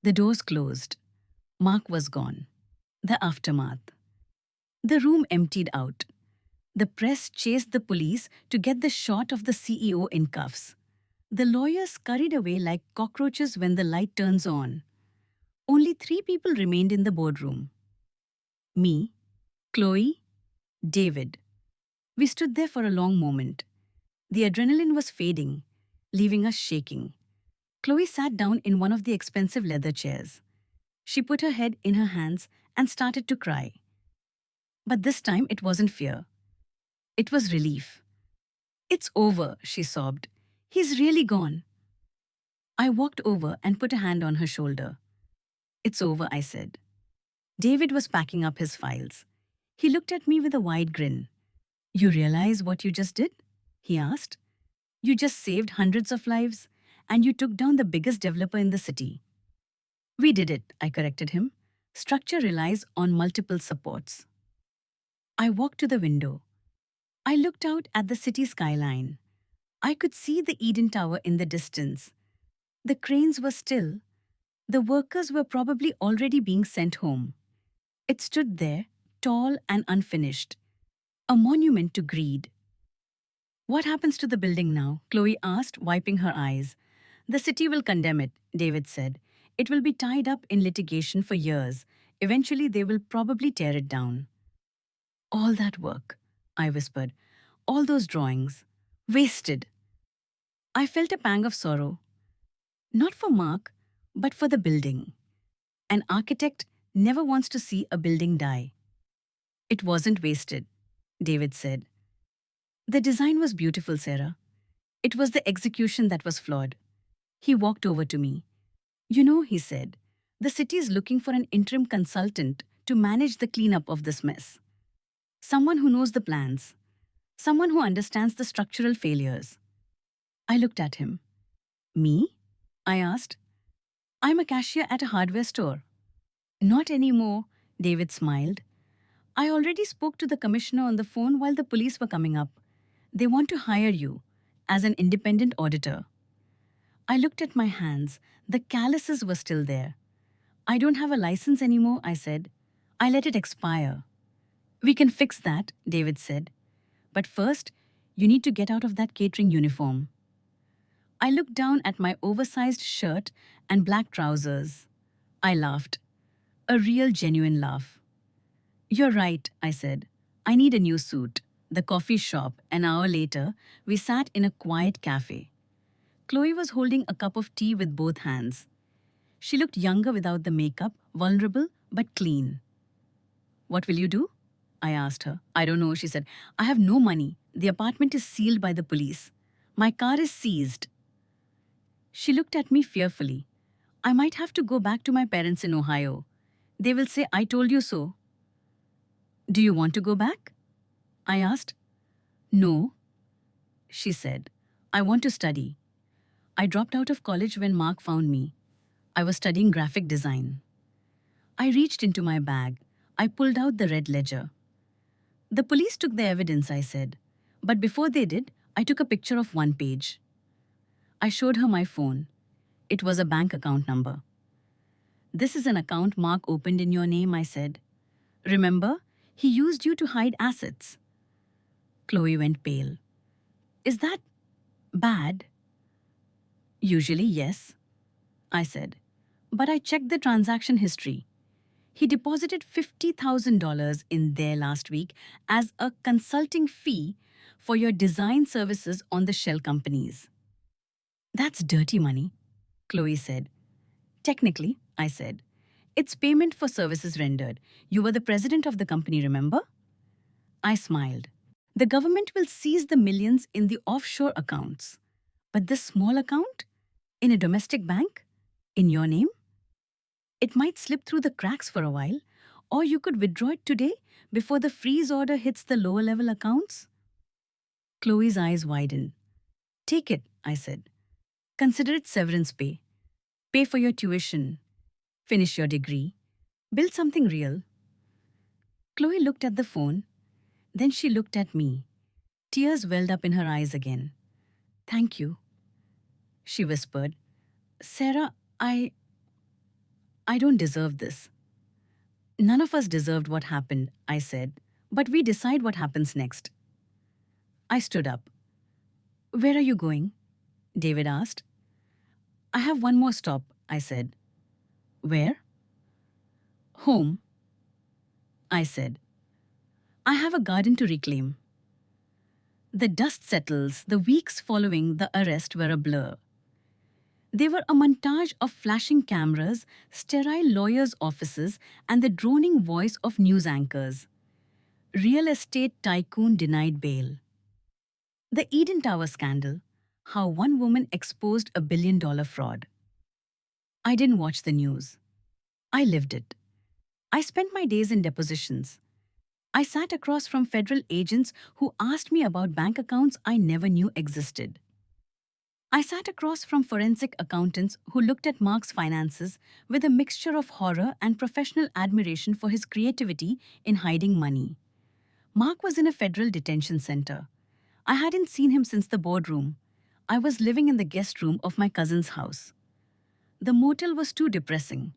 The doors closed. Mark was gone. The aftermath. The room emptied out. The press chased the police to get the shot of the CEO in cuffs. The lawyers scurried away like cockroaches when the light turns on. Only 3 people remained in the boardroom. Me, Chloe, David. We stood there for a long moment. The adrenaline was fading, leaving us shaking. Chloe sat down in one of the expensive leather chairs. She put her head in her hands and started to cry. But this time it wasn't fear. It was relief. It's over, she sobbed. He's really gone. I walked over and put a hand on her shoulder. It's over, I said. David was packing up his files. He looked at me with a wide grin. You realize what you just did? He asked. You just saved hundreds of lives, and you took down the biggest developer in the city. We did it, I corrected him. Structure relies on multiple supports. I walked to the window. I looked out at the city skyline. I could see the Eden Tower in the distance. The cranes were still. The workers were probably already being sent home. It stood there, tall and unfinished, a monument to greed. What happens to the building now? Chloe asked, wiping her eyes. The city will condemn it, David said. It will be tied up in litigation for years. Eventually, they will probably tear it down. All that work, I whispered. All those drawings. Wasted. I felt a pang of sorrow. Not for Mark, but for the building. An architect never wants to see a building die. It wasn't wasted, David said. The design was beautiful, Sarah. It was the execution that was flawed. He walked over to me. You know, he said, the city is looking for an interim consultant to manage the cleanup of this mess. Someone who knows the plans. Someone who understands the structural failures. I looked at him. Me? I asked. I'm a cashier at a hardware store. Not anymore, David smiled. I already spoke to the commissioner on the phone while the police were coming up. They want to hire you as an independent auditor. I looked at my hands. The calluses were still there. I don't have a license anymore, I said. I let it expire. We can fix that, David said. But first, you need to get out of that catering uniform. I looked down at my oversized shirt and black trousers. I laughed. A real, genuine laugh. You're right, I said. I need a new suit. The coffee shop, an hour later, we sat in a quiet cafe. Chloe was holding a cup of tea with both hands. She looked younger without the makeup, vulnerable but clean. What will you do? I asked her. I don't know, she said. I have no money. The apartment is sealed by the police. My car is seized. She looked at me fearfully. I might have to go back to my parents in Ohio. They will say, I told you so. Do you want to go back? I asked. No, she said. I want to study. I dropped out of college when Mark found me. I was studying graphic design. I reached into my bag. I pulled out the red ledger. The police took the evidence, I said. But before they did, I took a picture of one page. I showed her my phone. It was a bank account number. This is an account Mark opened in your name, I said. Remember, he used you to hide assets. Chloe went pale. Is that bad? Usually, yes, I said. But I checked the transaction history. He deposited $50,000 in there last week as a consulting fee for your design services on the shell companies. That's dirty money, Chloe said. Technically, I said. It's payment for services rendered. You were the president of the company, remember? I smiled. The government will seize the millions in the offshore accounts. But this small account? In a domestic bank? In your name? It might slip through the cracks for a while, or you could withdraw it today before the freeze order hits the lower level accounts. Chloe's eyes widened. Take it, I said. Consider it severance pay. Pay for your tuition. Finish your degree. Build something real. Chloe looked at the phone. Then she looked at me. Tears welled up in her eyes again. Thank you, she whispered. Sarah, I don't deserve this. None of us deserved what happened, I said, but we decide what happens next. I stood up. Where are you going? David asked. I have one more stop, I said. Where? Home, I said. I have a garden to reclaim. The dust settles. The weeks following the arrest were a blur. They were a montage of flashing cameras, sterile lawyers' offices, and the droning voice of news anchors. Real estate tycoon denied bail. The Eden Tower scandal, how one woman exposed a billion-dollar fraud. I didn't watch the news. I lived it. I spent my days in depositions. I sat across from federal agents who asked me about bank accounts I never knew existed. I sat across from forensic accountants who looked at Mark's finances with a mixture of horror and professional admiration for his creativity in hiding money. Mark was in a federal detention center. I hadn't seen him since the boardroom. I was living in the guest room of my cousin's house. The motel was too depressing,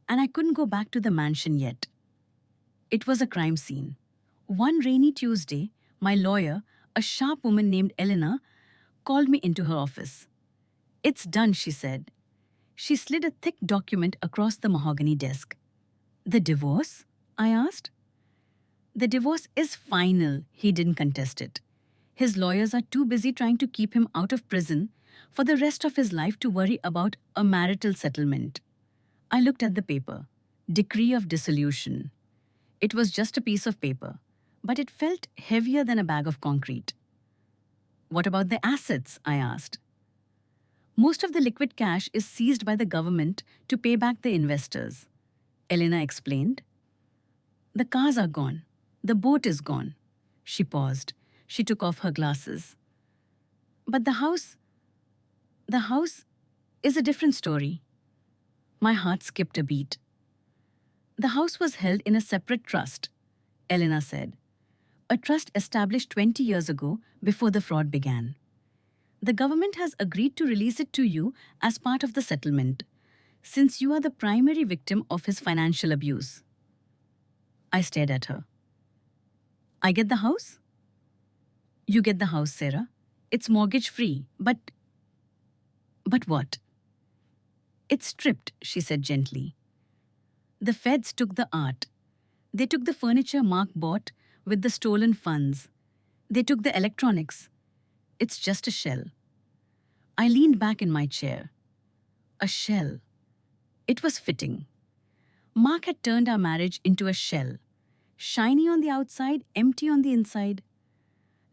and I couldn't go back to the mansion yet. It was a crime scene. One rainy Tuesday, my lawyer, a sharp woman named Eleanor, called me into her office. "It's done," she said. She slid a thick document across the mahogany desk. "The divorce?" I asked. "The divorce is final," he didn't contest it. "His lawyers are too busy trying to keep him out of prison for the rest of his life to worry about a marital settlement." I looked at the paper. Decree of dissolution. It was just a piece of paper, but it felt heavier than a bag of concrete. "What about the assets?" I asked. "Most of the liquid cash is seized by the government to pay back the investors," Elena explained. "The cars are gone. The boat is gone." She paused. She took off her glasses. "But the house is a different story." My heart skipped a beat. "The house was held in a separate trust," Elena said. "A trust established 20 years ago before the fraud began. The government has agreed to release it to you as part of the settlement, since you are the primary victim of his financial abuse." I stared at her. "I get the house?" "You get the house, Sarah. It's mortgage-free, but what?" "It's stripped," she said gently. "The feds took the art. They took the furniture Mark bought with the stolen funds. They took the electronics. It's just a shell." I leaned back in my chair. A shell. It was fitting. Mark had turned our marriage into a shell. Shiny on the outside, empty on the inside.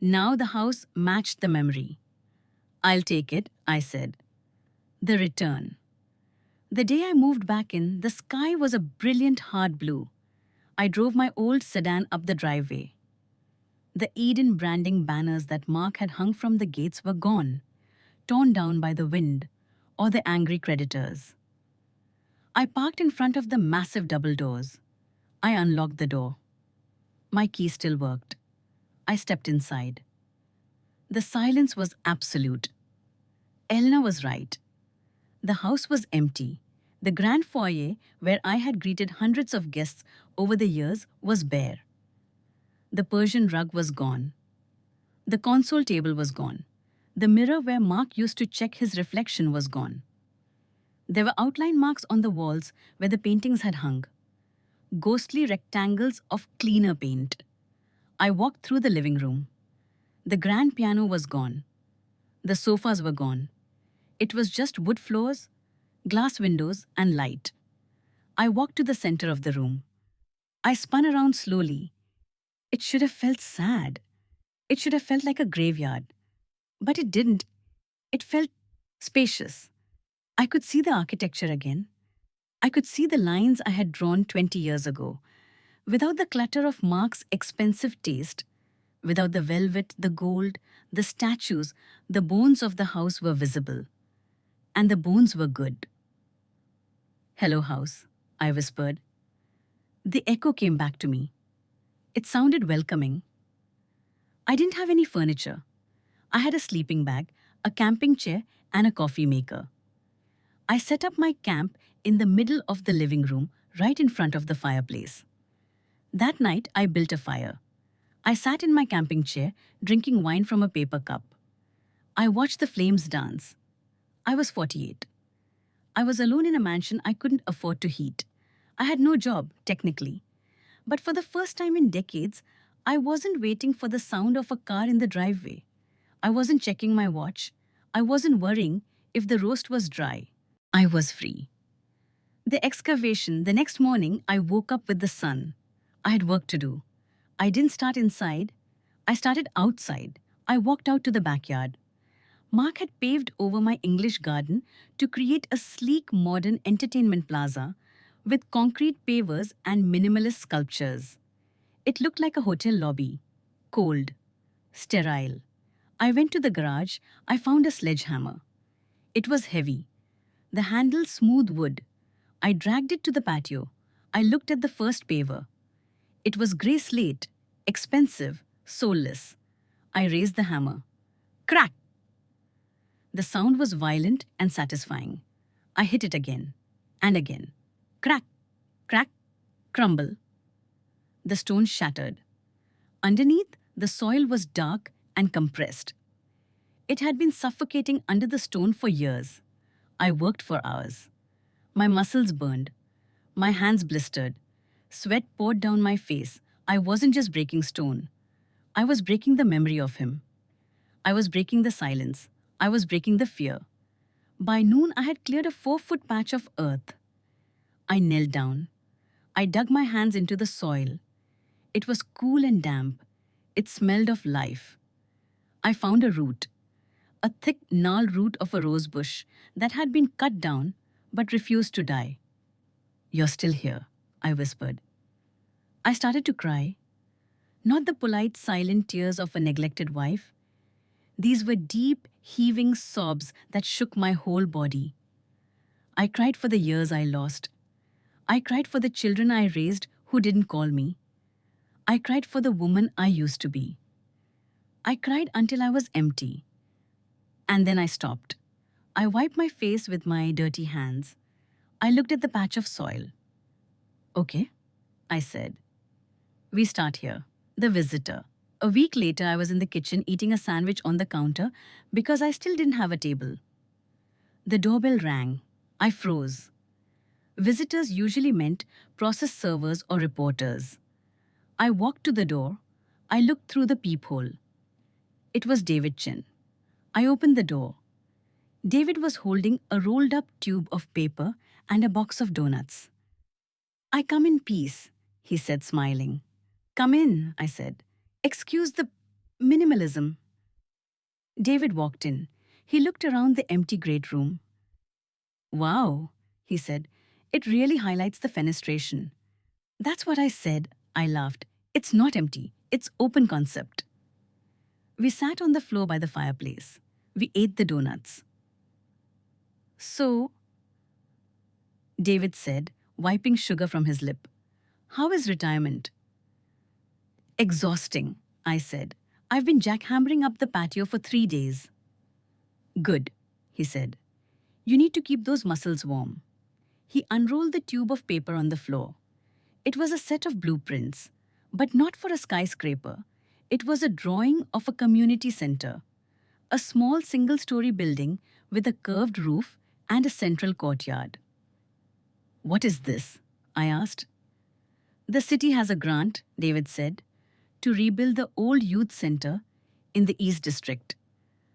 Now the house matched the memory. "I'll take it," I said. The return. The day I moved back in, the sky was a brilliant hard blue. I drove my old sedan up the driveway. The Eden branding banners that Mark had hung from the gates were gone, torn down by the wind or the angry creditors. I parked in front of the massive double doors. I unlocked the door. My key still worked. I stepped inside. The silence was absolute. Elena was right. The house was empty. The grand foyer, where I had greeted hundreds of guests over the years, was bare. The Persian rug was gone. The console table was gone. The mirror where Mark used to check his reflection was gone. There were outline marks on the walls where the paintings had hung. Ghostly rectangles of cleaner paint. I walked through the living room. The grand piano was gone. The sofas were gone. It was just wood floors, glass windows, and light. I walked to the center of the room. I spun around slowly. It should have felt sad. It should have felt like a graveyard. But it didn't. It felt spacious. I could see the architecture again. I could see the lines I had drawn 20 years ago, without the clutter of Mark's expensive taste, without the velvet, the gold, the statues. The bones of the house were visible. And the bones were good. "Hello, house," I whispered. The echo came back to me. It sounded welcoming. I didn't have any furniture. I had a sleeping bag, a camping chair, and a coffee maker. I set up my camp in the middle of the living room, right in front of the fireplace. That night, I built a fire. I sat in my camping chair, drinking wine from a paper cup. I watched the flames dance. I was 48. I was alone in a mansion I couldn't afford to heat. I had no job, technically. But for the first time in decades, I wasn't waiting for the sound of a car in the driveway. I wasn't checking my watch. I wasn't worrying if the roast was dry. I was free. The excavation, the next morning, I woke up with the sun. I had work to do. I didn't start inside. I started outside. I walked out to the backyard. Mark had paved over my English garden to create a sleek modern entertainment plaza with concrete pavers and minimalist sculptures. It looked like a hotel lobby. Cold. Sterile. I went to the garage. I found a sledgehammer. It was heavy, the handle smooth wood. I dragged it to the patio. I looked at the first paver. It was grey slate, expensive, soulless. I raised the hammer. Crack! The sound was violent and satisfying. I hit it again and again. Crack, crack, crumble. The stone shattered. Underneath, the soil was dark and compressed. It had been suffocating under the stone for years. I worked for hours. My muscles burned. My hands blistered. Sweat poured down my face. I wasn't just breaking stone. I was breaking the memory of him. I was breaking the silence. I was breaking the fear. By noon, I had cleared a 4-foot patch of earth. I knelt down. I dug my hands into the soil. It was cool and damp. It smelled of life. I found a root, a thick, gnarled root of a rose bush that had been cut down but refused to die. You're still here, I whispered. I started to cry. Not the polite, silent tears of a neglected wife. These were deep, heaving sobs that shook my whole body. I cried for the years I lost. I cried for the children I raised who didn't call me. I cried for the woman I used to be. I cried until I was empty. And then I stopped. I wiped my face with my dirty hands. I looked at the patch of soil. Okay, I said. We start here. The visitor. A week later, I was in the kitchen eating a sandwich on the counter because I still didn't have a table. The doorbell rang. I froze. Visitors usually meant process servers or reporters. I walked to the door. I looked through the peephole. It was David Chin. I opened the door. David was holding a rolled-up tube of paper and a box of donuts. I come in peace, he said, smiling. Come in, I said. Excuse the minimalism. David walked in. He looked around the empty great room. Wow, he said. It really highlights the fenestration. That's what I said, I laughed. It's not empty. It's open concept. We sat on the floor by the fireplace. We ate the donuts. So, David said, wiping sugar from his lip, how is retirement? Exhausting, I said. I've been jackhammering up the patio for 3 days. Good, he said. You need to keep those muscles warm. He unrolled the tube of paper on the floor. It was a set of blueprints, but not for a skyscraper. It was a drawing of a community center, a small single-story building with a curved roof and a central courtyard. What is this? I asked. The city has a grant, David said, to rebuild the old youth center in the East District,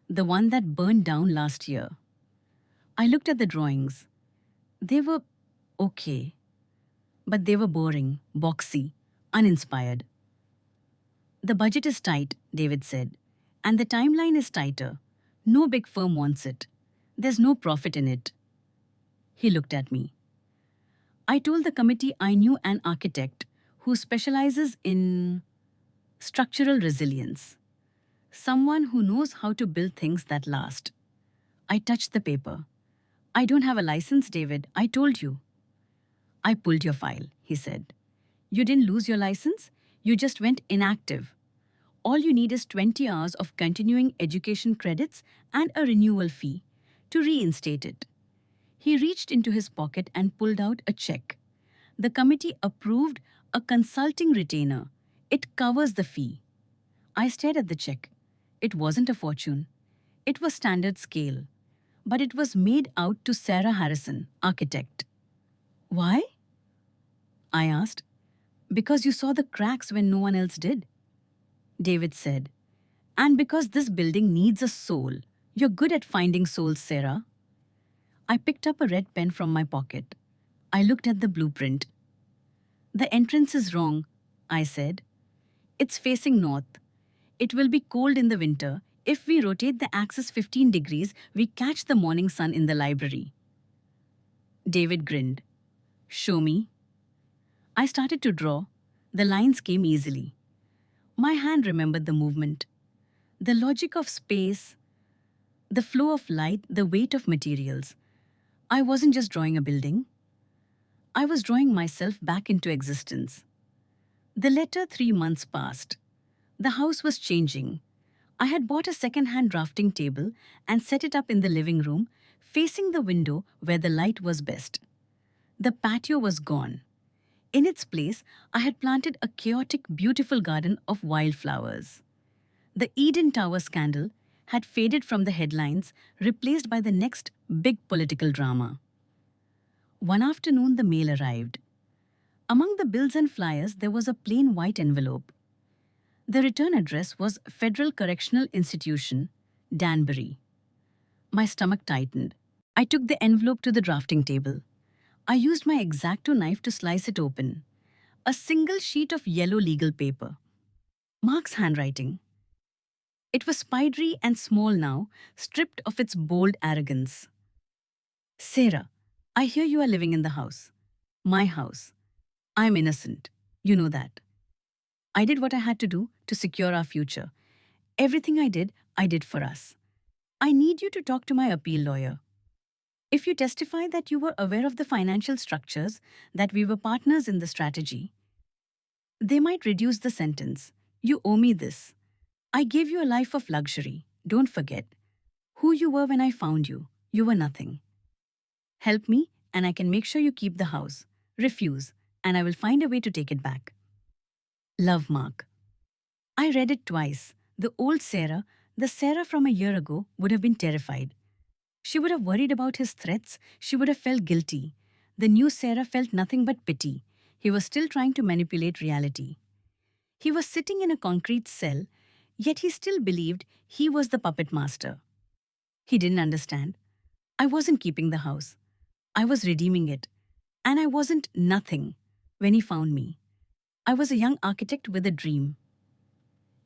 the one that burned down last year. I looked at the drawings. They were okay, but they were boring, boxy, uninspired. The budget is tight, David said, and the timeline is tighter. No big firm wants it. There's no profit in it. He looked at me. I told the committee I knew an architect who specializes in structural resilience, someone who knows how to build things that last. I touched the paper. I don't have a license, David. I told you. I pulled your file, he said. You didn't lose your license. You just went inactive. All you need is 20 hours of continuing education credits and a renewal fee to reinstate it. He reached into his pocket and pulled out a check. The committee approved a consulting retainer. It covers the fee. I stared at the check. It wasn't a fortune. It was standard scale. But it was made out to Sarah Harrison, architect. Why? I asked. Because you saw the cracks when no one else did, David said. And because this building needs a soul. You're good at finding souls, Sarah. I picked up a red pen from my pocket. I looked at the blueprint. The entrance is wrong, I said. It's facing north. It will be cold in the winter. If we rotate the axis 15 degrees, we catch the morning sun in the library. David grinned. Show me. I started to draw. The lines came easily. My hand remembered the movement. The logic of space, The flow of light, the weight of materials. I wasn't just drawing a building, I was drawing myself back into existence. The latter 3 months passed. The house was changing. I had bought a second-hand drafting table and set it up in the living room, facing the window where the light was best. The patio was gone. In its place, I had planted a chaotic, beautiful garden of wildflowers. The Eden Tower scandal had faded from the headlines, replaced by the next big political drama. One afternoon, the mail arrived. Among the bills and flyers, there was a plain white envelope. The return address was Federal Correctional Institution, Danbury. My stomach tightened. I took the envelope to the drafting table. I used my X-Acto knife to slice it open. A single sheet of yellow legal paper. Mark's handwriting. It was spidery and small now, stripped of its bold arrogance. Sarah, I hear you are living in the house. My house. I'm innocent. You know that. I did what I had to do to secure our future. Everything I did for us. I need you to talk to my appeal lawyer. If you testify that you were aware of the financial structures, that we were partners in the strategy, they might reduce the sentence. You owe me this. I gave you a life of luxury. Don't forget who you were when I found you. You were nothing. Help me, and I can make sure you keep the house. Refuse, and I will find a way to take it back. Love, Mark. I read it twice. The old Sarah, the Sarah from a year ago, would have been terrified. She would have worried about his threats. She would have felt guilty. The new Sarah felt nothing but pity. He was still trying to manipulate reality. He was sitting in a concrete cell, yet he still believed he was the puppet master. He didn't understand. I wasn't keeping the house. I was redeeming it. And I wasn't nothing when he found me. I was a young architect with a dream.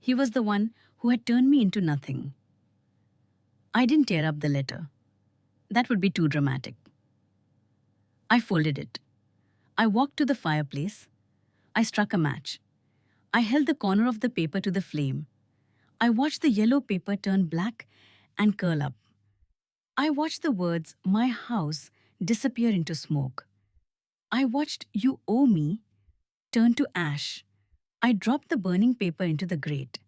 He was the one who had turned me into nothing. I didn't tear up the letter. That would be too dramatic. I folded it. I walked to the fireplace. I struck a match. I held the corner of the paper to the flame. I watched the yellow paper turn black and curl up. I watched the words, my house, disappear into smoke. I watched you owe me turn to ash. I dropped the burning paper into the grate.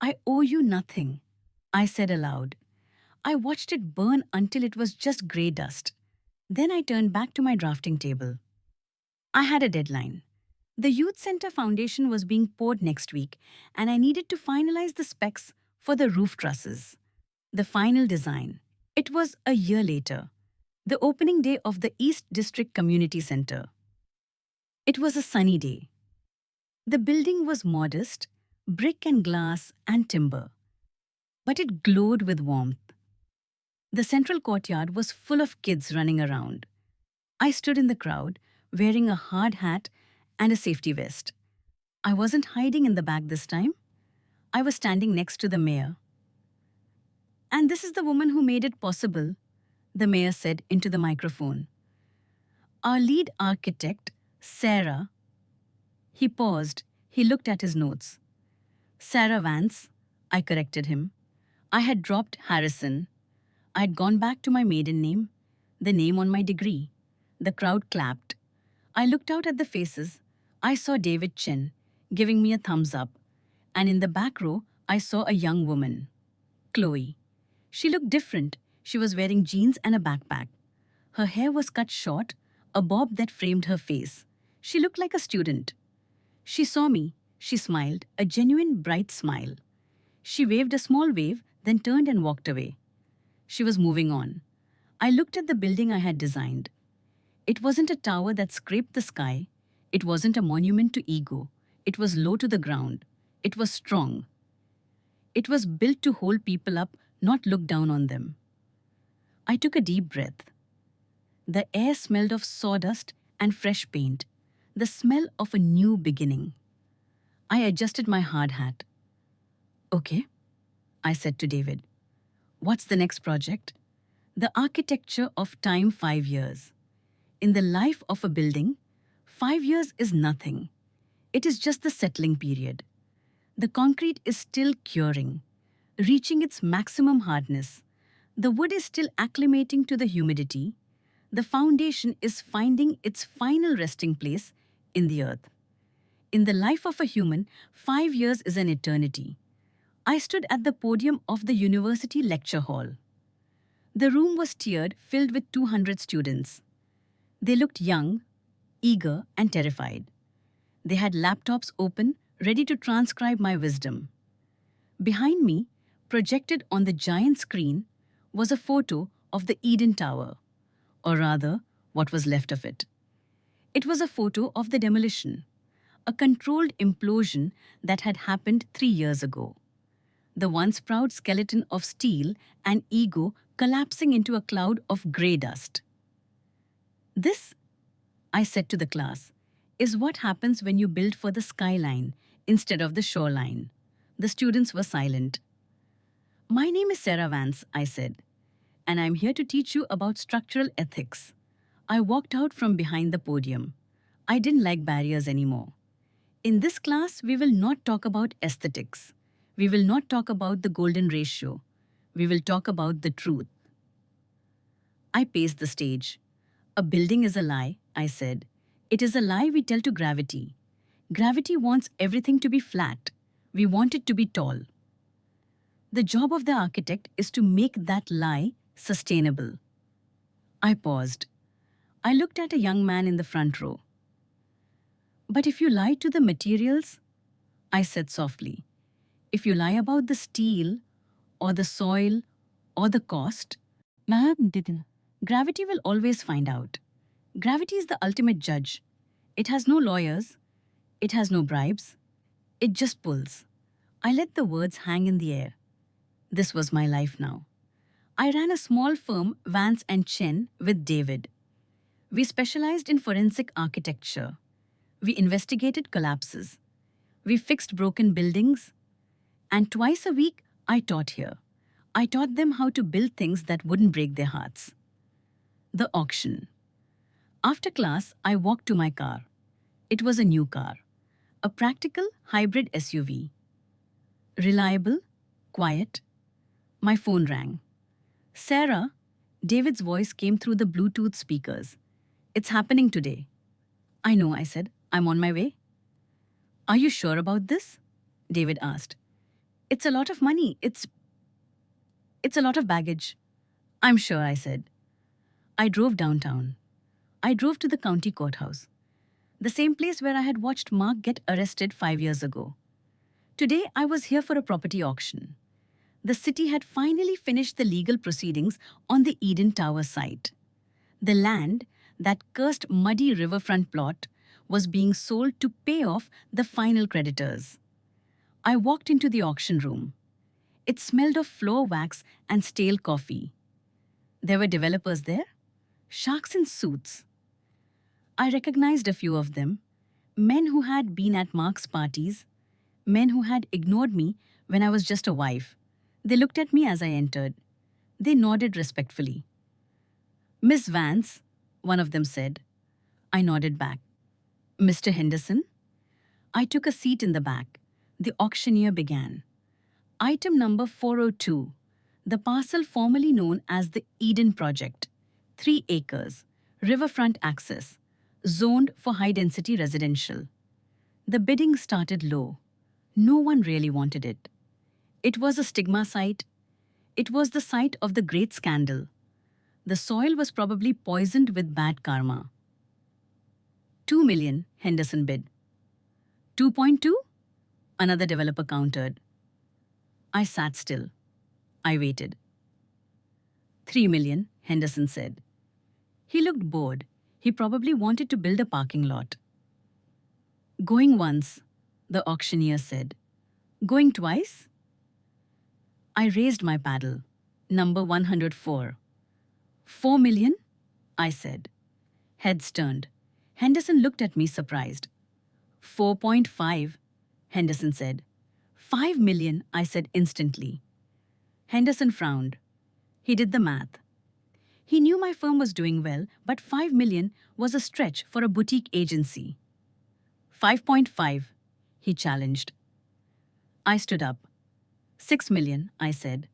I owe you nothing, I said aloud. I watched it burn until it was just grey dust. Then I turned back to my drafting table. I had a deadline. The Youth Center Foundation was being poured next week, and I needed to finalize the specs for the roof trusses. The final design. It was a year later, the opening day of the East District Community Center. It was a sunny day. The building was modest, brick and glass and timber, but it glowed with warmth. The central courtyard was full of kids running around. I stood in the crowd, wearing a hard hat and a safety vest. I wasn't hiding in the back this time. I was standing next to the mayor. And this is the woman who made it possible, the mayor said into the microphone. Our lead architect, Sarah. He paused. He looked at his notes. Sarah Vance, I corrected him. I had dropped Harrison. I had gone back to my maiden name, the name on my degree. The crowd clapped. I looked out at the faces. I saw David Chen giving me a thumbs up. And in the back row, I saw a young woman, Chloe. She looked different. She was wearing jeans and a backpack. Her hair was cut short, a bob that framed her face. She looked like a student. She saw me. She smiled, a genuine bright smile. She waved a small wave, then turned and walked away. She was moving on. I looked at the building I had designed. It wasn't a tower that scraped the sky. It wasn't a monument to ego. It was low to the ground. It was strong. It was built to hold people up, not look down on them. I took a deep breath. The air smelled of sawdust and fresh paint, the smell of a new beginning. I adjusted my hard hat. Okay, I said to David. What's the next project? The architecture of time, 5 years. In the life of a building, 5 years is nothing. It is just the settling period. The concrete is still curing, reaching its maximum hardness. The wood is still acclimating to the humidity. The foundation is finding its final resting place in the earth. In the life of a human, 5 years is an eternity. I stood at the podium of the university lecture hall. The room was tiered, filled with 200 students. They looked young, eager, and terrified. They had laptops open, ready to transcribe my wisdom. Behind me, projected on the giant screen, was a photo of the Eden Tower, or rather, what was left of it. It was a photo of the demolition, a controlled implosion that had happened 3 years ago. The once proud skeleton of steel and ego collapsing into a cloud of grey dust. This, I said to the class, is what happens when you build for the skyline instead of the shoreline. The students were silent. My name is Sarah Vance, I said, and I'm here to teach you about structural ethics. I walked out from behind the podium. I didn't like barriers anymore. In this class, we will not talk about aesthetics. We will not talk about the golden ratio. We will talk about the truth. I paced the stage. A building is a lie, I said. It is a lie we tell to gravity. Gravity wants everything to be flat. We want it to be tall. The job of the architect is to make that lie sustainable. I paused. I looked at a young man in the front row. But if you lie to the materials, I said softly, if you lie about the steel or the soil or the cost, gravity will always find out. Gravity is the ultimate judge. It has no lawyers. It has no bribes. It just pulls. I let the words hang in the air. This was my life now. I ran a small firm, Vance and Chen, with David. We specialized in forensic architecture. We investigated collapses. We fixed broken buildings. And twice a week, I taught here. I taught them how to build things that wouldn't break their hearts. The auction. After class, I walked to my car. It was a new car, a practical hybrid SUV. Reliable, quiet. My phone rang. Sarah, David's voice came through the Bluetooth speakers. It's happening today. I know, I said. I'm on my way. Are you sure about this? David asked. It's a lot of money. It's a lot of baggage. I'm sure, I said. I drove downtown. I drove to the county courthouse, the same place where I had watched Mark get arrested 5 years ago. Today, I was here for a property auction. The city had finally finished the legal proceedings on the Eden Tower site. The land, that cursed muddy riverfront plot, was being sold to pay off the final creditors. I walked into the auction room. It smelled of floor wax and stale coffee. There were developers there, sharks in suits. I recognized a few of them, men who had been at Mark's parties, men who had ignored me when I was just a wife. They looked at me as I entered. They nodded respectfully. Miss Vance, one of them said. I nodded back. Mr. Henderson? I took a seat in the back. The auctioneer began. Item number 402, the parcel formerly known as the Eden Project, 3 acres, riverfront access, zoned for high-density residential. The bidding started low. No one really wanted it. It was a stigma site. It was the site of the great scandal. The soil was probably poisoned with bad karma. 2 million, Henderson bid. 2.2? Another developer countered. I sat still. I waited. 3 million, Henderson said. He looked bored. He probably wanted to build a parking lot. Going once, the auctioneer said. Going twice? I raised my paddle. Number 104. 4 million? I said. Heads turned. Henderson looked at me surprised. 4.5, Henderson said. 5 million, I said instantly. Henderson frowned. He did the math. He knew my firm was doing well, but 5 million was a stretch for a boutique agency. 5.5, he challenged. I stood up. 6 million, I said.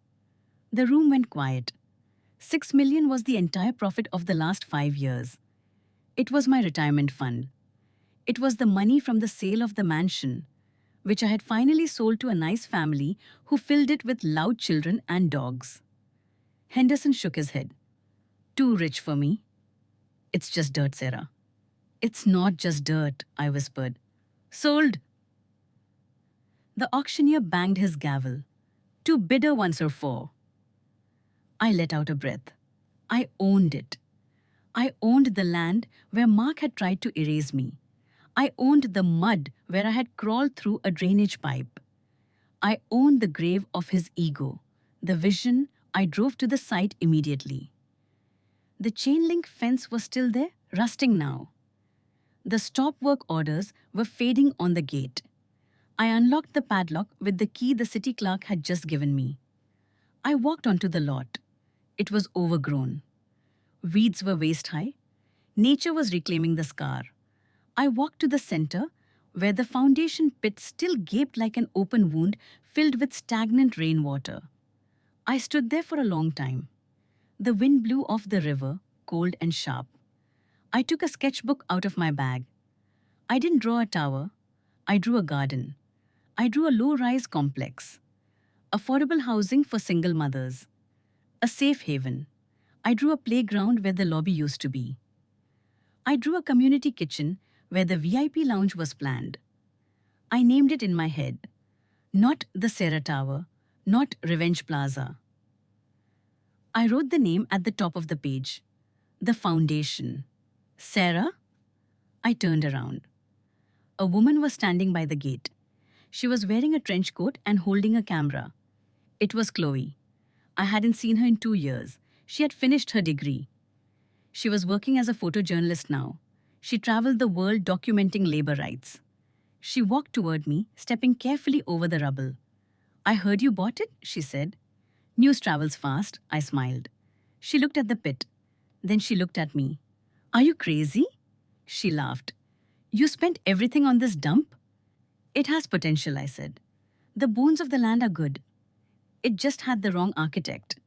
The room went quiet. 6 million was the entire profit of the last 5 years. It was my retirement fund. It was the money from the sale of the mansion, which I had finally sold to a nice family who filled it with loud children and dogs. Henderson shook his head. Too rich for me. It's just dirt, Sarah. It's not just dirt, I whispered. Sold. The auctioneer banged his gavel. To bidder once or four. I let out a breath. I owned it. I owned the land where Mark had tried to erase me. I owned the mud where I had crawled through a drainage pipe. I owned the grave of his ego, the vision. I drove to the site immediately. The chain link fence was still there, rusting now. The stop work orders were fading on the gate. I unlocked the padlock with the key the city clerk had just given me. I walked onto the lot. It was overgrown. Weeds were waist high. Nature was reclaiming the scar. I walked to the center, where the foundation pit still gaped like an open wound filled with stagnant rainwater. I stood there for a long time. The wind blew off the river, cold and sharp. I took a sketchbook out of my bag. I didn't draw a tower. I drew a garden. I drew a low-rise complex. Affordable housing for single mothers. A safe haven. I drew a playground where the lobby used to be. I drew a community kitchen where the VIP lounge was planned. I named it in my head. Not the Sarah Tower, not Revenge Plaza. I wrote the name at the top of the page. The foundation. Sarah? I turned around. A woman was standing by the gate. She was wearing a trench coat and holding a camera. It was Chloe. I hadn't seen her in 2 years. She had finished her degree. She was working as a photojournalist now. She traveled the world documenting labor rights. She walked toward me, stepping carefully over the rubble. I heard you bought it, she said. News travels fast, I smiled. She looked at the pit. Then she looked at me. Are you crazy? She laughed. You spent everything on this dump? It has potential, I said. The bones of the land are good. It just had the wrong architect.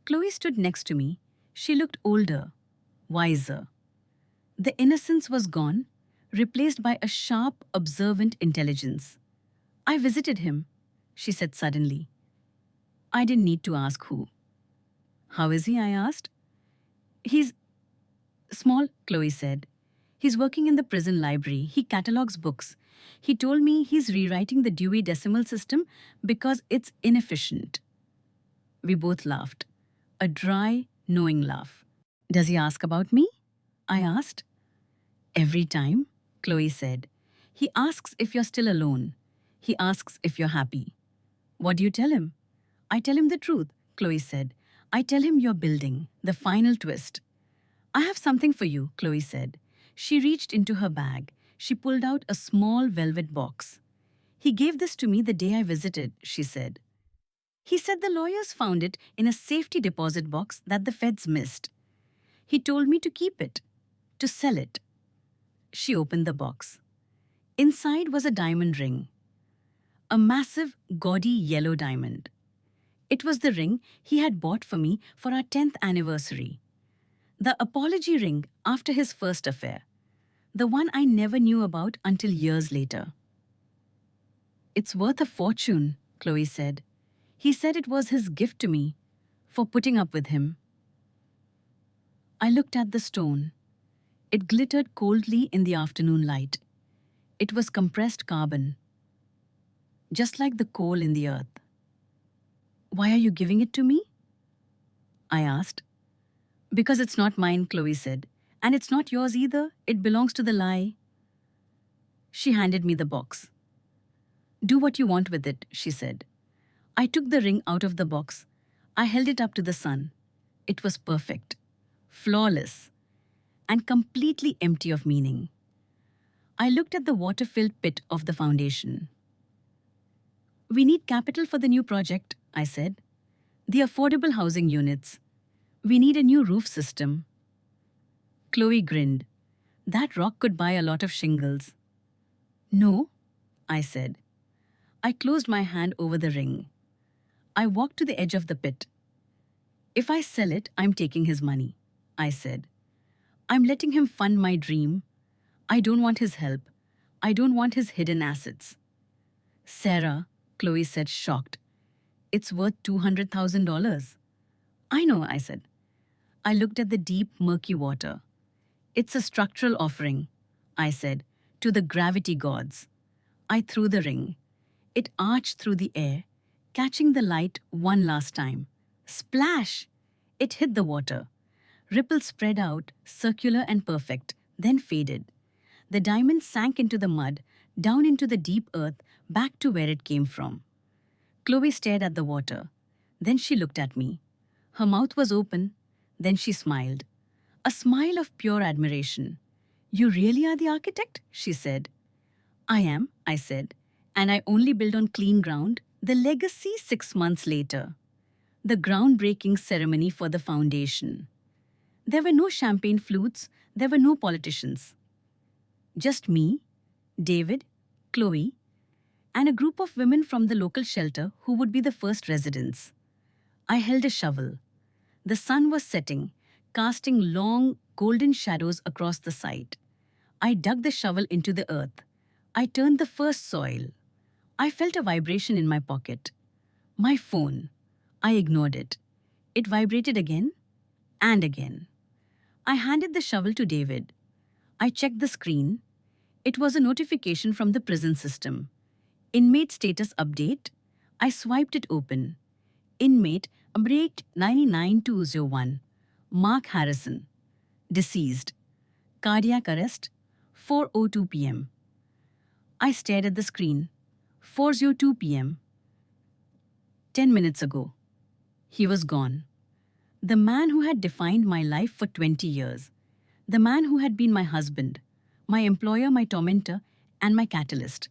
Chloe stood next to me. She looked older, wiser. The innocence was gone, replaced by a sharp, observant intelligence. I visited him, she said suddenly. I didn't need to ask who. How is he? I asked. He's small, Chloe said. He's working in the prison library. He catalogs books. He told me he's rewriting the Dewey Decimal System because it's inefficient. We both laughed. A dry, knowing laugh. Does he ask about me? I asked. Every time, Chloe said. He asks if you're still alone. He asks if you're happy. What do you tell him? I tell him the truth, Chloe said. I tell him you're building, the final twist. I have something for you, Chloe said. She reached into her bag. She pulled out a small velvet box. He gave this to me the day I visited, she said. He said the lawyers found it in a safety deposit box that the feds missed. He told me to keep it, to sell it. She opened the box. Inside was a diamond ring. A massive, gaudy yellow diamond. It was the ring he had bought for me for our 10th anniversary. The apology ring after his first affair. The one I never knew about until years later. It's worth a fortune, Chloe said. He said it was his gift to me, for putting up with him. I looked at the stone. It glittered coldly in the afternoon light. It was compressed carbon, just like the coal in the earth. Why are you giving it to me? I asked. Because it's not mine, Chloe said. And it's not yours either. It belongs to the lie. She handed me the box. Do what you want with it, she said. I took the ring out of the box. I held it up to the sun. It was perfect, flawless, and completely empty of meaning. I looked at the water-filled pit of the foundation. We need capital for the new project, I said. The affordable housing units. We need a new roof system. Chloe grinned. That rock could buy a lot of shingles. No, I said. I closed my hand over the ring. I walked to the edge of the pit. If I sell it, I'm taking his money, I said. I'm letting him fund my dream. I don't want his help. I don't want his hidden assets. Sarah, Chloe said, shocked. It's worth $200,000. I know, I said. I looked at the deep, murky water. It's a structural offering, I said, to the gravity gods. I threw the ring. It arched through the air, catching the light one last time. Splash! It hit the water. Ripples spread out, circular and perfect, then faded. The diamond sank into the mud, down into the deep earth, back to where it came from. Chloe stared at the water. Then she looked at me. Her mouth was open. Then she smiled. A smile of pure admiration. You really are the architect? She said. I am, I said, and I only build on clean ground. The legacy 6 months later. The groundbreaking ceremony for the foundation. There were no champagne flutes, there were no politicians. Just me, David, Chloe, and a group of women from the local shelter who would be the first residents. I held a shovel. The sun was setting, casting long, golden shadows across the site. I dug the shovel into the earth. I turned the first soil. I felt a vibration in my pocket. My phone. I ignored it. It vibrated again and again. I handed the shovel to David. I checked the screen. It was a notification from the prison system. Inmate status update. I swiped it open. Inmate update 99201. Mark Harrison. Deceased. Cardiac arrest. 4:02 p.m. I stared at the screen. 4:02 p.m. 10 minutes ago. He was gone. The man who had defined my life for 20 years. The man who had been my husband, my employer, my tormentor, and my catalyst.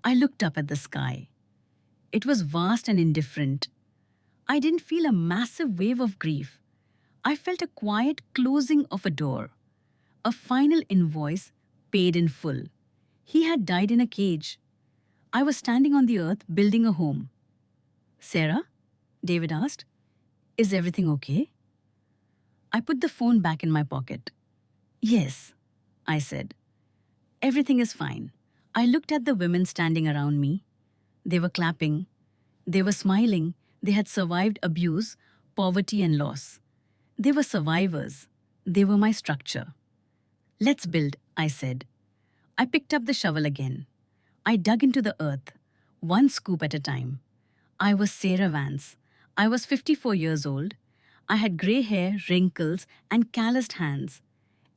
I looked up at the sky. It was vast and indifferent. I didn't feel a massive wave of grief. I felt a quiet closing of a door. A final invoice paid in full. He had died in a cage. I was standing on the earth building a home. Sarah? David asked. Is everything okay? I put the phone back in my pocket. Yes, I said. Everything is fine. I looked at the women standing around me. They were clapping. They were smiling. They had survived abuse, poverty, and loss. They were survivors. They were my structure. Let's build, I said. I picked up the shovel again. I dug into the earth, one scoop at a time. I was Sarah Vance. I was 54 years old. I had grey hair, wrinkles, and calloused hands.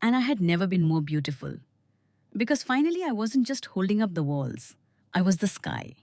And I had never been more beautiful. Because finally I wasn't just holding up the walls. I was the sky.